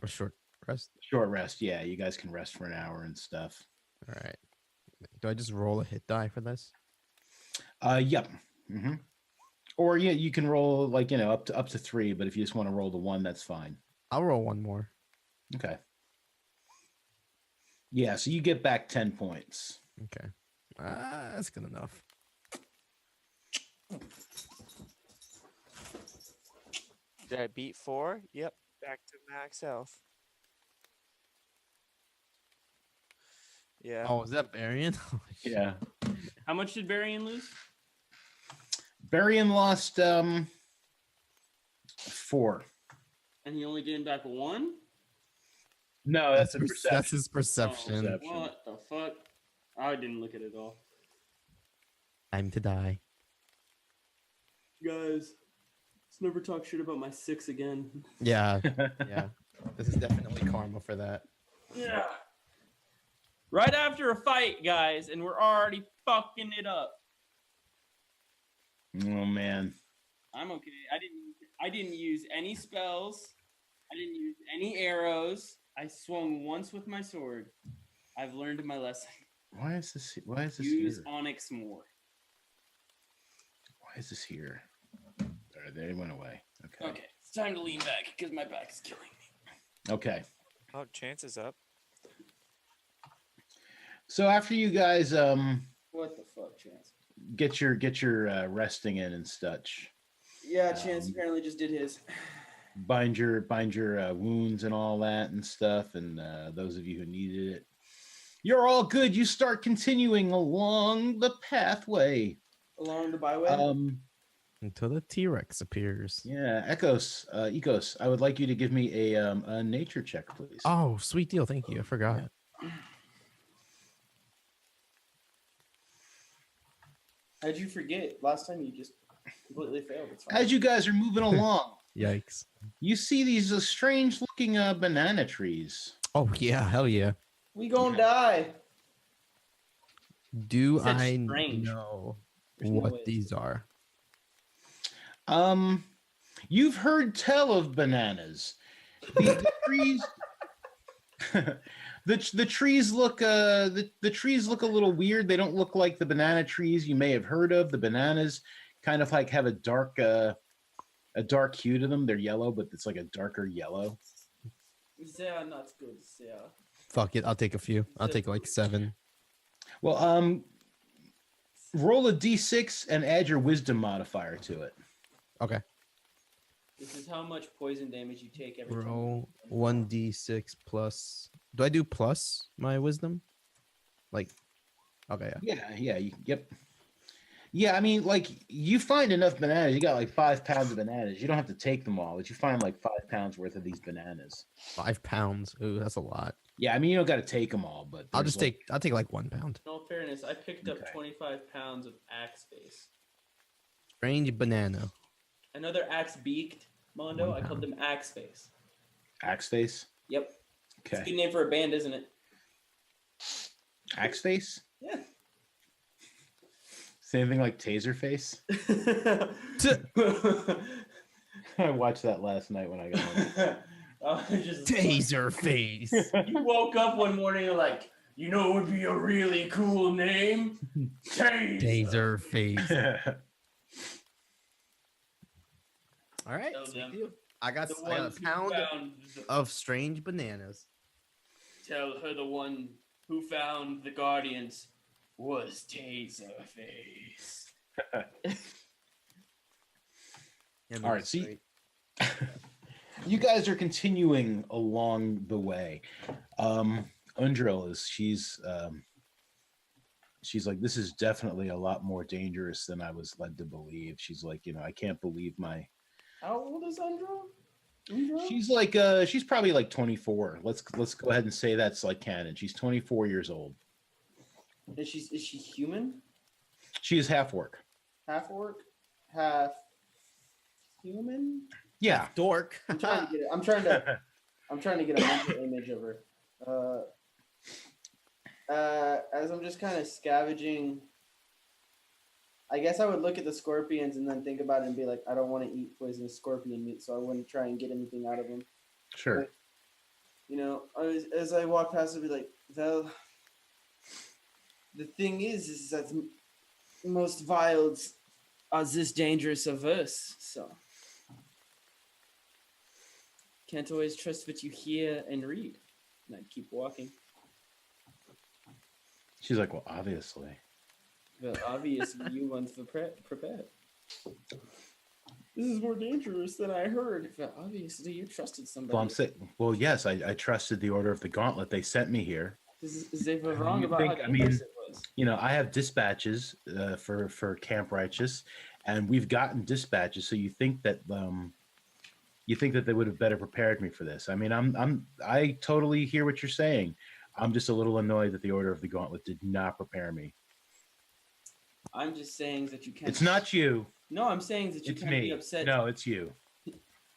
short rest. short rest. Yeah, you guys can rest for an hour and stuff. All right. Do I just roll a hit die for this? Yep. hmm Or yeah, you can roll like up to 3, but if you just want to roll the 1, that's fine. I'll roll one more. Okay. Yeah, so you get back 10 points. Okay. That's good enough. Did I beat 4? Yep. Back to max health. Yeah. Oh, is that Barian? Yeah. How much did Barian lose? Barian lost 4. And he only gained back 1? No, that's a perception. That's his perception. perception. What the fuck? I didn't look at it all. Time to die. Guys, let's never talk shit about my 6 again. Yeah. Yeah. This is definitely karma for that. Yeah. Right after a fight, guys, and we're already fucking it up. Oh man. I'm okay. I didn't use any spells. I didn't use any arrows. I swung once with my sword. I've learned my lesson. Why is this Use here? onyx more. Why is this here? All right, they went away. Okay. Okay, it's time to lean back because my back is killing me. Okay. Oh, chances up. So after you guys What the fuck, Chance? get your resting in and such, Yeah, Chance apparently just did his. bind your wounds and all that and stuff, and those of you who needed it, you're all good. You start continuing along the pathway. Along the byway? Until the T-Rex appears. Yeah, Ecos, I would like you to give me a nature check, please. Oh, sweet deal. Thank you. I forgot. How'd you forget? Last time you just completely failed. It's fine. As you guys are moving along, Yikes. you see these strange-looking banana trees. Oh, yeah. Hell yeah. We gonna die. Do Said I strange. know There's no way what it's- these are? You've heard tell of bananas. The trees, the trees look the trees look a little weird. They don't look like the banana trees you may have heard of. The bananas kind of like have a dark hue to them. They're yellow, but it's like a darker yellow. They are not good. They are. Fuck it. I'll take a few. I'll take like 7. Well, roll a d6 and add your wisdom modifier to it. Okay. This is how much poison damage you take every time. Roll 1d6 plus. Do I do plus my wisdom? Like, okay, yeah. Yep. Yeah, I mean, like, you find enough bananas. You got like 5 pounds of bananas. You don't have to take them all, but you find like 5 pounds worth of these bananas. 5 pounds. Ooh, that's a lot. Yeah, I mean, you don't got to take them all, but I'll there's, just take. I'll take like 1 pound. In all fairness, I picked up Okay. 25 pounds of axe face. Strange banana. Another axe beaked, Mondo. 1 I called pound. them axe face. Axe face. Yep. It's a Okay. good name for a band, isn't it? Axe face. Yeah. Same thing like taser face. I watched that last night when I got home. Taser face. You woke up one morning and like, you know what would be a really cool name? Taser face. All right. Tell sweet them. deal. I got The I got ones a who pound found the- of strange bananas. Tell her the one who found the Guardians was Taserface. All right, see, you guys are continuing along the way. Undril is she's like, this is definitely a lot more dangerous than I was led to believe. She's like, I can't believe my. How old is Andro? She's like she's probably like 24. Let's go ahead and say that's like canon. She's 24 years old. Is she human? She is half orc. Half orc? Half human? Yeah. Dork. I'm trying to get it. I'm trying to get a mental image of her. As I'm just kind of scavenging I guess I would look at the scorpions and then think about it and be like, I don't want to eat poisonous scorpion meat, so I wouldn't try and get anything out of them. Sure. But, you know, as I walk past, I'd be like, well, the thing is that most wilds are this dangerous averse, so can't always trust what you hear and read. And I'd keep walking. She's like, well, obviously. Well, obviously, you weren't prepared. This is more dangerous than I heard. Well, obviously, you trusted somebody. Well, I'm saying, well, yes, I trusted the Order of the Gauntlet. They sent me here. They were wrong You about think- how I mean, dangerous it was. You know, I have dispatches for Camp Righteous, and we've gotten dispatches. So you think that they would have better prepared me for this? I mean, I totally hear what you're saying. I'm just a little annoyed that the Order of the Gauntlet did not prepare me. I'm just saying that you can't. It's not you. No, I'm saying that you It's can't me. be upset. No, it's you.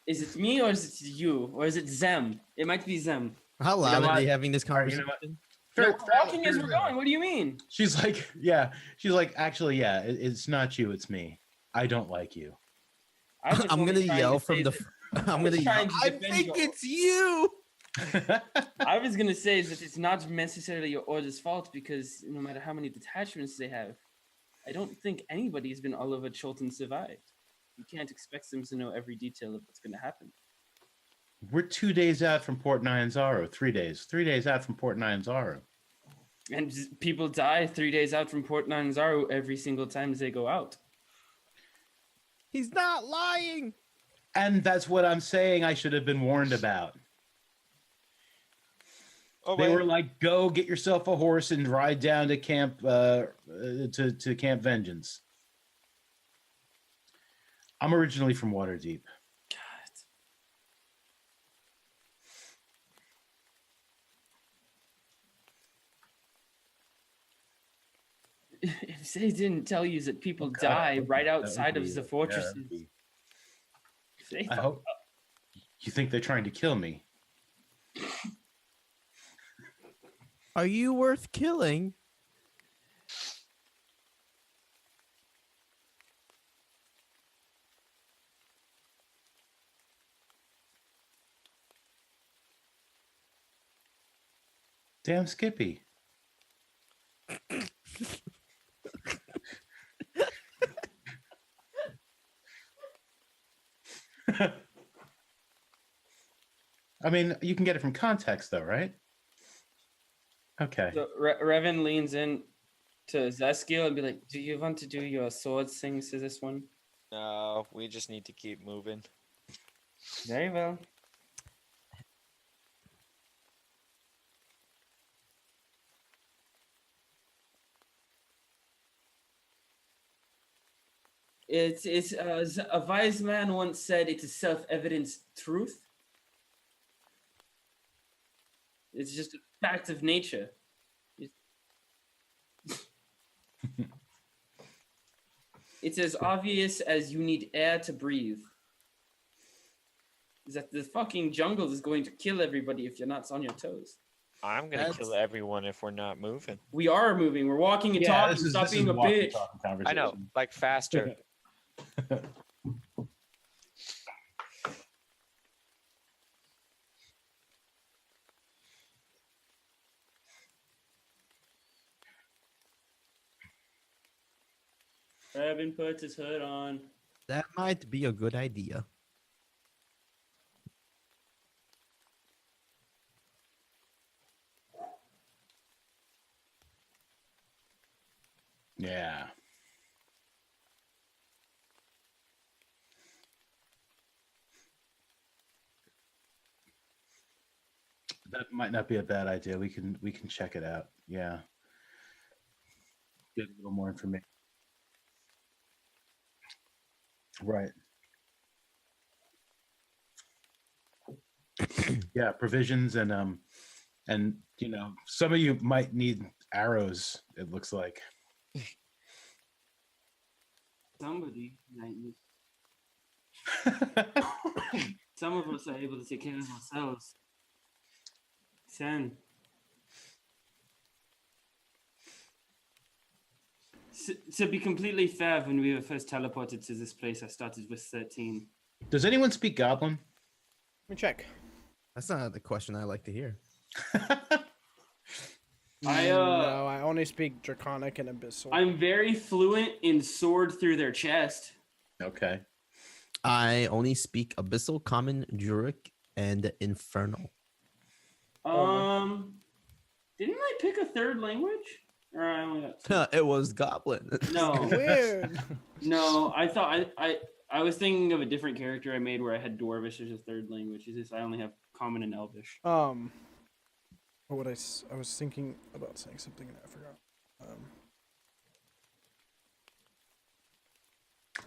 Is it me or is it you or is it them? It might be them. How You loud know are what? they having this All right, you conversation? know what? No, we're walking as we're going. What do you mean? She's like, yeah. She's like, actually, yeah. It's not you. It's me. I don't like you. I was I'm only gonna trying yell to from say the. that- I'm gonna yell. trying to I defend think your- it's you. I was gonna say that it's not necessarily your order's fault because no matter how many detachments they have, I don't think anybody's been all over Chulton survived. You can't expect them to know every detail of what's gonna happen. We're 2 days out from Port Nyanzaru. 3 days. 3 days out from Port Nyanzaru. And people die 3 days out from Port Nyanzaru every single time they go out. He's not lying. And that's what I'm saying. I should have been warned about. Oh, They wait. were like, "Go get yourself a horse and ride down to Camp to Camp Vengeance." I'm originally from Waterdeep. If they didn't tell you that people God, die right that would outside of be- the yeah, fortresses, that'd be- if they I hope. You think they're trying to kill me? Are you worth killing? Damn Skippy. I mean, you can get it from context, though, right? Okay. So Revan leans in to Zeskiel and be like, "Do you want to do your sword things to this one?" No, we just need to keep moving. Very well. It's a wise man once said, "It's a self-evident truth." It's just a fact of nature. It's as obvious as you need air to breathe. Is that the fucking jungle is going to kill everybody if you're not on your toes. I'm gonna kill everyone if we're not moving. We are moving. We're walking and talking. Stop being a bitch. I know, like faster. Evan puts his hood on. That might be a good idea. Yeah. That might not be a bad idea. We can check it out. Yeah. Get a little more information. Right. Yeah, provisions and you know, some of you might need arrows, it looks like. Somebody might need. Some of us are able to take care of ourselves. To be completely fair, when we were first teleported to this place, I started with 13. Does anyone speak Goblin? Let me check. That's not the question I like to hear. No, I only speak Draconic and Abyssal. I'm very fluent in sword through their chest. Okay. I only speak Abyssal, Common, Druic, and Infernal. Didn't I pick a third language? Or I only got two? It was Goblin. No. Weird. No, I thought I was thinking of a different character I made where I had Dwarvish as a third language. It's just I only have Common and Elvish. What I was thinking about saying something and I forgot.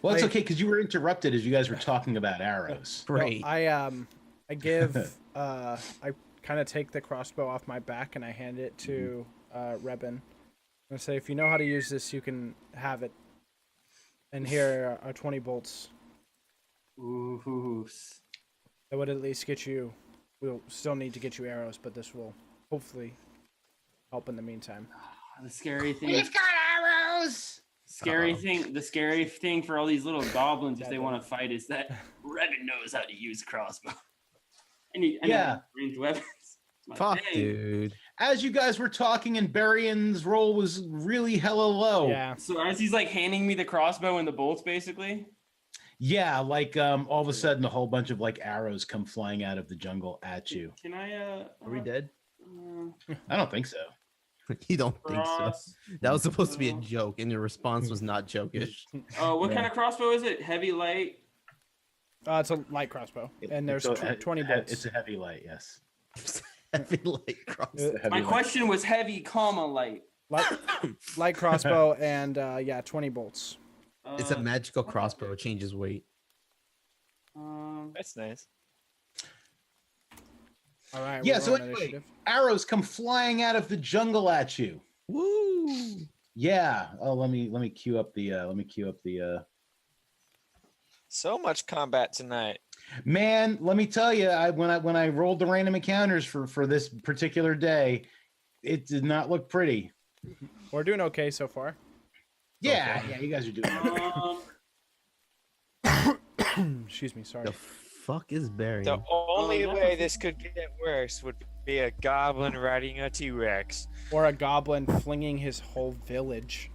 Well, it's okay because you were interrupted as you guys were talking about arrows. Great. No, I give I kind of take the crossbow off my back and I hand it to Rebin. I say, if you know how to use this, you can have it. And here are 20 bolts. Ooh. That would at least get you. We'll still need to get you arrows, but this will hopefully help in the meantime. The scary thing. We've got arrows. The scary thing for all these little goblins if they want to fight is that Rebin knows how to use crossbow. And ranged weapons. Fuck, dude. As you guys were talking and Barian's roll was really hella low. Yeah. So as he's like handing me the crossbow and the bolts, basically. Yeah, like all of a sudden a whole bunch of like arrows come flying out of the jungle at you. Can I? Are we dead? I don't think so. You don't think so? Cross. That was supposed to be a joke, and your response was not jokish. What kind of crossbow is it? Heavy, light? It's a light crossbow, and there's 20 bolts. It's a heavy light, yes. Heavy light crossbow. My question was heavy, comma light. Light crossbow, and 20 bolts. It's a magical crossbow. It changes weight. That's nice. All right. Yeah. we're So on anyway, initiative. arrows come flying out of the jungle at you. Woo! Yeah. Oh, let me queue up the. So much combat tonight. Man, let me tell you, when I rolled the random encounters for this particular day, it did not look pretty. We're doing okay so far. Yeah, you guys are doing. Excuse me. Sorry. The fuck is Barry? The only way this could get worse would be a goblin riding a T-Rex. Or a goblin flinging his whole village.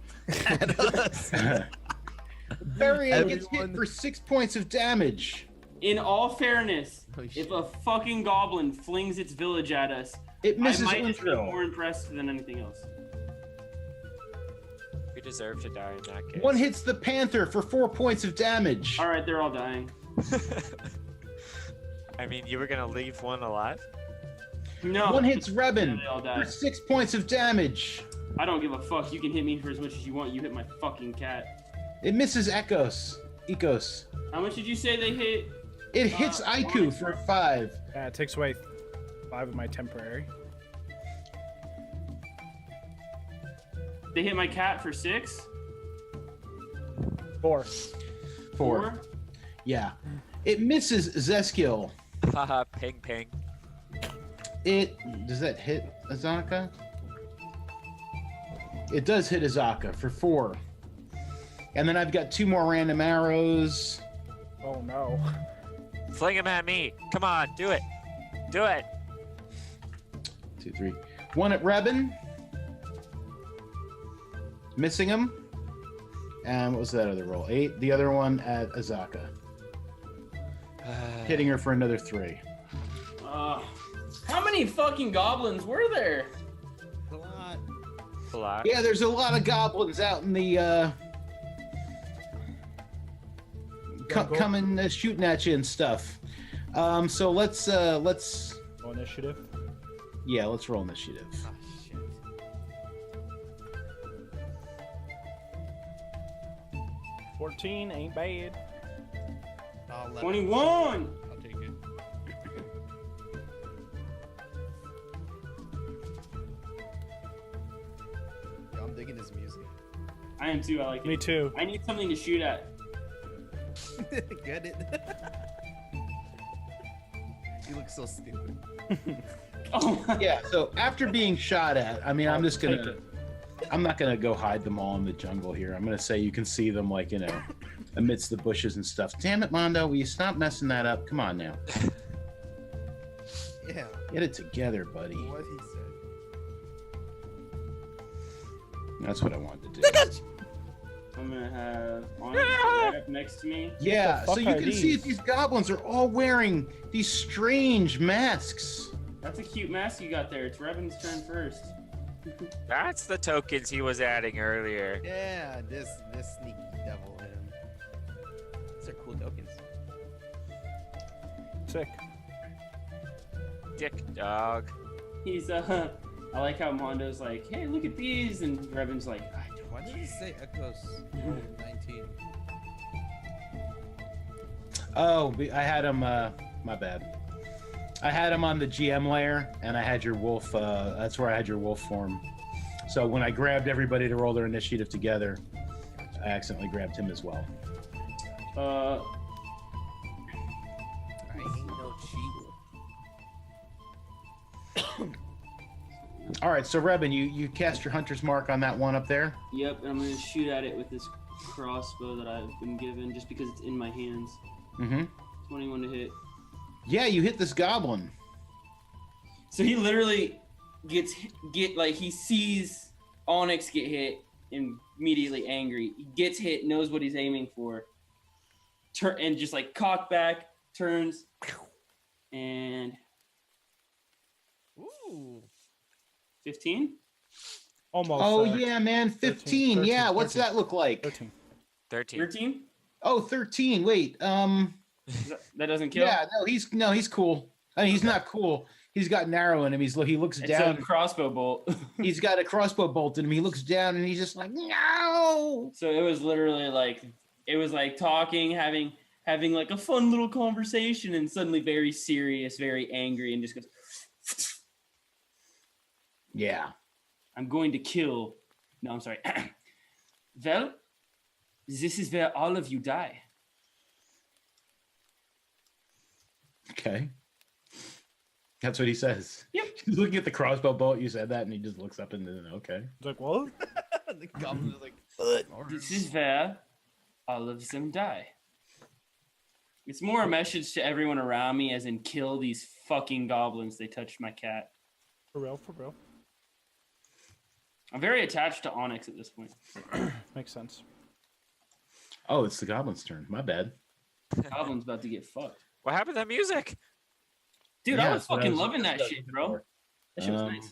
Barian gets hit for 6 points of damage. In all fairness, Oh, shit. if a fucking goblin flings its village at us, It misses I might just be Undrill. more impressed than anything else. We deserve to die in that case. One hits the panther for 4 points of damage. All right, they're all dying. I mean, you were gonna leave one alive? No. One hits Rebin They all for died. 6 points of damage. I don't give a fuck. You can hit me for as much as you want. You hit my fucking cat. It misses Ecos. How much did you say they hit? It hits Aiku for 5. It takes away 5 of my temporary. They hit my cat for 6? 4. 4. Yeah. It misses Zeskiel. Haha, ping ping. Does that hit Azaka? It does hit Azaka for 4. And then I've got 2 more random arrows. Oh no. Fling him at me. Come on, do it. Do it. 2, 3. 1 at Rebin. Missing him. And what was that other roll? 8. The other one at Azaka. Hitting her for another 3. How many fucking goblins were there? A lot. Yeah, there's a lot of goblins out in the coming shooting at you and stuff. So let's Roll initiative. let's roll initiative. Oh, shit. 14 ain't bad. 21! I'll take it. Yo, I'm digging this music. I am too. I like it. Me too. I need something to shoot at. Get it? You look so stupid. Oh, Yeah. So after being shot at, I mean, I'm just Take gonna. it. I'm not gonna go hide them all in the jungle here. I'm gonna say you can see them, like, you know, amidst the bushes and stuff. Damn it, Mondo, will you stop messing that up? Come on now. Yeah. Get it together, buddy. What he said. That's what I wanted to do. I'm gonna have Onyx right up next to me. Yeah, What so the you fuck can are see these? these goblins are all wearing these strange masks. That's a cute mask you got there. It's Revan's turn first. That's the tokens he was adding earlier. Yeah, this sneaky devil him. These are cool tokens. Sick. Dick dog. He's I like how Mondo's like, hey, look at these, and Revan's like, I don't. Why did it say Echoes 19? Oh, I had him. My bad. I had him on the GM layer, and I had your wolf. That's where I had your wolf form. So when I grabbed everybody to roll their initiative together, I accidentally grabbed him as well. I ain't no cheat. All right, so Rebin, you cast your hunter's mark on that one up there. Yep, and I'm gonna shoot at it with this crossbow that I've been given, just because it's in my hands. Mm-hmm. 21 to hit. Yeah, you hit this goblin. So he literally he sees Onyx get hit, and immediately angry. He gets hit, knows what he's aiming for, and just like cock back, turns, and Ooh. 15. Almost. Oh yeah, man, 15. 13, Yeah, what's 13. that look like? 13. 13. 13. Oh, 13. Wait. That doesn't kill. Yeah, no, he's cool. I mean, he's not cool. He's got an arrow in him. He looks It's down. a crossbow bolt. He's got a crossbow bolt in him. He looks down and he's just like, no. So it was literally like talking, having like a fun little conversation, and suddenly very serious, very angry, and just goes, Yeah. I'm going to kill. No, I'm sorry. Well, this is where all of you die. Okay. That's what he says. Yep. He's looking at the crossbow bolt. You said that, and he just looks up and then, okay. It's like, what? The goblin is like, This is where all of them die. It's more a message to everyone around me, as in kill these fucking goblins. They touched my cat. For real, for real. I'm very attached to Onyx at this point. Makes sense. Oh, it's the goblin's turn. My bad. Goblin's about to get fucked. What happened to that music? Dude, Yeah, I was that's what fucking was- loving that's that what I shit, was bro. looking That shit was Um, nice.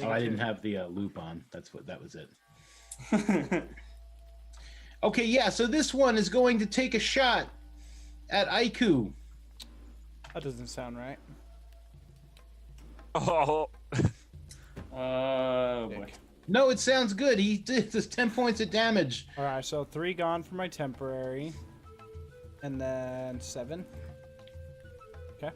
Oh, I didn't have the loop on. That was it. Okay, yeah. So this one is going to take a shot at Aiku. That doesn't sound right. Oh, Boy. No, it sounds good. He did this 10 points of damage. All right, so 3 gone for my temporary, and then 7. Okay.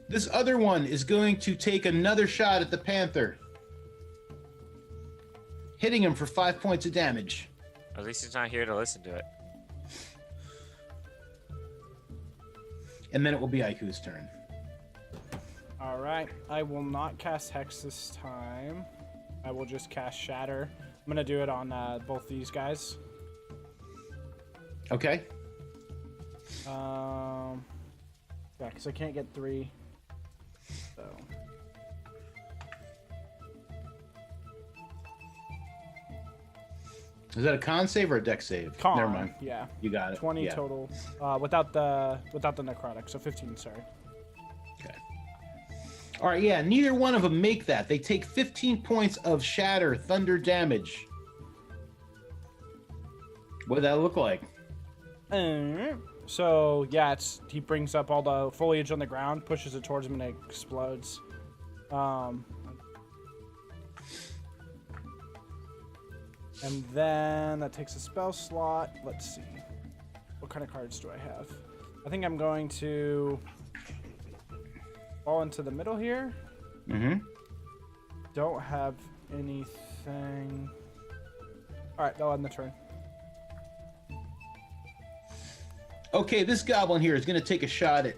This other one is going to take another shot at the Panther, hitting him for 5 points of damage. at least he's not here to listen to it. And then it will be Aiku's turn. All right. I will not cast Hex this time. I will just cast Shatter. I'm gonna do it on both these guys. Okay. Yeah, because I can't get 3. So. Is that a con save or a dex save? Con. Never mind. Yeah. You got it. 20 Yeah. total. Without the necrotic, so 15. Sorry. Okay. All right. Yeah. Neither one of them make that. They take 15 points of shatter thunder damage. What did that look like? So yeah, he brings up all the foliage on the ground, pushes it towards him, and it explodes. And then that takes a spell slot. Let's see. What kind of cards do I have? I think I'm going to fall into the middle here. Mm-hmm. Don't have anything. All right, they'll end the turn. Okay, this goblin here is going to take a shot at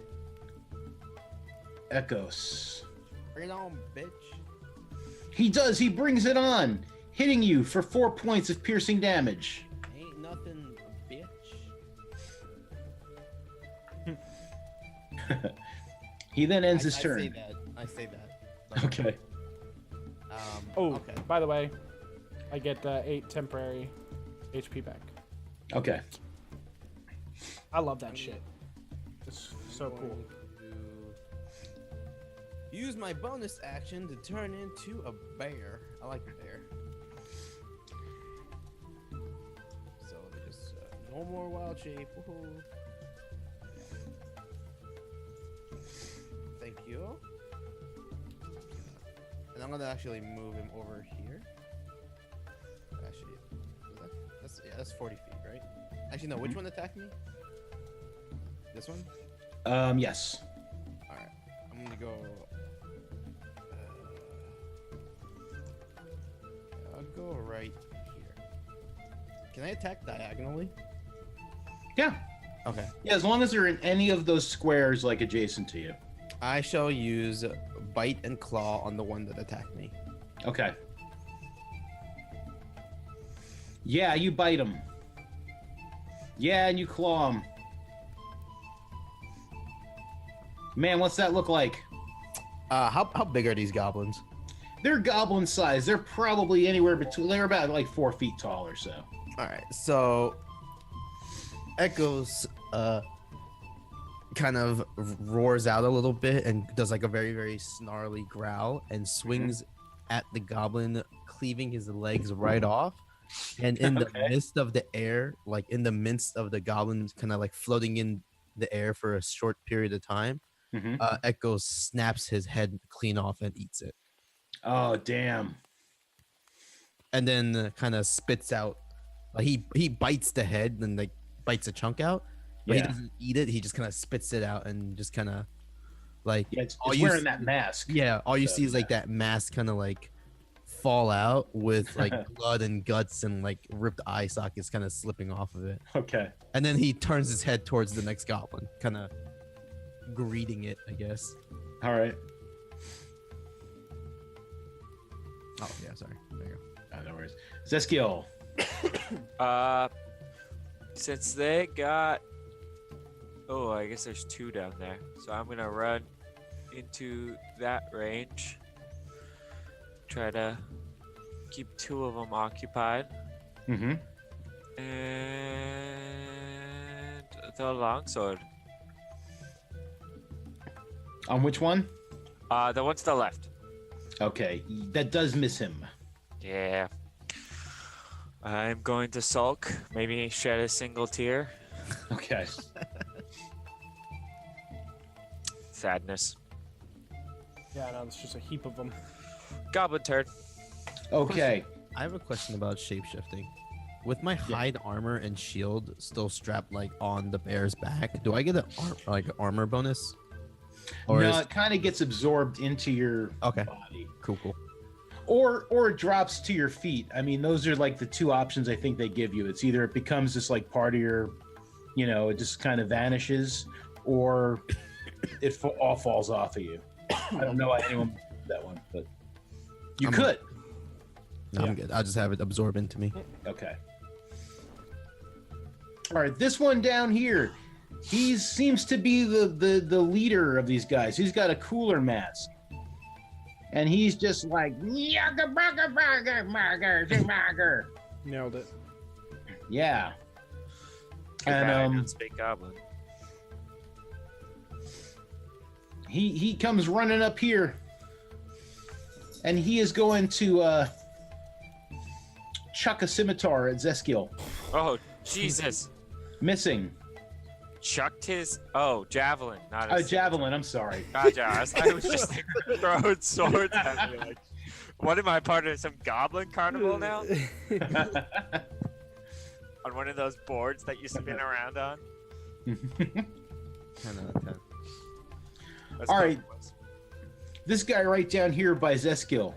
Echoes. Bring it on, bitch. He does. He brings it on, hitting you for 4 points of piercing damage. Ain't nothing, bitch. He then ends his I turn. say that. I say that. Okay. Oh, Okay. by the way, I get 8 temporary HP back. Okay. I love that shit. It's so cool. Use my bonus action to turn into a bear. I like a bear. So let me just no more wild shape. Woohoo. Thank you. And I'm gonna actually move him over here. Actually, that's 40 feet, right? Actually, no. Which one attacked me? This one? Yes. All right. I'm gonna go. I'll go right here. Can I attack diagonally? Yeah. Okay. Yeah, as long as they're in any of those squares, like adjacent to you. I shall use bite and claw on the one that attacked me. Okay. Yeah, you bite him. Yeah, and you claw him. Man, what's that look like? How big are these goblins? They're goblin size. They're probably anywhere between. They're about like 4 feet tall or so. All right. So Echoes kind of roars out a little bit and does like a very, very snarly growl and swings at the goblin, cleaving his legs right off. And in the midst of the air, like in the midst of the goblins kind of like floating in the air for a short period of time, Echoes snaps his head clean off and eats it. Oh, damn. And then kind of spits out. He bites the head and like bites a chunk out. But he doesn't eat it. He just kind of spits it out and just kind of like it's wearing that mask. Yeah, all you see is like that mask kind of like fall out with like blood and guts and like ripped eye sockets kind of slipping off of it. Okay. And then he turns his head towards the next goblin, kind of greeting it, I guess. All right. Oh yeah, sorry. There you go. Oh, no worries. Zeskiel. Since they got, I guess there's 2 down there, so I'm gonna run into that range. Try to keep 2 of them occupied. Mm-hmm. And the longsword. On which one? The one to the left. Okay, that does miss him. Yeah. I'm going to sulk, maybe shed a single tear. Okay. Sadness. Yeah, no, it's just a heap of them. Goblin turn. Okay. I have a question about shapeshifting. With my hide armor and shield still strapped like on the bear's back, do I get an armor bonus? Or no, it kind of gets absorbed into your body. Cool. Or it drops to your feet. I mean, those are like the 2 options I think they give you. It's either it becomes just like part of your, it just kind of vanishes, or it all falls off of you. I don't know why anyone did that one, but you could. No, I'm good. I'll just have it absorb into me. Okay. All right, this one down here. He seems to be the leader of these guys. He's got a cooler mask. And he's just like, Nailed it. yeah. And speak goblin. He comes running up here. And he is going to chuck a scimitar at Zeskiel. Oh, Jesus. Missing. Chucked his javelin, not a javelin. I'm sorry. Gotcha. I was just throwing swords at me. Like, what am I, part of some goblin carnival now? On one of those boards that you spin around on. 10 out of 10. All right. This guy right down here by Zeskiel.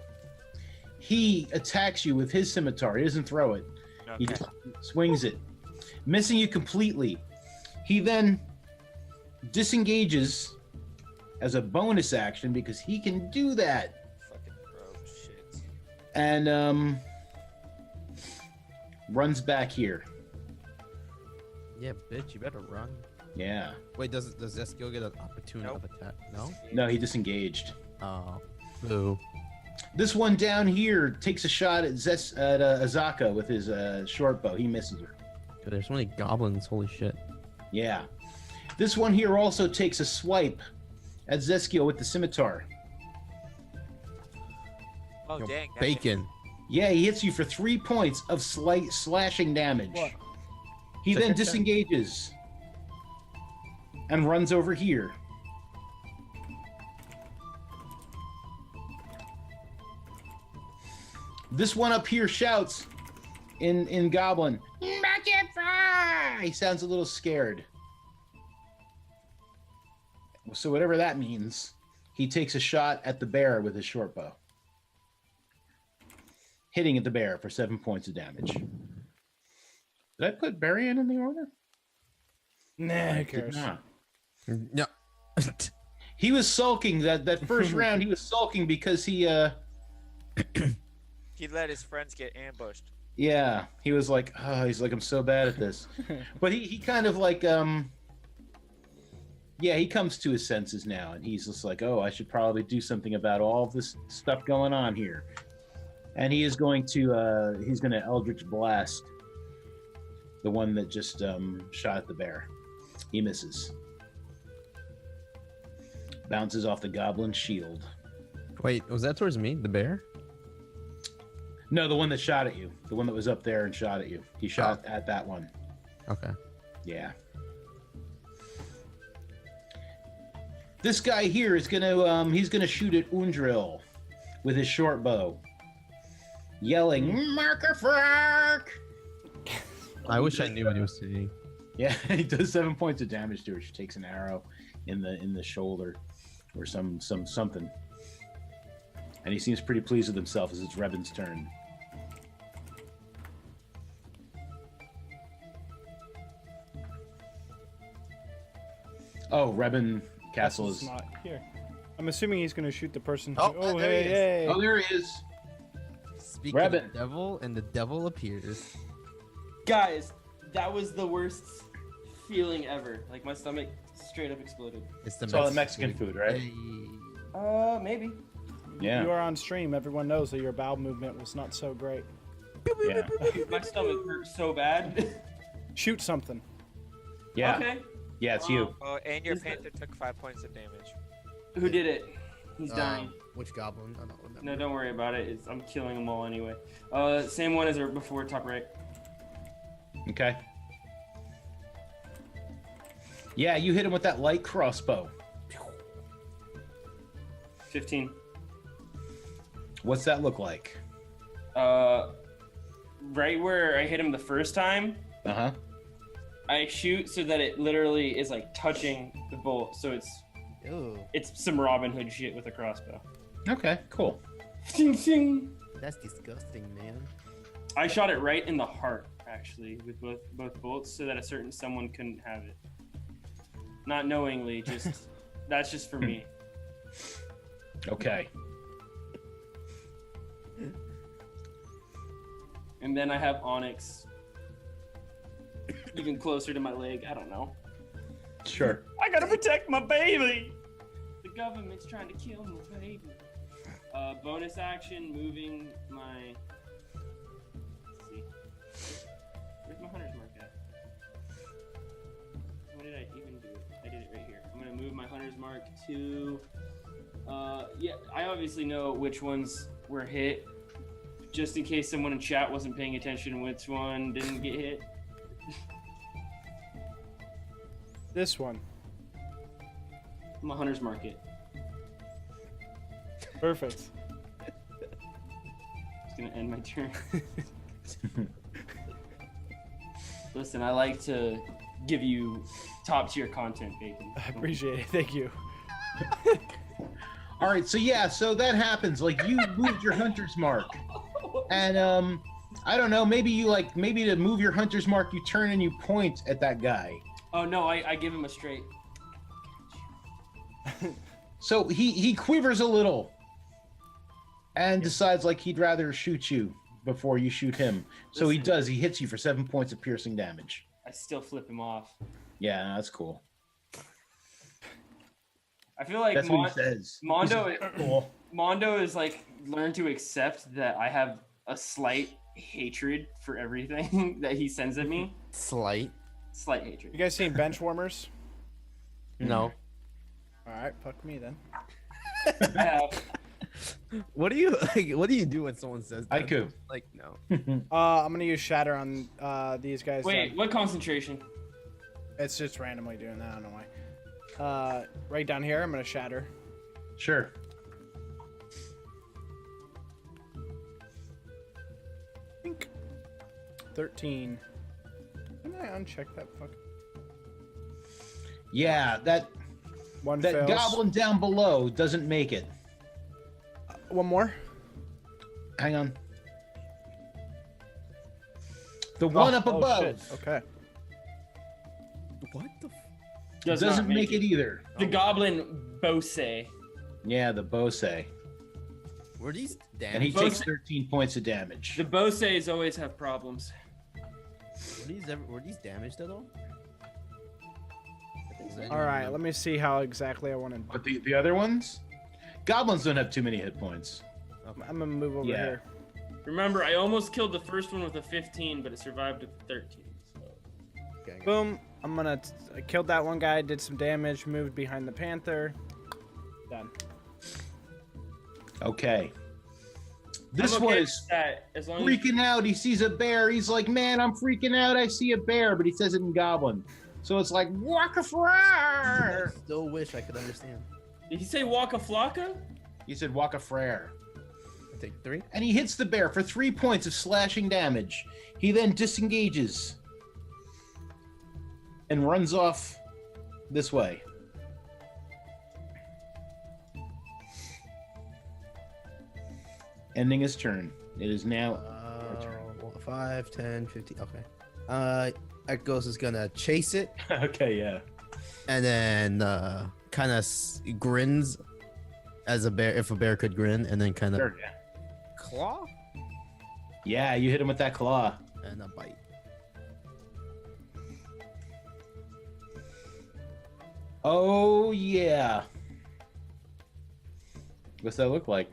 He attacks you with his scimitar. He doesn't throw it. Okay. He just swings it, missing you completely. He then disengages as a bonus action because he can do that. Fucking bro, shit. And runs back here. Yeah, bitch, you better run. Yeah. Wait, does Zeskil get an opportunity of attack? No? No, he disengaged. Oh. Boo. This one down here takes a shot at Azaka with his short bow. He misses her. Dude, there's so many goblins, holy shit. Yeah. This one here also takes a swipe at Zeskil with the scimitar. Oh, Yo, dang. that Bacon. Yeah, he hits you for 3 points of slight slashing damage. What? He Check then your check. disengages and runs over here. This one up here shouts in Goblin, "Bucket fry!" He sounds a little scared. So whatever that means, he takes a shot at the bear with his short bow. Hitting at the bear for 7 points of damage. Did I put Barian in the order? Nah, I who did cares? not. No. He was sulking that first round. He was sulking because he He let his friends get ambushed. yeah, he was like, oh, he's like, I'm so bad at this. But he kind of like yeah, he comes to his senses now, and he's just like, oh, I should probably do something about all this stuff going on here. And he is going to he's going to Eldritch Blast the one that just shot at the bear. He misses. Bounces off the goblin's shield. Wait, was that towards me, the bear? No, the one that shot at you. The one that was up there and shot at you. He shot at that one. Okay. Yeah. This guy here is gonna he's gonna shoot at Undril with his short bow. Yelling, "Marker Fork!" I wish I knew what he was saying. Yeah, he does 7 points of damage to her. She takes an arrow in the shoulder or something. And he seems pretty pleased with himself as it's Rebin's turn. Oh, Rebin Castle It's is. not here. I'm assuming he's going to shoot the person. Oh, Oh, there he hey, is. hey. Oh, there he is. Speak of the Rabbit. devil, and the devil appears. Guys, that was the worst feeling ever. Like my stomach straight up exploded. It's the It's all the Mexican food, right? Hey. Maybe. Yeah. You are on stream. Everyone knows that your bowel movement was not so great. Yeah. My stomach hurt so bad. Shoot something. Yeah. Okay. Yeah, it's you. Oh, and your Is that- panther took 5 points of damage. Who did it? He's dying. Which goblin? I don't remember. No, don't worry about it. I'm killing them all anyway. Same one as before, top right. Okay. Yeah, you hit him with that light crossbow. 15. What's that look like? Right where I hit him the first time, Uh-huh. I shoot so that it literally is like touching the bolt. So Ew, it's some Robin Hood shit with a crossbow. Okay, cool. Ting, ting. that's disgusting, man. I shot it right in the heart, actually, with both bolts, so that a certain someone couldn't have it. Not knowingly, just that's just for me. Okay. And then I have Onyx even closer to my leg. I don't know. Sure. I gotta protect my baby. The government's trying to kill my baby. Bonus action, moving my. Let's see. Where's my hunter's mark at? When did I even do it? I did it right here. I'm gonna move my hunter's mark to. Yeah, I obviously know which ones were hit. Just in case someone in chat wasn't paying attention, which one didn't get hit. This one. My hunter's market. Perfect. It's gonna end my turn. Listen, I like to give you top tier content, Bacon. I appreciate it. Thank you. All right, so yeah, so that happens. Like you moved your hunter's mark. And I don't know, maybe to move your hunter's mark, you turn and you point at that guy. Oh no, I give him a straight. So he quivers a little and decides like he'd rather shoot you before you shoot him. So he Listen. does. He hits you for 7 points of piercing damage. I still flip him off. Yeah, that's cool. I feel like That's what he says. Mondo, Cool. Mondo is like learned to accept that I have a slight hatred for everything that he sends at me. Slight. Slight hatred. You guys seen bench warmers? No. All right, fuck me then. I have. What do you like? What do you do when someone says that? Haiku. Like no. I'm gonna use shatter on these guys. Wait, what concentration? It's just randomly doing that. I don't know why. Right down here, I'm gonna shatter. Sure. Think 13. Didn't I uncheck that fuck? Yeah, that One that fails. goblin down below doesn't make it. One more. Hang on. The one up above Shit. Okay. What the? doesn't make it either. The goblin Bose. Yeah, the Bose. Were these damn? And he Bose- takes 13 points of damage. The Boses always have problems. Were these damaged at all? All right. Let me see how exactly I want to. But the other ones? Goblins don't have too many hit points. I'm gonna move over Yeah. here. Remember, I almost killed the first one with a 15, but it survived with a 13. So. Okay. Boom. I'm gonna. I killed that one guy. Did some damage. Moved behind the panther. Done. Okay. This I'm one okay is with that, as long as freaking out. He sees a bear. He's like, man, I'm freaking out. I see a bear. But he says it in Goblin. So it's like, Waka I Frere. still wish I could understand. Did he say Waka Flocka? He said Waka Frere. I take 3. And he hits the bear for 3 points of slashing damage. He then disengages and runs off this way. Ending his turn. It is now. 5, 10, 15. Okay. Echoes is gonna chase it Okay, yeah. and then kind of grins as a bear, if a bear could grin, and then kind of Sure, yeah. claw Yeah, you hit him with that claw. and a bite. Oh, yeah. What's that look like?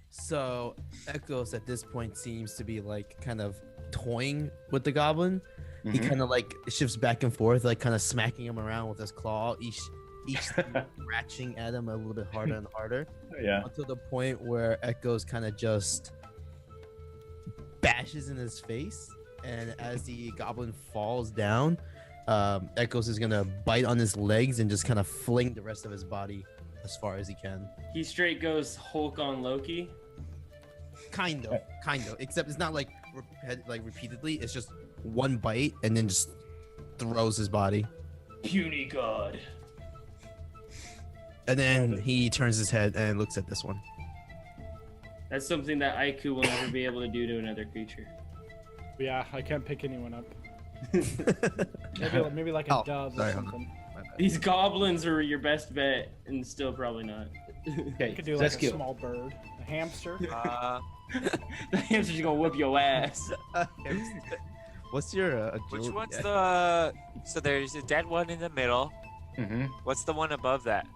So Echoes at this point seems to be like kind of toying with the goblin. He Mhm. kind of like shifts back and forth, like kind of smacking him around with his claw, each scratching at him a little bit harder and harder, Yeah. until the point where Echoes kind of just bashes in his face. And as the goblin falls down, Echoes is gonna bite on his legs and just kind of fling the rest of his body as far as he can. He straight goes Hulk on Loki. Kind of, except it's not like repeatedly. It's just one bite and then just throws his body, Puny God. and then he turns his head and looks at this one. That's something that Aiku will never be able to do to another creature. Yeah, I can't pick anyone up. Maybe like a Oh, dove sorry, or hold on. something. My bad. These goblins are your best bet, and still probably not. Okay, I could do that's like a cute. small bird, a hamster. The hamster's gonna whip your ass. What's your Which agility? one's the? So there's a dead one in the middle. Mm-hmm. What's the one above that?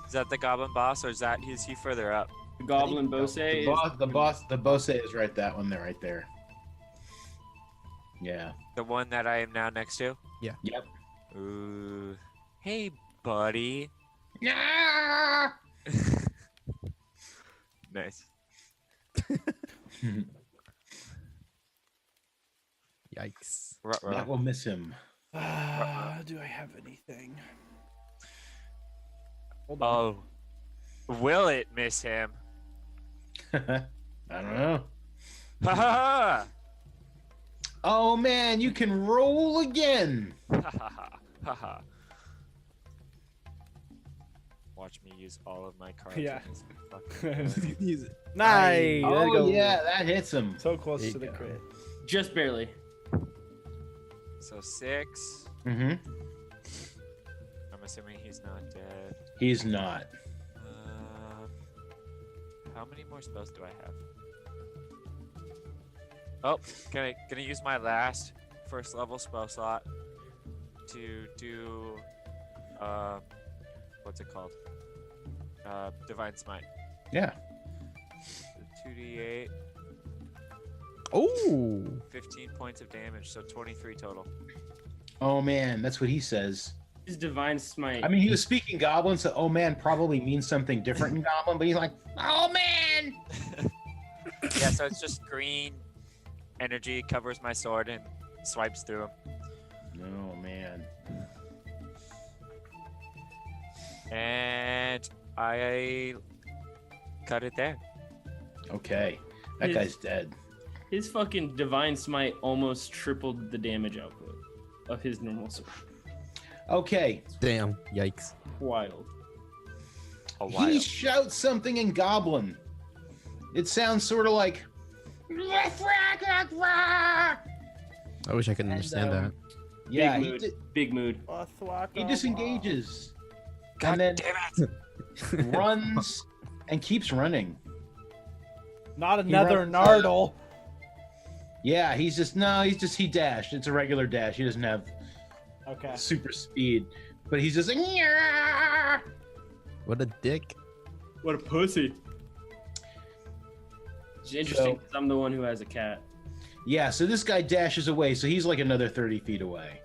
Is that the goblin boss, or is he further up? The goblin Bose. The Bose is right. That one there, right there. Yeah. The one that I am now next to? Yeah. Yep. Ooh. Hey, buddy. Yeah. Nice. Yikes! Ruh-roh. That will miss him. Do I have anything? Hold on. Oh. Will it miss him? I don't know. Ha ha Oh man, you can roll again. ha! Ha ha ha! Ha ha! Watch me use all of my cards. Yeah. in this fucking He's Nice. There Oh you go. yeah, that hits him. So close There to you the go. crit. Just barely. So 6. Mm-hmm. I'm assuming he's not dead. He's not. How many more spells do I have? Oh, can I use my last first level spell slot to do what's it called? Divine Smite. Yeah. 2d8, Oh. 15 points of damage, so 23 total. Oh man, that's what he says. His divine smite. I mean, he was speaking Goblin, so "oh man" probably means something different in Goblin, but he's like, "oh man." Yeah, so it's just green energy covers my sword and swipes through him. Oh man. And I cut it there. Okay, that His- guy's dead. His fucking divine smite almost tripled the damage output of his normal sword. Okay, Damn. Yikes. Wild. A while. he shouts something in Goblin. It sounds sort of like. I wish I could understand And, that. Yeah, Big he, mood. di- Big mood. he disengages God and then damn it! runs and keeps running. Not another runs, Nardle. Yeah, he dashed. It's a regular dash. He doesn't have Okay. super speed, but he's just like, "Nyah!" What a dick. What a pussy. It's interesting 'cause I'm the one who has a cat. Yeah, so this guy dashes away, so he's like another 30 feet away.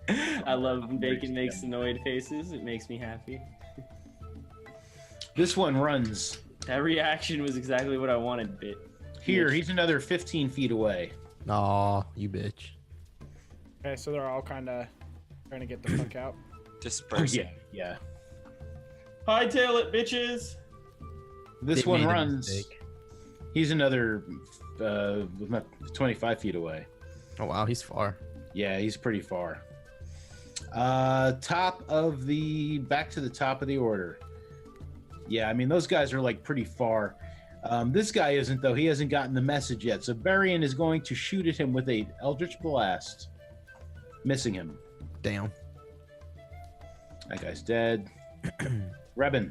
I love when Bacon makes annoyed faces. It makes me happy. This one runs. That reaction was exactly what I wanted, Bit. Here, he's another 15 feet away. Aw, you bitch. Okay, so they're all kind of trying to get the fuck out. Dispersing. Yeah. Hightail it, bitches! This They one made a runs. mistake. He's another 25 feet away. Oh wow, he's far. Yeah, he's pretty far. Back to the top of the order. Yeah, I mean, those guys are like pretty far. This guy isn't, though. He hasn't gotten the message yet. So Varian is going to shoot at him with a Eldritch Blast, missing him. Damn. That guy's dead. Rebin.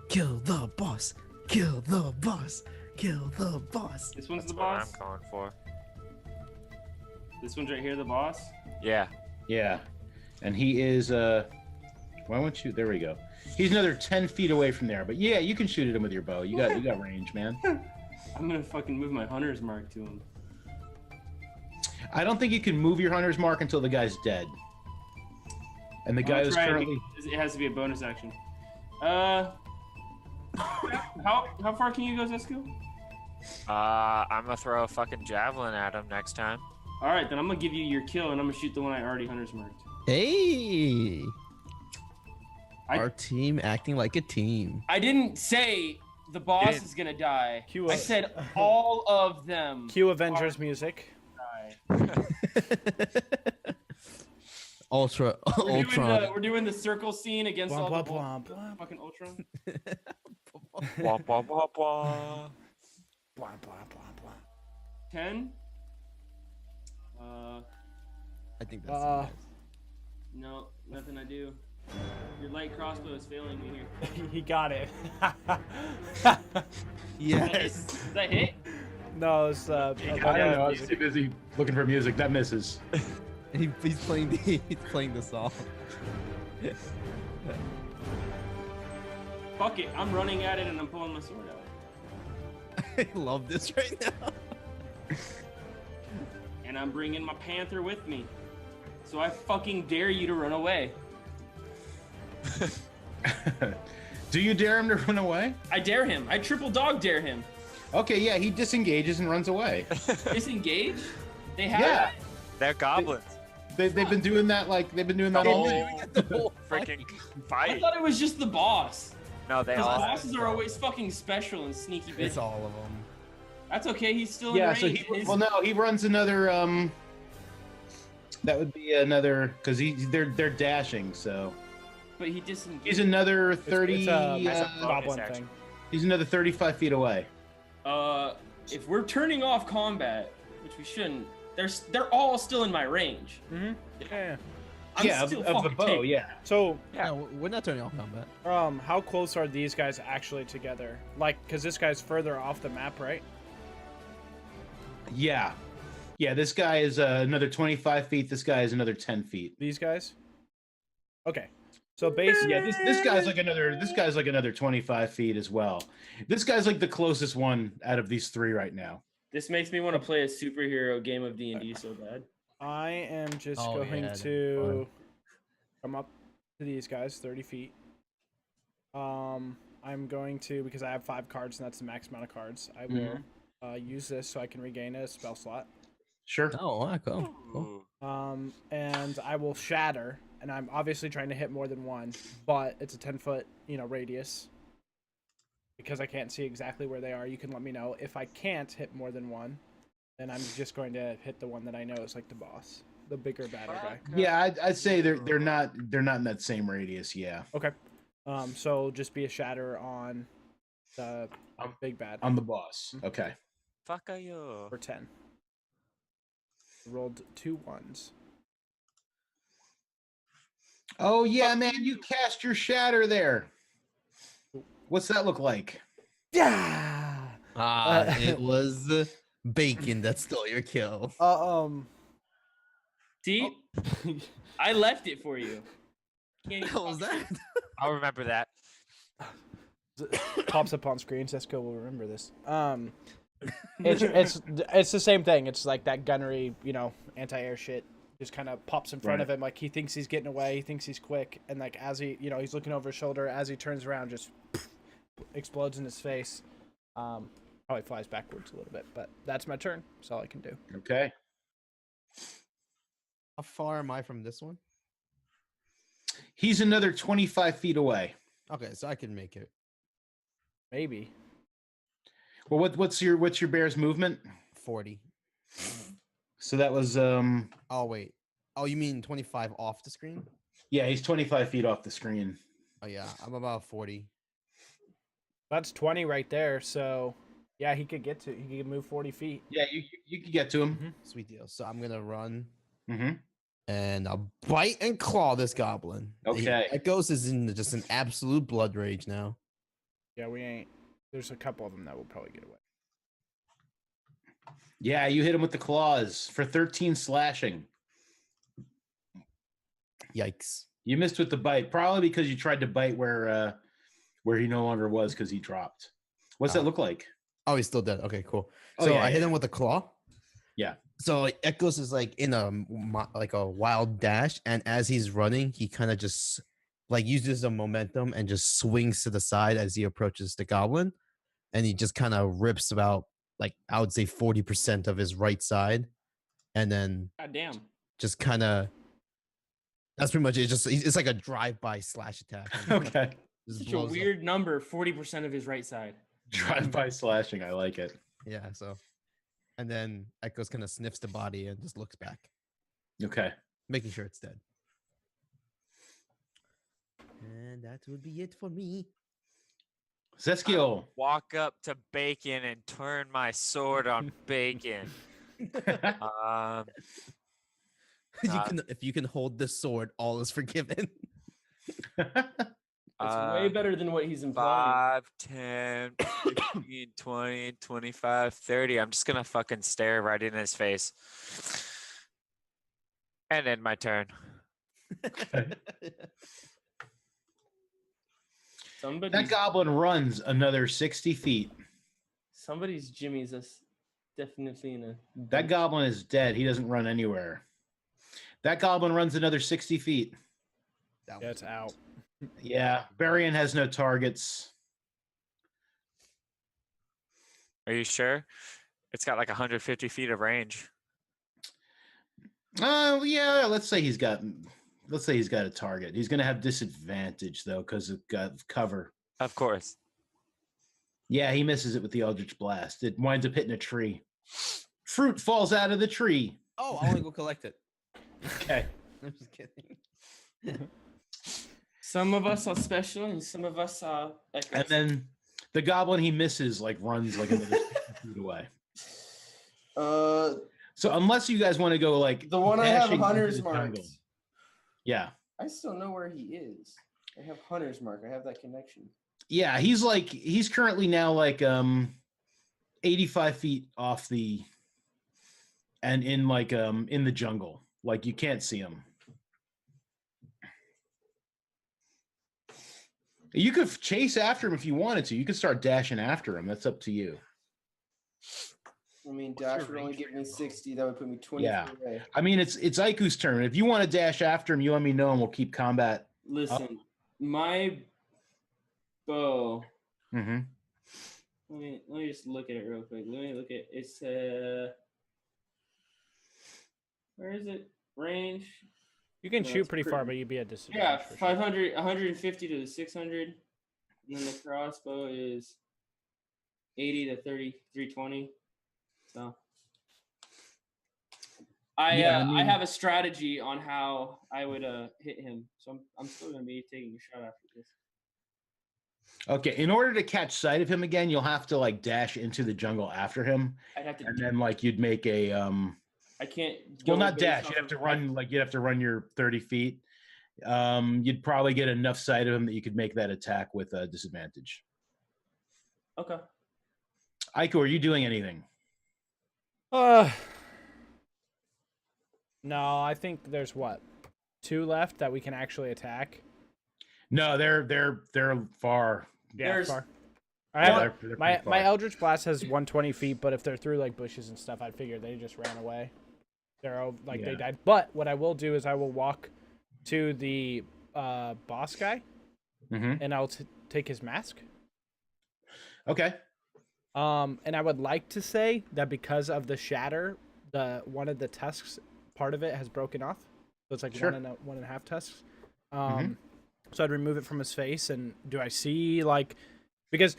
Kill the boss. Kill the boss. Kill the boss. This one's That's the what boss? I'm going for. This one's right here, the boss? Yeah. Yeah. And he is, why won't you? There we go. He's another 10 feet away from there. But yeah, you can shoot at him with your bow. You got range, man. I'm gonna fucking move my hunter's mark to him. I don't think you can move your hunter's mark until the guy's dead. And the guy I'll is try it currently. because it has to be a bonus action. How far can you go, Zesco? I'm gonna throw a fucking javelin at him next time. All right, then I'm gonna give you your kill, and I'm gonna shoot the one I already hunter's marked. Hey. I- Our team acting like a team. I didn't say the boss didn't. is gonna die. Cue I up. said all of them. Cue Avengers music. die. Ultra. Ultron. We're doing the circle scene against all Blah, the blah, blah, fucking Ultron. Wah, wah, wah, wah. Blah, blah, blah, blah. 10. I think that's. No, nothing I do. Your light crossbow is failing me here. He got it. Yes. Does that hit? No, it's I don't know. I was too busy looking for music. That misses. He's playing the song. Fuck it, I'm running at it and I'm pulling my sword out. I love this right now. And I'm bringing my panther with me. So I fucking dare you to run away. Do you dare him to run away? I dare him. I triple dog dare him. Okay, yeah, he disengages and runs away. Disengage? They have Yeah. that? They're goblins. They've been doing that The all. whole freaking I fight. thought it was just the boss. No, they Because all. bosses are always fucking special and sneaky It's bitches. all of them. That's okay, he's still Yeah, in so range. he runs another that would be another because they're dashing, so But he disengaged. he's another 30 It's a bonus goblin action. thing. he's another 35 feet away. If we're turning off combat, which we shouldn't, they're all still in my range. Mm-hmm. Yeah. I'm yeah, still of the fucking bow. taking Yeah. So, Yeah. No, we're not turning off combat. how close are these guys actually together? Like, because this guy's further off the map, right? Yeah. Yeah, this guy is another 25 feet. This guy is another 10 feet. These guys? Okay. So basically, Yeah, this guy's like another 25 feet as well. This guy's like the closest one out of these three right now. This makes me want to play a superhero game of D&D so bad. I am just Oh, going yeah, that'd be to come up to these guys, 30 feet. I'm going to, because I have 5 cards and that's the max amount of cards, I will use this so I can regain a spell slot. Sure. Oh, wow, cool. And I will shatter, and I'm obviously trying to hit more than one, but it's a 10-foot, radius. Because I can't see exactly where they are, you can let me know. If I can't hit more than one, then I'm just going to hit the one that I know is like the boss, the bigger, badder guy. Yeah, I'd say they're not in that same radius. Yeah. Okay. So just be a shatter on the big bad On the boss. Okay. Fuck are you? for 10. Rolled 2 1s. Oh yeah, man, you cast your shatter there. What's that look like? Yeah. It was bacon that stole your kill. See? I left it for you. Can't What was that? I'll remember that. Pops up on screen. Cisco will remember this. It's the same thing. It's like that gunnery, anti-air shit. Just kind of pops in front of him, like he thinks he's getting away, he thinks he's quick, and like as he, he's looking over his shoulder, as he turns around, just explodes in his face. Probably flies backwards a little bit, but that's my turn. That's all I can do. Okay. How far am I from this one? He's another 25 feet away. Okay, so I can make it. Maybe. Well, what's your bear's movement? 40. So that was Oh, wait. Oh, you mean 25 off the screen? yeah, he's 25 feet off the screen. Oh, yeah. I'm about 40. That's 20 right there. So yeah, he could move 40 feet. Yeah, you could get to him. Sweet deal. So I'm going to run Mm-hmm. and I'll bite and claw this goblin. Okay. Echoes is in just an absolute blood rage now. Yeah, we ain't. There's a couple of them that will probably get away. Yeah, you hit him with the claws for 13 slashing. Yikes. You missed with the bite, probably because you tried to bite where he no longer was because he dropped. What's that look like? Oh, he's still dead. Okay, cool. Oh, So yeah, I hit yeah. him with a claw. Yeah. So Echoes is like in a wild dash, and as he's running, he kind of just like uses the momentum and just swings to the side as he approaches the goblin, and he just kind of rips about like I would say 40% of his right side, and then God damn. just kind of that's pretty much it. It's like a drive-by slash attack. Okay. Just Such a blows up. weird number, 40% of his right side. Drive-by slashing. I like it. Yeah. So, and then Echoes kind of sniffs the body and just looks back, Okay. making sure it's dead. And that would be it for me. Zeskiel. Walk up to Bacon and turn my sword on Bacon. If you can hold this sword, all is forgiven. It's way better than what he's implying. 5, 10, 15, 20, 25, 30. I'm just gonna fucking stare right in his face. And end my turn. That goblin runs another 60 feet. Somebody's Jimmy's us definitely in a. That goblin is dead. He doesn't run anywhere. That goblin runs another 60 feet. Yeah, it's out. Yeah, Barian has no targets. Are you sure? It's got like 150 feet of range. Yeah, let's say he's got a target. He's gonna have disadvantage though, because of cover. Of course. Yeah, he misses it with the Eldritch Blast. It winds up hitting a tree. Fruit falls out of the tree. Oh, I want to go collect it. Okay. I'm just kidding. Some of us are special, and some of us are. And then the goblin he misses runs another 60 feet away. So unless you guys want to go the one I have dashing into hunters the marked. jungle. Yeah. I still know where he is. I have Hunter's Mark. I have that connection. Yeah, he's currently now like 85 feet off the and in like in the jungle. Like you can't see him. You could chase after him if you wanted to. You could start dashing after him. That's up to you. I mean, dash would only give me 60. That would put me 20 Yeah. feet away. I mean, it's Aiku's turn. If you want to dash after him, you let me know and we'll keep combat. Listen, my bow. Mm-hmm. Let me just look at it real quick. Let me look at it's where is it? Range. You can No, shoot it's pretty pretty- far, but you'd be at Yeah, disadvantage. for sure. 500, 150 to 600. And then the crossbow is 80 to 30, 320. So I I have a strategy on how I would hit him. So I'm still gonna be taking a shot after this. Okay, in order to catch sight of him again, you'll have to like dash into the jungle after him, I'd have to. and then like you'd make a I can't. well, go not based dash. off You'd have of- to run like you'd have to run your 30 feet. You'd probably get enough sight of him that you could make that attack with a disadvantage. Okay. Aiku, are you doing anything? No, I think there's what? 2 left that we can actually attack. No, they're far. Yeah, There's- far. Yeah, I have, they're my pretty my far. Eldritch Blast has 120 feet, but if they're through like bushes and stuff, I'd figure they just ran away. They're like they Yeah. died. But what I will do is I will walk to the boss guy, Mhm. and I'll take his mask. Okay. And I would like to say that because of the shatter, one of the tusks, part of it has broken off, so it's like Sure. 1.5 tusks. So I'd remove it from his face, and do I see like, because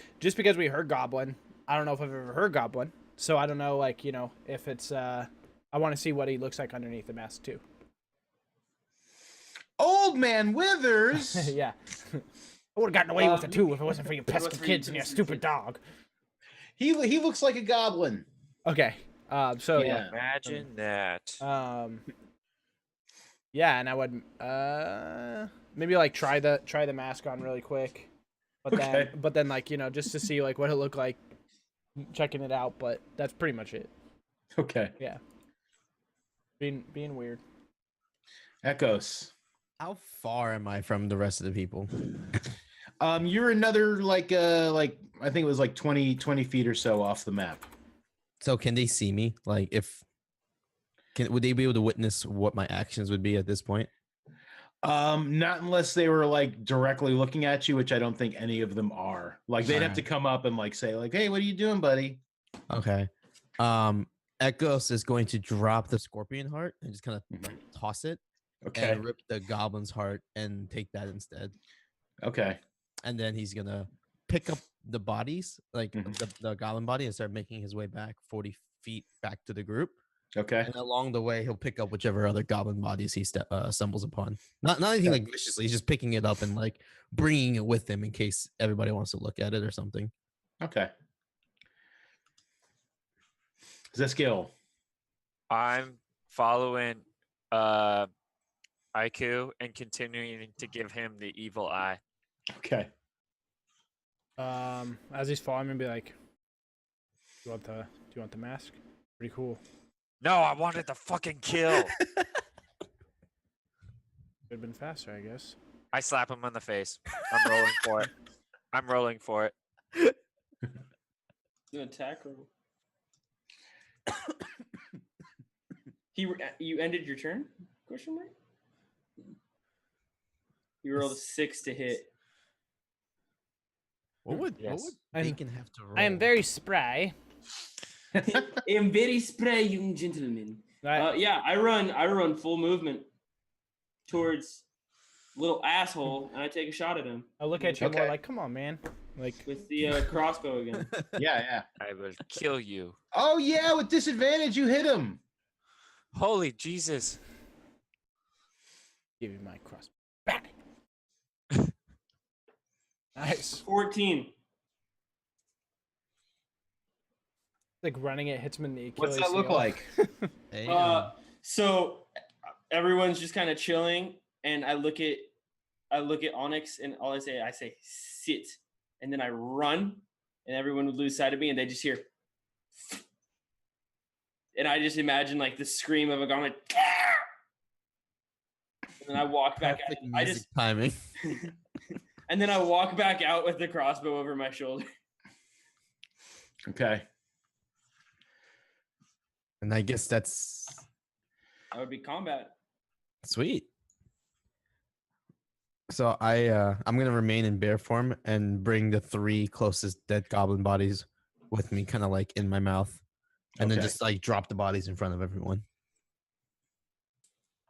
we heard Goblin, I don't know if I've ever heard Goblin, so I don't know like if it's I want to see what he looks like underneath the mask too. Old Man Withers. Yeah, I would have gotten away with it too if it wasn't for you pesky kids and your stupid dog. He looks like a goblin. Okay, so Yeah. Imagine that. Yeah, and I would maybe like try the mask on really quick, but Okay. then like just to see like what it looked like, checking it out. But that's pretty much it. Okay. Yeah, being weird. Echoes. How far am I from the rest of the people? You're another like I think it was like 20 feet or so off the map. So can they see me? Like would they be able to witness what my actions would be at this point? Not unless they were like directly looking at you, which I don't think any of them are. Like they'd have to come up and like say like, "Hey, what are you doing, buddy?" Okay. Echoes is going to drop the scorpion heart and just kind of like toss it Okay. and rip the goblin's heart and take that instead. Okay. And then he's gonna pick up the bodies, like Mhm. the goblin body, and start making his way back 40 feet back to the group. Okay. And along the way, he'll pick up whichever other goblin bodies he stumbles upon. Not anything like viciously. He's just picking it up and like bringing it with him in case everybody wants to look at it or something. Okay. Zeskill. I'm following Aiku and continuing to give him the evil eye. Okay. As he's falling, I'm gonna be like, do you want the mask? Pretty cool. No, I wanted the fucking kill. Could have been faster, I guess. I slap him on the face. I'm rolling for it. I'm rolling for it. You attack roll. You ended your turn? Question mark. You rolled a 6 to hit. What would Yes. Bacon have to roll? I am very spry. I am very spry, young gentleman. Yeah, I run full movement towards little asshole, and I take a shot at him I look at you more Okay. like, come on, man. Like, with the crossbow again. Yeah. I will kill you. Oh yeah, with disadvantage you hit him. Holy Jesus. give you my cross back. Nice. 14. Like running it hits him in the Achilles What's that look heel. like? Damn. So everyone's just kind of chilling, and I look at Onyx, and all I say sit, and then I run, and everyone would lose sight of me, and they just hear, and I just imagine like the scream of a goblin, and then I walk back out. I just timing. and then I walk back out with the crossbow over my shoulder. Okay. And I guess that's That would be combat. sweet. So I'm gonna remain in bear form and bring the 3 closest dead goblin bodies with me, kind of like in my mouth, and then Okay. just like drop the bodies in front of everyone.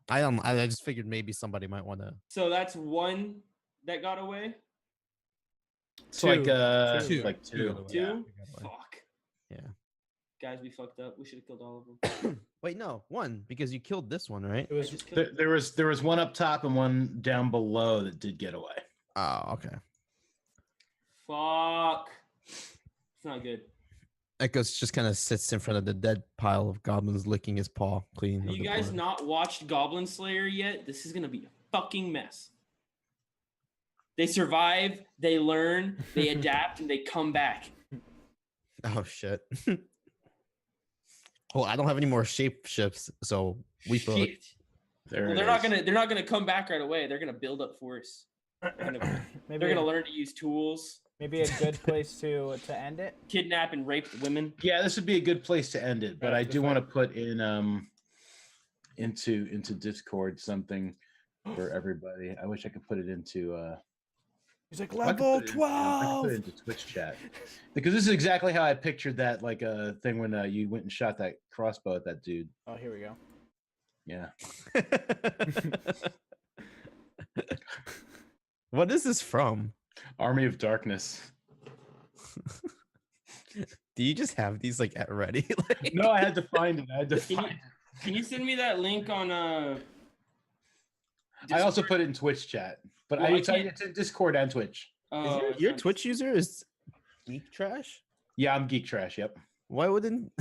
I just figured maybe somebody might want to. So that's one that got away. It's like Two. like two. got away. Two? Two got away. Fuck. Yeah. Guys, we fucked up. We should have killed all of them. Wait, no, 1 because you killed this one, right? It was Just killed There was one up top and one down below that did get away. Oh, okay. Fuck. It's not good. Echoes just kind of sits in front of the dead pile of goblins, licking his paw clean. Have of you the guys blood. not watched Goblin Slayer yet? This is gonna be a fucking mess. They survive, they learn, they adapt, and they come back. Oh shit. Well, I don't have any more shape shifts, so we both. Shit. There Well, it they're not gonna come back right away. They're gonna build up force. Maybe They're gonna learn to use tools, maybe a good place to end it. kidnap and rape women. Yeah, this would be a good place to end it, but Right, I the do fight. want to put in into Discord something for everybody. I wish I could put it into He's like I could level put it in- I could 12. put it into Twitch chat because this is exactly how I pictured that like thing when you went and shot that crossbow at that dude. Oh, here we go. Yeah. What is this from? Army of Darkness. Do you just have these like at ready? Like, No, I had to find it. I had to Can you, find it. can you send me that link on I also Discord? put it in Twitch chat, but Well, I it's can't- in Discord and Twitch. Oh, your Twitch user is Geek Trash? Yeah, I'm Geek Trash. Yep. Why wouldn't?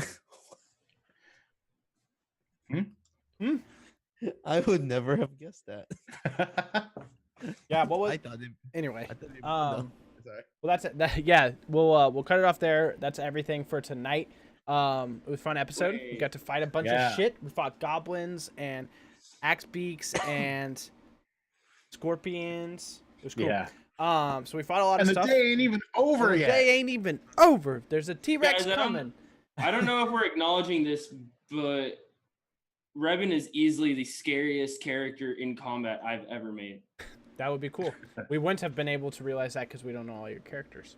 I would never have guessed that. Yeah, what was I thought it. anyway? I thought it Um, Sorry. Well, that's it. Yeah, we'll cut it off there. That's everything for tonight. It was a fun episode. We got to fight a bunch Yeah. of shit. We fought goblins and axe beaks and scorpions. It was cool. Yeah. So we fought a lot And of the stuff. day ain't even over The yet. day ain't even over. There's a T-Rex Guys, I don't- coming. I don't know if we're acknowledging this, but Revan is easily the scariest character in combat I've ever made. That would be cool. We wouldn't have been able to realize that because we don't know all your characters.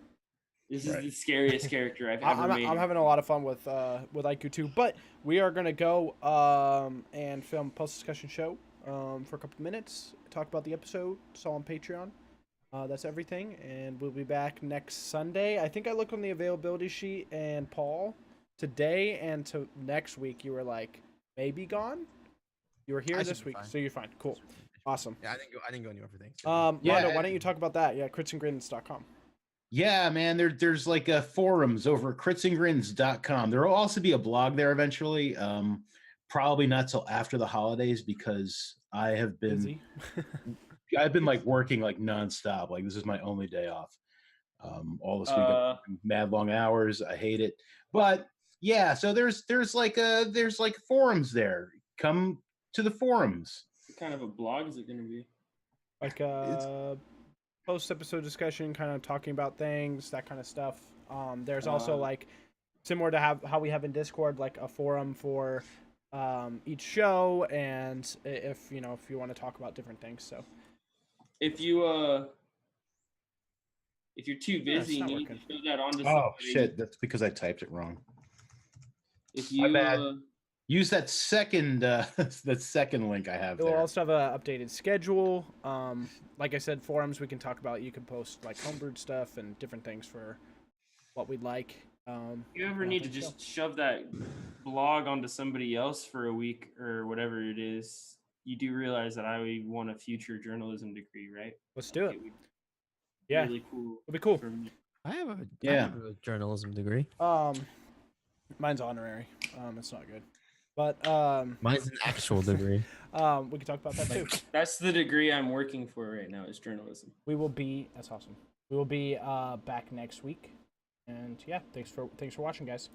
This is Right. the scariest character I've ever made. I'm having a lot of fun with IQ too, but we are gonna go and film a post-discussion show for a couple minutes, talk about the episode. It's all on Patreon. That's everything, and we'll be back next Sunday. I think I looked on the availability sheet, and Paul, today and to next week, you were like maybe gone. You were here I should this be week, fine. so you're fine. Cool, awesome. Yeah, I didn't go anywhere for things. Yeah, Mondo, why don't you talk about that? Yeah, CritsNGrins.com. Yeah, man. There's like forums over at CritsNGrins.com. There will also be a blog there eventually. Probably not till after the holidays because I have been Busy. I've been like working like nonstop. Like this is my only day off. All this week, I'm working mad long hours. I hate it. But yeah, so there's like forums there. Come to the forums. What kind of a blog is it going to be? Like post-episode discussion, kind of talking about things, that kind of stuff. There's also like similar to how we have in Discord, like a forum for each show, and if you want to talk about different things. So If you're too Yeah, it's busy, not you need to working. show that on to Oh somebody. shit, that's because I typed it wrong. If My you bad. Use that second that second link I have we'll there. also have an updated schedule. Like I said, forums we can talk about. You can post like homebrewed stuff and different things for what we'd like. if you ever I need to think so. just shove that blog onto somebody else for a week or whatever it is, you do realize that I want a future journalism degree, right? Let's do it. would be Yeah, Really cool. it'll be cool. for me. I have a Yeah. journalism degree. Mine's honorary. It's not good. But Mine's an actual degree. we can talk about that too. That's the degree I'm working for right now is journalism. We will be. That's awesome. We will be back next week. And yeah, thanks for watching, guys.